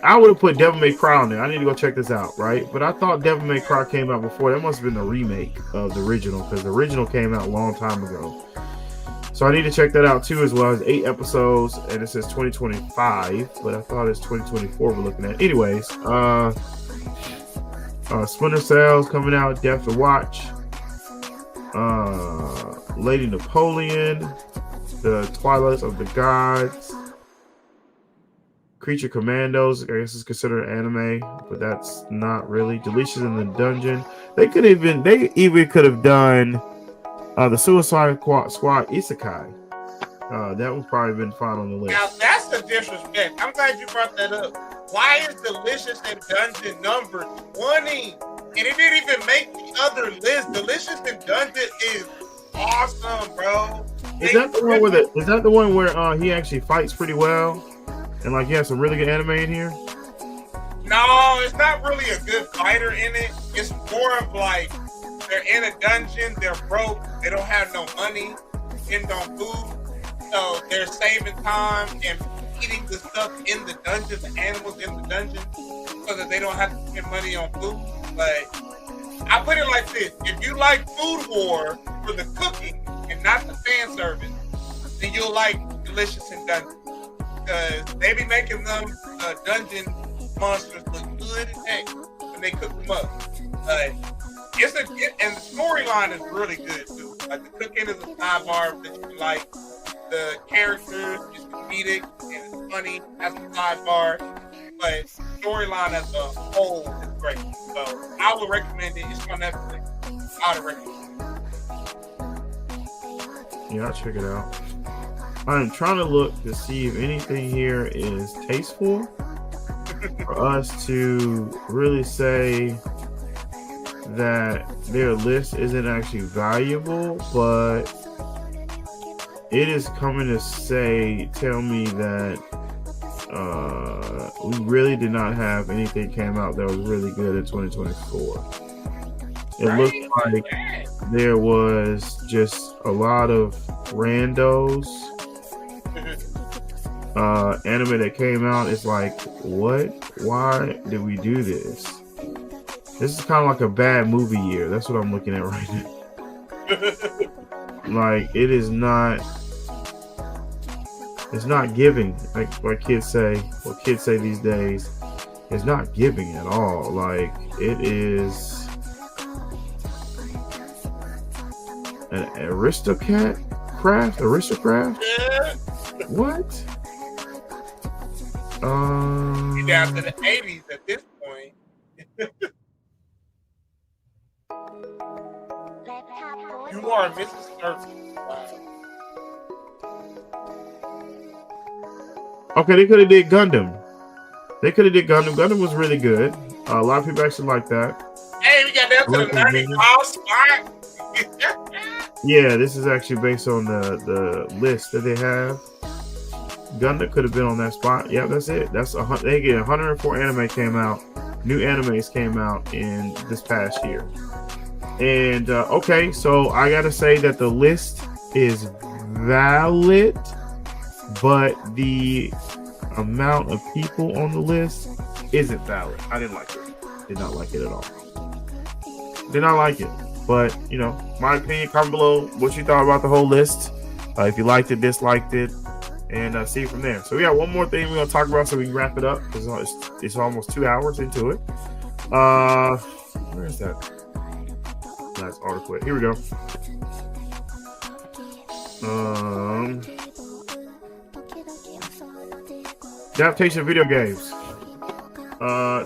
I would have put Devil May Cry on there. I need to go check this out, right? But I thought Devil May Cry came out before. That must have been the remake of the original, because the original came out a long time ago. So I need to check that out too, as well as 8 episodes, and it says 2025, but I thought it's 2024 we're looking at. Anyways, Splinter Cell's coming out, Death to Watch, Lady Napoleon, The Twilight of the Gods, Creature Commandos, I guess it's considered anime, but that's not really. Delicious in the Dungeon. They even could have done the Suicide Squad Isekai. That would probably been fine on the list. Now that's the disrespect. I'm glad you brought that up. Why is Delicious in Dungeon number 20? And it didn't even make the other list. Delicious in Dungeon is awesome, bro. Is that the one where he actually fights pretty well? And like he has some really good anime in here? No, it's not really a good fighter in it. It's more of like they're in a dungeon, they're broke, they don't have no money, depend on food. So they're saving time and eating the stuff in the dungeon, the animals in the dungeon, so that they don't have to spend money on food. But I put it like this: if you like Food War for the cooking and not the fan service, then you'll like Delicious in Dungeon, because they be making them dungeon monsters look good as heck when they cook them up. And the storyline is really good too. Like the cooking is a sidebar that you can like. The characters is comedic and it's funny as a sidebar, but storyline as a whole is great. So I would recommend it. It's on Netflix. I would recommend it. Yeah, I'll check it out. I'm trying to look to see if anything here is tasteful for us to really say that their list isn't actually valuable, but it is coming to tell me that we really did not have anything came out that was really good in 2024. It looked like there was just a lot of randos. Anime that came out, it's like, what? Why did we do this? This is kind of like a bad movie year. That's what I'm looking at right now. Like, it is not. It's not giving, like kids say. What kids say these days, it's not giving at all. Like, it is an aristocrat. What? You're down to the 80s at this point. You are Mrs. Surface. Wow. Okay, they could have did Gundam. Gundam was really good. A lot of people actually like that. Hey, we got down to the 95 spot. Yeah, this is actually based on the list that they have. Gundam could have been on that spot. Yeah, that's it. They get 104 anime came out. New animes came out in this past year. And okay, so I gotta say that the list is valid, but the amount of people on the list isn't valid. I didn't like it. Did not like it at all. Did not like it. But, you know, my opinion, comment below what you thought about the whole list. If you liked it, disliked it, and see it from there. So we got one more thing we're going to talk about so we can wrap it up, because it's almost 2 hours into it. Where is that last article? Here we go. Adaptation of video games.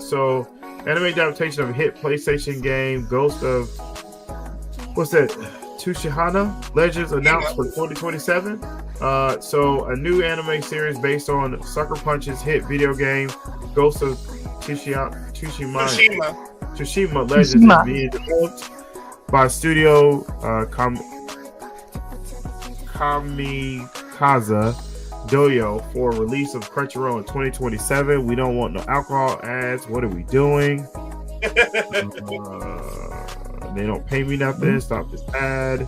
So anime adaptation of a hit PlayStation game, Ghost of TSUSHIMA Legends announced for 2027. So a new anime series based on Sucker Punch's hit video game, Ghost of Tsushima Legends is being developed by studio Kamikaze Doyo for release of Crunchyroll in 2027. We don't want no alcohol ads. What are we doing? They don't pay me nothing. Stop this ad.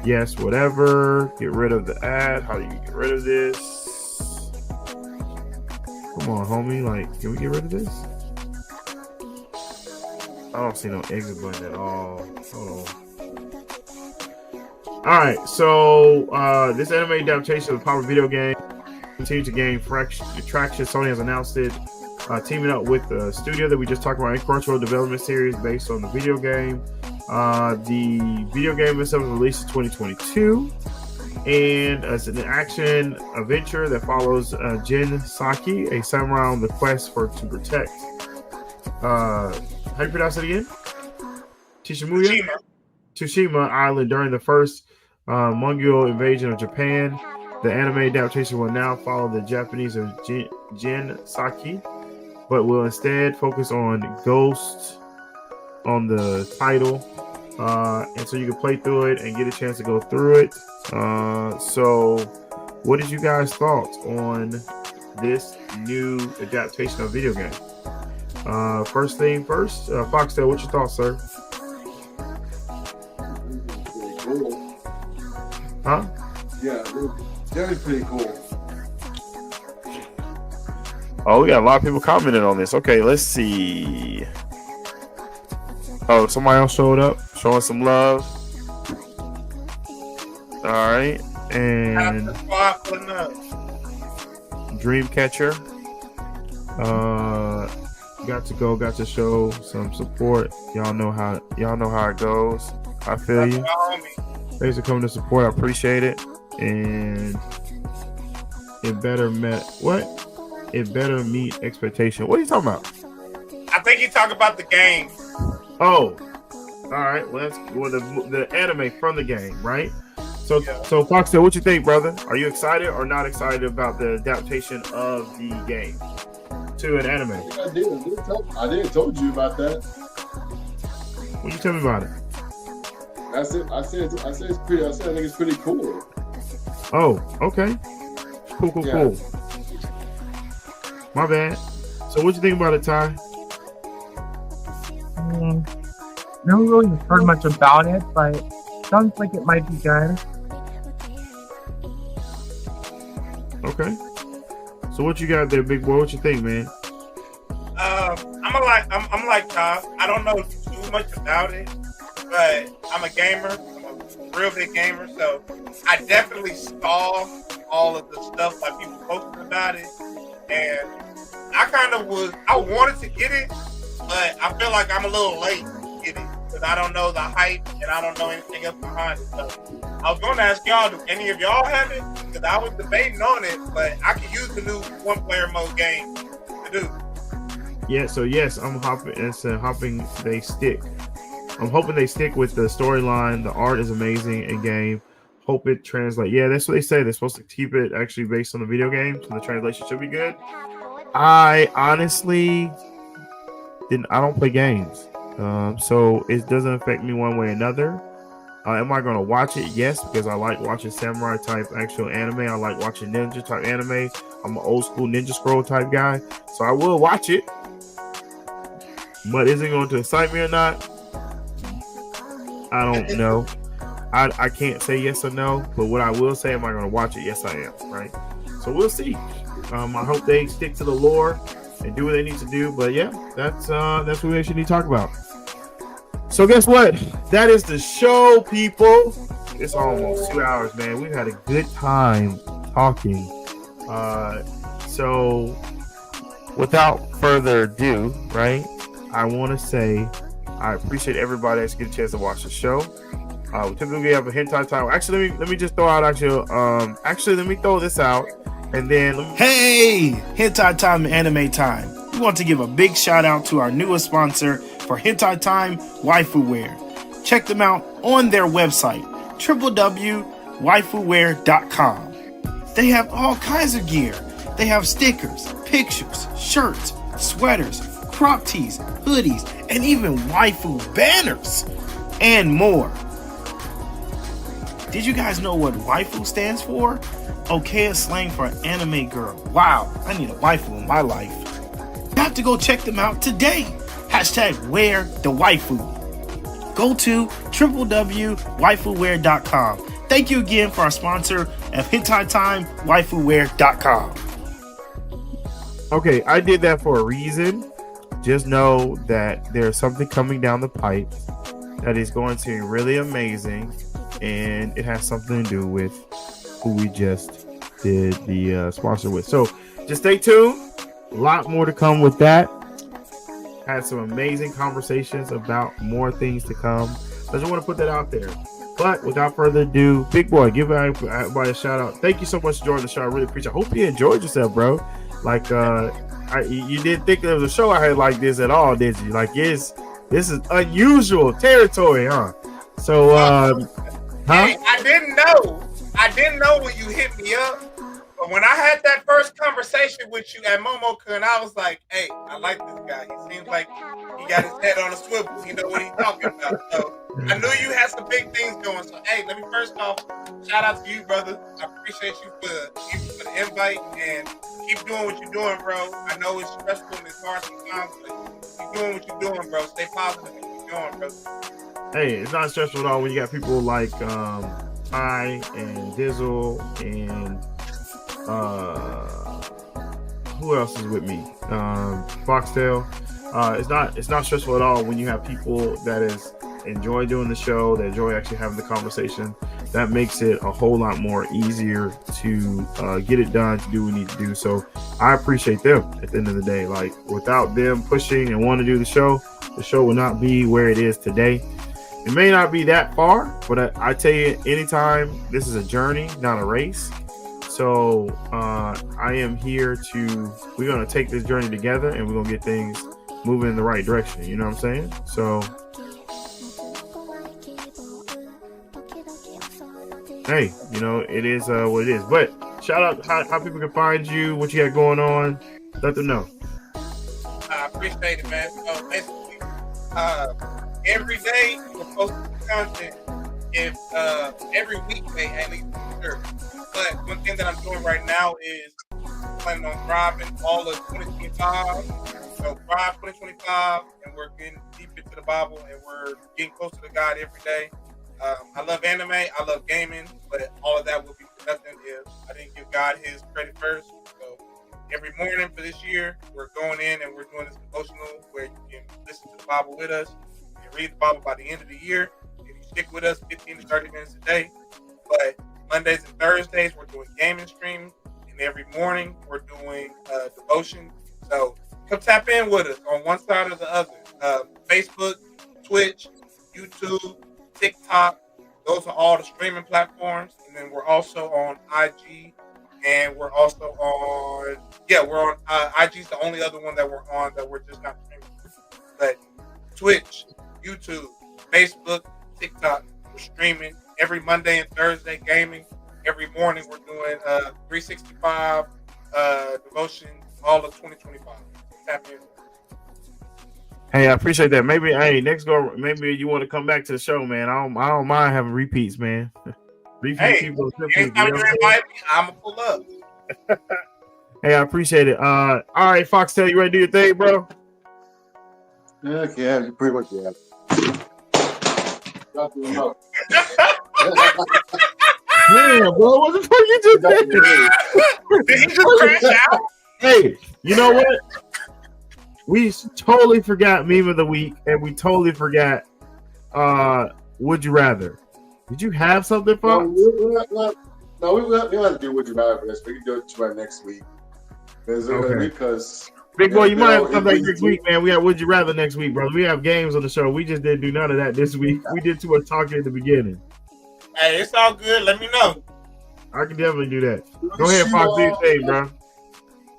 Yes, whatever. Get rid of the ad. How do you get rid of this? Come on, homie. Like, can we get rid of this? I don't see no exit button at all. Hold on. Alright, so this anime adaptation of a popular video game continues to gain traction. Sony has announced it, teaming up with the studio that we just talked about in Crunchyroll development series based on the video game. The video game itself was released in 2022, and it's an action adventure that follows Jin Saki, a samurai on the quest to protect. How do you pronounce it again? Tsushima Island during the first Mongol invasion of Japan. The anime adaptation will now follow the Japanese of Jin Saki, but will instead focus on Ghost on the title. and so you can play through it and get a chance to go through it. So what did you guys thoughts on this new adaptation of video game? First thing first, Foxtail, what's your thoughts, sir? Pretty cool. Huh? Yeah, that was pretty cool. Oh, we got a lot of people commenting on this. Okay, let's see. Oh, somebody else showed up, showing some love. All right, and Dreamcatcher got to show some support. Y'all know how it goes. I feel you. Thanks for coming to support. I appreciate it. And it better meet expectation. What are you talking about? I think you talk about the game. Oh, all right. Well, that's the anime from the game, right? So, Yeah. So Foxtail, what you think, brother? Are you excited or not excited about the adaptation of the game to an anime? I did told you about that. What you tell me about it? I said it's pretty. I think it's pretty cool. Oh, okay. Cool. Yeah. My bad. So what you think about it, Ty? Never really heard much about it, but sounds like it might be good. Okay. So what you got there, big boy? What you think, man? I'm like Todd. I don't know too much about it, but I'm a gamer. I'm a real big gamer, so I definitely saw all of the stuff like people posting about it, and I wanted to get it, but I feel like I'm a little late to get it because I don't know the hype and I don't know anything else behind it. So I was going to ask y'all, do any of y'all have it? Because I was debating on it, but I could use the new one-player mode game to do. Yeah, so yes, I'm hoping they stick. I'm hoping they stick with the storyline. The art is amazing in game. Hope it translates. Yeah, that's what they say. They're supposed to keep it actually based on the video game, so the translation should be good. I honestly I don't play games, so it doesn't affect me one way or another. Am I going to watch it? Yes, because I like watching samurai type actual anime. I like watching ninja type anime. I'm an old school Ninja Scroll type guy, so I will watch it. But is it going to excite me or not? I don't know. I can't say yes or no, but what I will say, am I going to watch it? Yes, I am. Right. So we'll see. I hope they stick to the lore and do what they need to do. But yeah, that's what we actually need to talk about. So guess what? That is the show, people. It's almost 2 hours, man. We've had a good time talking. So without further ado, right? I want to say I appreciate everybody that's getting a chance to watch the show. We typically have a hentai time. Actually, let me just throw out let me throw this out, and then Hey, hentai time and anime time. We want to give a big shout out to our newest sponsor for hentai time, Waifu Wear. Check them out on their website, www.waifuwear.com. They have all kinds of gear. They have stickers, pictures, shirts, sweaters, crop tees, hoodies, and even waifu banners, and more. Did you guys know what waifu stands for? Okay, it's slang for an anime girl. Wow, I need a waifu in my life. You have to go check them out today. #WearTheWaifu. Go to www.waifuwear.com. Thank you again for our sponsor of Hentai Time, waifuwear.com. Okay, I did that for a reason. Just know that there's something coming down the pipe that is going to be really amazing, and it has something to do with who we just did the sponsor with. So just stay tuned. A lot more to come with that. Had some amazing conversations about more things to come. I just want to put that out there. But without further ado, big boy, give everybody a shout out. Thank you so much for joining the show. I really appreciate it. I hope you enjoyed yourself, bro. Like, you didn't think there was a show I had like this at all, did you? Like, this is unusual territory, huh? So, Hey, I didn't know when you hit me up But when I had that first conversation with you at Momo-kun, I was like, hey, I like this guy. He seems like he got his head on a swivel. He know what he's talking about. So I knew you had some big things going. So, hey, let me first off, shout out to you, brother. I appreciate you for the invite and keep doing what you're doing, bro. I know it's stressful and it's hard sometimes, but keep doing what you're doing, bro. Stay positive and keep going, bro. Hey, it's not stressful at all when you got people like Ty and Dizzle and who else is with me? Foxtail. It's not stressful at all when you have people that enjoy doing the show, that enjoy actually having the conversation. That makes it a whole lot more easier to get it done, to do what we need to do. So I appreciate them at the end of the day. Like, without them pushing and wanting to do the show would not be where it is today. It may not be that far, but I tell you, anytime, this is a journey, not a race. So I am here we're going to take this journey together and we're going to get things moving in the right direction. You know what I'm saying? So, hey, you know, it is what it is. But shout out how people can find you, what you got going on. Let them know. I appreciate it, man. So basically, every day we're posting content. If every weekday, at least, sure. But one thing that I'm doing right now is planning on driving all of 2025. So drive 2025, and we're getting deep into the Bible, and we're getting closer to God every day. I love anime, I love gaming, but all of that will be for nothing if I didn't give God His credit first. So every morning for this year, we're going in and we're doing this devotional where you can listen to the Bible with us and read the Bible by the end of the year. If you stick with us 15 to 30 minutes a day. But Mondays and Thursdays, we're doing gaming streams, and every morning we're doing devotion. So come tap in with us on one side or the other. Facebook, Twitch, YouTube, TikTok. Those are all the streaming platforms. And then we're also on IG, and we're also on, we're on IG's the only other one that we're on that we're just not streaming. But Twitch, YouTube, Facebook, TikTok, we're streaming every Monday and Thursday, gaming. Every morning we're doing 365 devotion, all of 2025. Tap in. Hey, I appreciate that. Maybe, next go, maybe you want to come back to the show, man. I don't mind having repeats, man. Anytime you invite me, I'm gonna pull up. Hey, I appreciate it. All right, Foxtail, you ready to do your thing, bro? Yeah, pretty much, yeah. Yeah, bro, what the fuck you just did? Did he just crash out? Hey, you know what? We totally forgot meme of the week, and we totally forgot would you rather. Did you have something, Fox? No, we don't have to do would you rather for this. We can do it next week. Because Big boy, you might have to come back next week, man. We have would you rather next week, brother. We have games on the show. We just didn't do none of that this week. We did too much talking at the beginning. Hey, it's all good. Let me know. I can definitely do that. Go ahead, Fox. Do your thing, bro.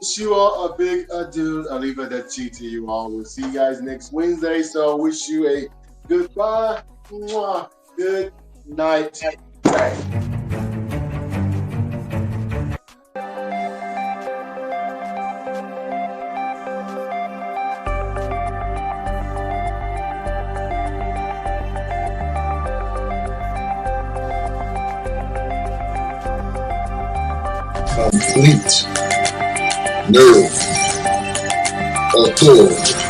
Wish you all a big adieu. I'll leave it at G to you all. We'll see you guys next Wednesday. So wish you a goodbye. Mwah. Good night. Bye. Complete nerve authority.